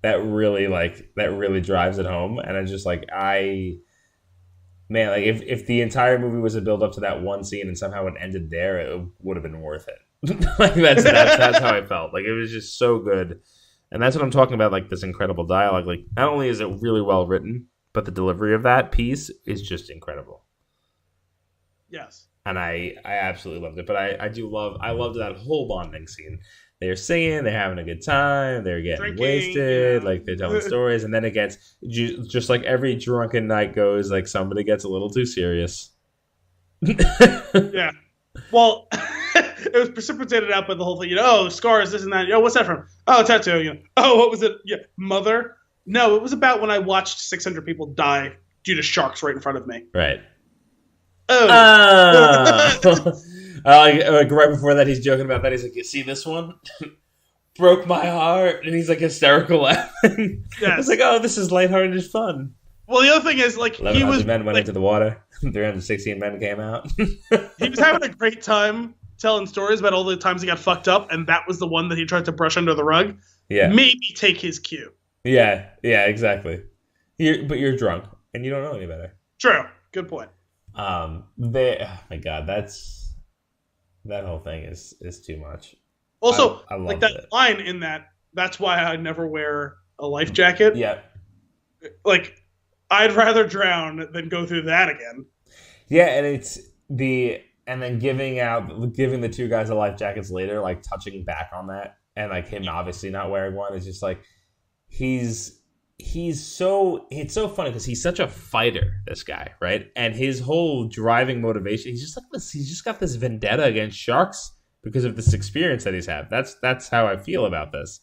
that really drives it home, and I'm just like man, like if the entire movie was a build up to that one scene and somehow it ended there, it would have been worth it. Like that's how I felt. Like it was just so good, and that's what I'm talking about. Like this incredible dialogue. Like not only is it really well written, but the delivery of that piece is just incredible. Yes. And I absolutely loved it. But I loved that whole bonding scene. They're singing, they're having a good time, they're getting drinking, wasted, like they're telling stories, and then it gets just like every drunken night goes, like somebody gets a little too serious. Yeah. Well, it was precipitated out by the whole thing. Scars, this and that. What's that from? Oh, tattoo. Oh, what was it? Yeah, mother. No, it was about when I watched 600 people die due to sharks right in front of me. Right. Oh. Like right before that, he's joking about that. He's like, "You see this one? Broke my heart," and he's like hysterical laughing. Yes. It's like, "Oh, this is lighthearted fun." Well, the other thing is, like, 1,100 men went into the water. 316 men came out. He was having a great time telling stories about all the times he got fucked up, and that was the one that he tried to brush under the rug. Yeah. Maybe take his cue. Yeah, exactly. But you're drunk, and you don't know any better. True. Good point. Oh my God, that whole thing is too much. Also, I like loved that it. line in that's why I never wear a life jacket. Yeah. Like, I'd rather drown than go through that again. Yeah, and it's and then giving the two guys the life jackets later, like touching back on that, and like him obviously not wearing one is just like he's it's so funny because he's such a fighter, this guy, right? And his whole driving motivation, he's just like this. He's just got this vendetta against sharks because of this experience that he's had. That's how I feel about this.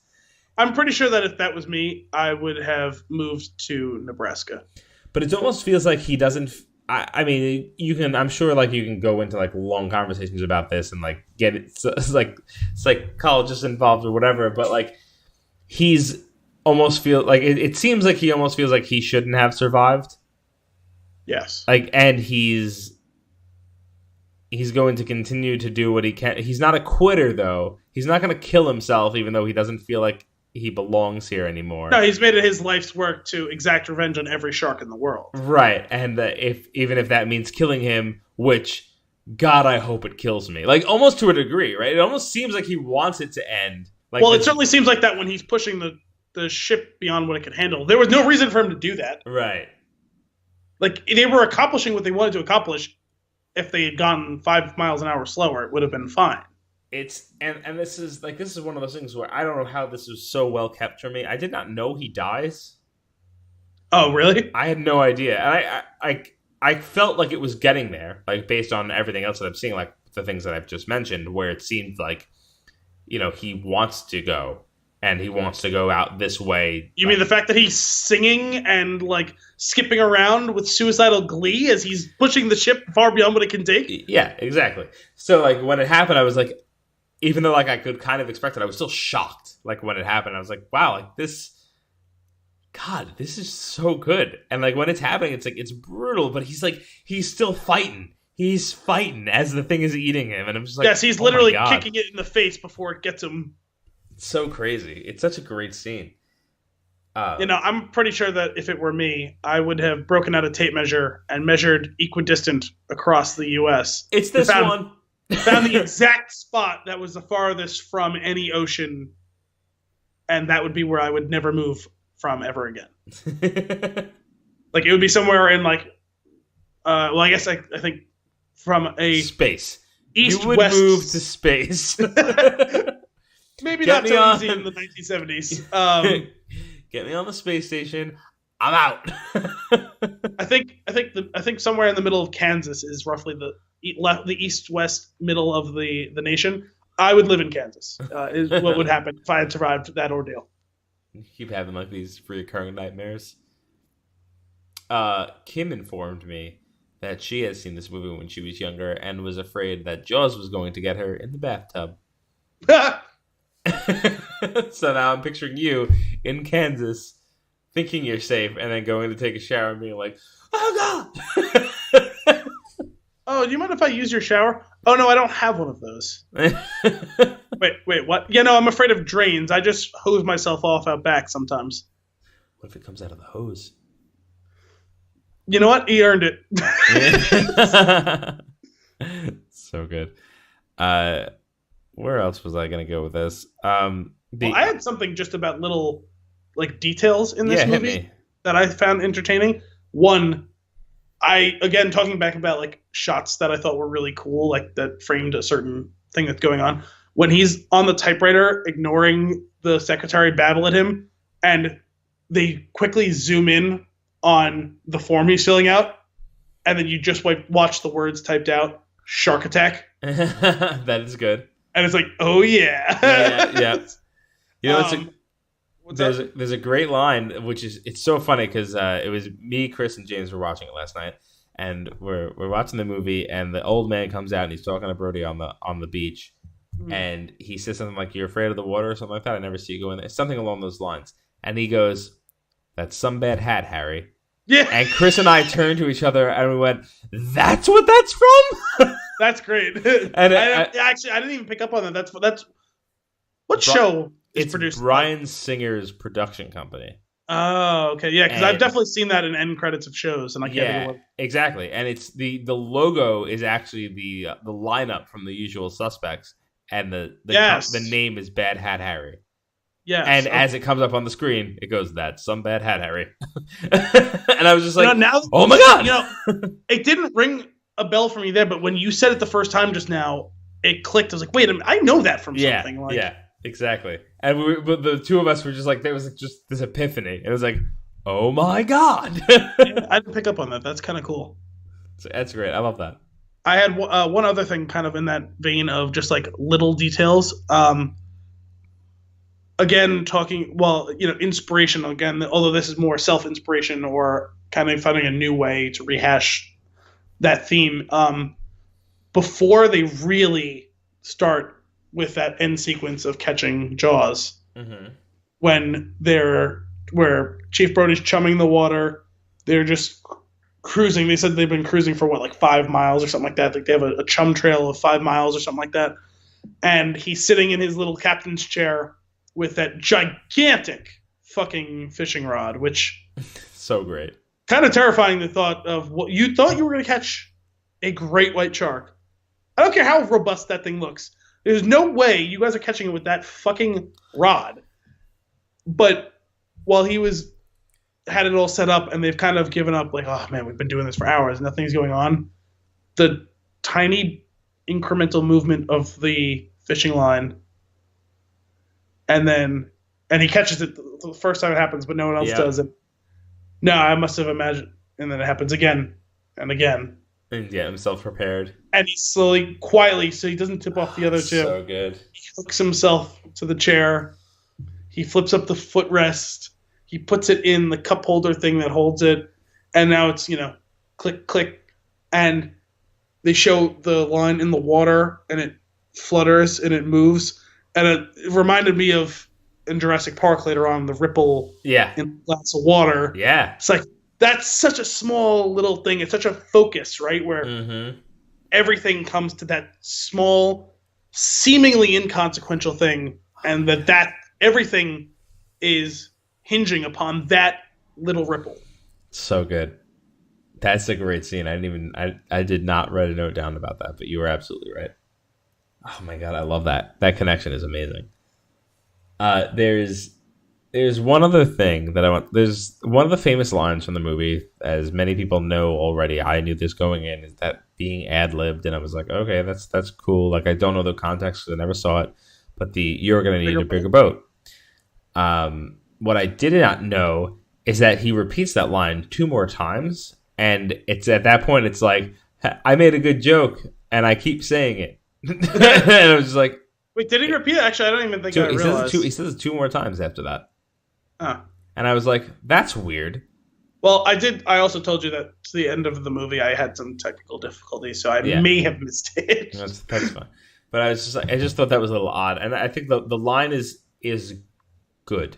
I'm pretty sure that if that was me, I would have moved to Nebraska. But it almost feels like he doesn't. I mean, you can. I'm sure, like you can go into like long conversations about this and like get it. So it's like psychologists involved or whatever. But like he's almost feel like it seems like he almost feels like he shouldn't have survived. Yes. Like, and he's going to continue to do what he can. He's not a quitter, though. He's not going to kill himself, even though he doesn't feel like he belongs here anymore. No, he's made it his life's work to exact revenge on every shark in the world. Right, and even if that means killing him, which, God, I hope it kills me. Like, almost to a degree, right? It almost seems like he wants it to end. Like, well, it certainly seems like that when he's pushing the ship beyond what it could handle. There was no reason for him to do that. Right. Like, they were accomplishing what they wanted to accomplish. If they had gone 5 miles an hour slower, it would have been fine. It's and this is one of those things where I don't know how this was so well kept from me. I did not know he dies. Oh, really? I had no idea, and I felt like it was getting there, like based on everything else that I'm seeing, like the things that I've just mentioned, where it seemed like, he wants to go, and he wants to go out this way. You mean the fact that he's singing and like skipping around with suicidal glee as he's pushing the ship far beyond what it can take? Yeah, exactly. So like when it happened, I was like, even though like I could kind of expect it, I was still shocked. Like when it happened, I was like, wow, like this is so good. And like when it's happening, it's like it's brutal, but he's still fighting. He's fighting as the thing is eating him, and I'm just like, yes, he's literally kicking it in the face before it gets him. It's so crazy. It's such a great scene. I'm pretty sure that if it were me, I would have broken out a tape measure and measured equidistant across the U.S. It's this one. Found the exact spot that was the farthest from any ocean, and that would be where I would never move from ever again. Like it would be somewhere in like, I guess I think from a space. East you would west move to space. Maybe not so easy in the 1970s. Get me on the space station. I'm out. I think somewhere in the middle of Kansas is roughly the east-west middle of the nation. I would live in Kansas. Is what would happen if I had survived that ordeal. You keep having like these recurring nightmares. Kim informed me that she has seen this movie when she was younger and was afraid that Jaws was going to get her in the bathtub. So now I'm picturing you in Kansas thinking you're safe and then going to take a shower and being like, oh God. Oh, do you mind if I use your shower? Oh no, I don't have one of those. Wait, what? Yeah, no, I'm afraid of drains. I just hose myself off out back sometimes. What if it comes out of the hose? You know what? He earned it. So good. Where else was I going to go with this? Well, I had something just about little like details in this movie that I found entertaining. One, again talking back about like shots that I thought were really cool, like that framed a certain thing that's going on. When he's on the typewriter ignoring the secretary babble at him, and they quickly zoom in on the form he's filling out, and then you just watch the words typed out, shark attack. That is good. And it's like, oh yeah. Yeah. You know, there's a great line, which is, it's so funny because it was me, Chris, and James were watching it last night, and we're watching the movie, and the old man comes out and he's talking to Brody on the beach, and he says something like, "You're afraid of the water," or something like that. I never see you go in there. Something along those lines. And he goes, "That's some bad hat, Harry." Yeah. And Chris and I turned to each other and we went, "That's what that's from?" That's great. And I didn't even pick up on that. That's what show is produced? Bryan Singer's production company. Oh, okay, yeah, because I've definitely seen that in end credits of shows, and I can't think of what. Exactly. And it's the logo is actually the lineup from The Usual Suspects, and the Yes. name is Bad Hat Harry. Yes. And as it comes up on the screen, it goes, "That's some bad hat, Harry." And I was just like, now, "Oh my god!" it didn't ring a bell for me there, but when you said it the first time just now, it clicked. I was like, wait a minute, I know that from something. Like, yeah, exactly. And but the two of us were just like, there was just this epiphany. It was like, "Oh my god!" yeah, I didn't pick up on that. That's kind of cool. So that's great. I love that. I had one other thing, kind of in that vein of just like little details. Again, talking, inspiration again, although this is more self-inspiration or kind of finding a new way to rehash that theme. Before they really start with that end sequence of catching Jaws, when where Chief Brody's chumming the water, they're just cruising. They said they've been cruising for like 5 miles or something like that. Like they have a chum trail of 5 miles or something like that. And he's sitting in his little captain's chair with that gigantic fucking fishing rod, which so great. Kind of terrifying, the thought of what you thought you were going to catch a great white shark. I don't care how robust that thing looks. There's no way you guys are catching it with that fucking rod. But while he had it all set up and they've kind of given up, like, oh man, we've been doing this for hours, nothing's going on. The tiny incremental movement of the fishing line, and he catches it the first time it happens, but no one else does it. No, I must have imagined, and then it happens again and again. And get himself prepared. And he slowly, quietly, so he doesn't tip off the other two. So good. He hooks himself to the chair. He flips up the footrest. He puts it in the cup holder thing that holds it. And now it's, click, click. And they show the line in the water, and it flutters, and it moves. And it reminded me of, in Jurassic Park later on, the ripple in a glass of water. Yeah. It's like, that's such a small little thing. It's such a focus, right? Where everything comes to that small, seemingly inconsequential thing, and that everything is hinging upon that little ripple. So good. That's a great scene. I did not write a note down about that, but you were absolutely right. Oh my god, I love that. That connection is amazing. There's one other thing that I want. There's one of the famous lines from the movie, as many people know already. I knew this going in, is that being ad-libbed, and I was like, okay, that's cool. Like, I don't know the context because I never saw it, but you're going to need a bigger boat. What I did not know is that he repeats that line 2 more times, and it's at that point, it's like, I made a good joke, and I keep saying it. And I was just like, wait, did he repeat it? Actually, I don't even think I realized. He says it 2 more times after that. Huh. And I was like, that's weird. Well, I also told you that to the end of the movie, I had some technical difficulties, so I may have missed it. That's fine. But I just thought that was a little odd. And I think the line is good.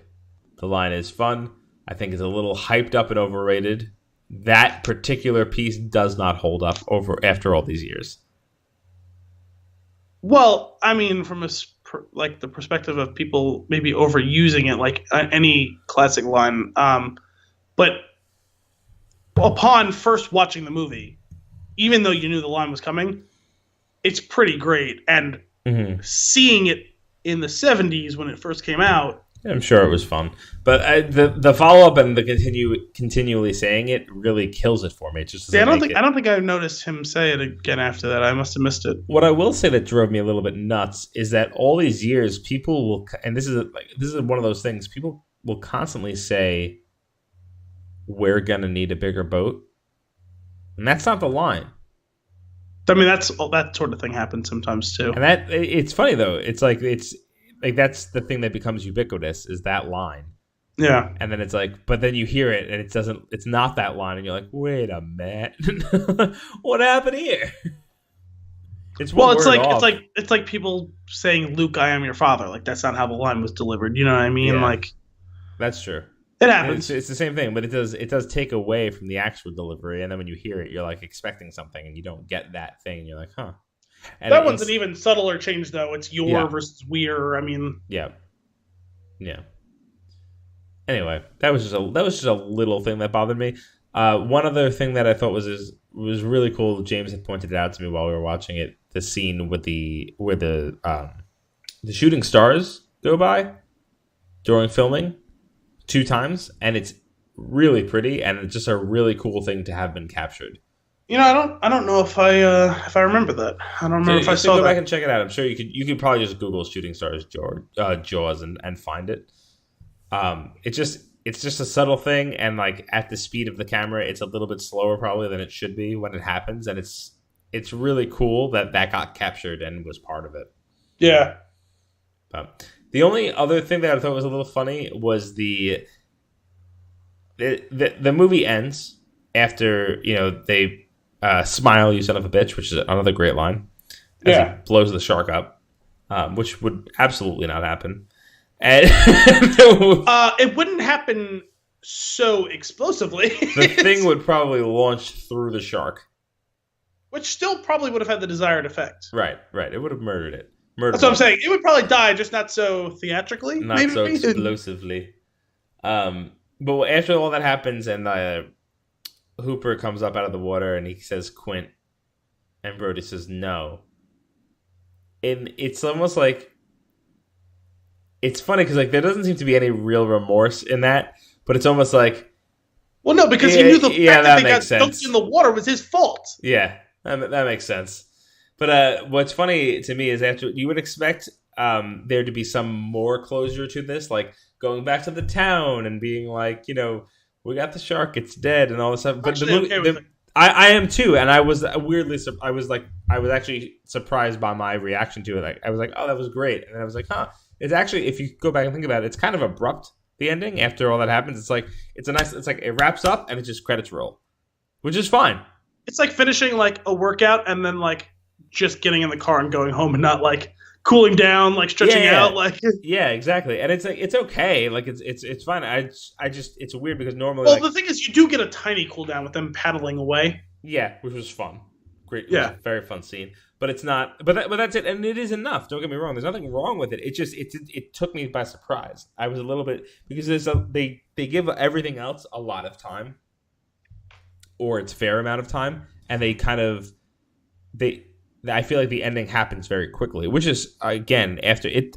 The line is fun. I think it's a little hyped up and overrated. That particular piece does not hold up after all these years. Well, I mean, from the perspective of people maybe overusing it, like any classic line. But upon first watching the movie, even though you knew the line was coming, it's pretty great. And seeing it in the 70s when it first came out, I'm sure it was fun, but the follow up and the continually saying it really kills it for me. It just I don't think I've noticed him say it again after that. I must have missed it. What I will say that drove me a little bit nuts is that all these years, people will, and this is one of those things, people will constantly say, "We're gonna need a bigger boat," and that's not the line. I mean, that sort of thing happens sometimes too. And it's funny though. It's like that's the thing that becomes ubiquitous, is that line. Yeah. And then it's like, but then you hear it and it's not that line, and you're like, wait a minute. What happened here? It's like people saying, "Luke, I am your father." Like, that's not how the line was delivered. You know what I mean? Yeah. Like, that's true. It happens. It's the same thing, but it does take away from the actual delivery, and then when you hear it, you're like expecting something, and you don't get that thing, and you're like, huh. And that one's an even subtler change, though. It's your versus we're. I mean, yeah. Anyway, that was just a little thing that bothered me. One other thing that I thought was really cool. James had pointed it out to me while we were watching it. The scene where the the shooting stars go by during filming 2 times, and it's really pretty, and it's just a really cool thing to have been captured. I don't know if I remember that. I don't remember if I saw go that. back and check it out. I'm sure you could probably just Google shooting stars Jaws and find it. It's just a subtle thing, and like at the speed of the camera, it's a little bit slower probably than it should be when it happens, and it's really cool that got captured and was part of it. Yeah. The only other thing that I thought was a little funny was the movie ends after they smile, you son of a bitch, which is another great line. As he blows the shark up, which would absolutely not happen. And it wouldn't happen so explosively. The thing would probably launch through the shark. Which still probably would have had the desired effect. Right. It would have murdered it. That's what I'm saying. It would probably die, just not so theatrically. Not so explosively. But after all that happens and Hooper comes up out of the water and he says Quint, and Brody says no. And it's almost like, it's funny because like there doesn't seem to be any real remorse in that, but it's almost like, well, no, because he knew the fact that they got dunked in the water was his fault. Yeah, that makes sense. But what's funny to me is after you would expect there to be some more closure to this, like going back to the town and being like, we got the shark, it's dead, and all this stuff. But I am too, and I was I was actually surprised by my reaction to it. I was like, oh, that was great, and I was like, huh. It's actually, if you go back and think about it, it's kind of abrupt. The ending after all that happens, it's like it wraps up and it's just credits roll, which is fine. It's like finishing like a workout and then like just getting in the car and going home and not like cooling down, like stretching out, like yeah, exactly. And it's like it's okay, like it's fine. I just it's weird because normally. Well, the thing is, you do get a tiny cool down with them paddling away. Yeah, which was fun. Great, yeah, very fun scene. But it's not. But that's it, and it is enough. Don't get me wrong. There's nothing wrong with it. It took me by surprise. I was a little bit because they give everything else a lot of time, or its fair amount of time, and they kind of I feel like the ending happens very quickly, which is again after it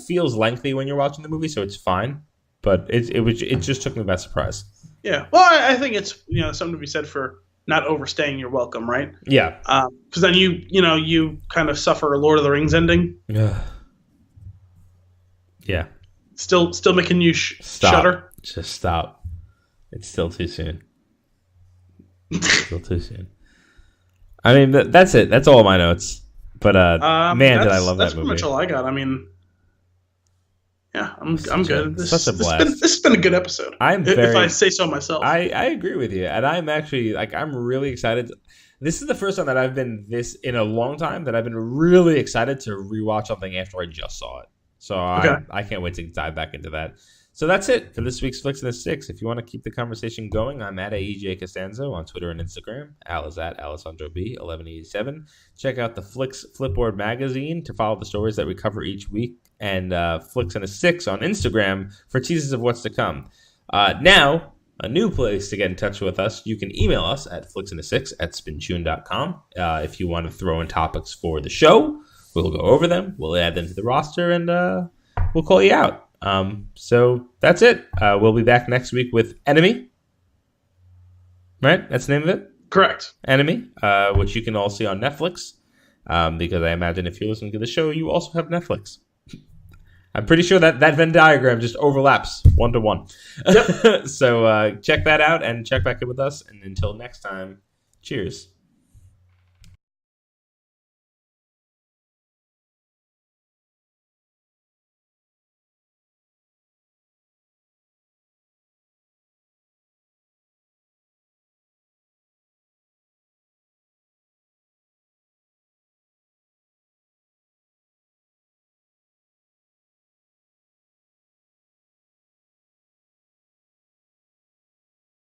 feels lengthy when you're watching the movie, so it's fine. But it just took me by surprise. Yeah, well, I think it's something to be said for not overstaying your welcome, right? Yeah. Because then you kind of suffer a Lord of the Rings ending. Yeah. Still making you shudder. Just stop. It's still too soon. Still too soon. I mean, that's it. That's all my notes. But man, did I love that movie. That's pretty much all I got. I mean, yeah, I'm good. Such a blast. This has been a good episode. If I say so myself. I agree with you, and I'm actually I'm really excited. This is the first time that I've been in a long time that I've been really excited to rewatch something after I just saw it. So I can't wait to dive back into that. So that's it for this week's Flicks in the Six. If you want to keep the conversation going, I'm at AEJ Costanzo on Twitter and Instagram. Al is at Alessandro B 1187. Check out the Flicks Flipboard magazine to follow the stories that we cover each week, and Flicks in a Six on Instagram for teasers of what's to come. Now, a new place to get in touch with us. You can email us at flicksina6@spintune.com. If you want to throw in topics for the show, we'll go over them. We'll add them to the roster, and we'll call you out. So that's it. We'll be back next week with Enemy. Right? That's the name of it? Correct. Enemy, which you can all see on Netflix. Because I imagine if you're listening to the show, you also have Netflix. I'm pretty sure that Venn diagram just overlaps 1-to-1. Yep. So check that out and check back in with us. And until next time, cheers.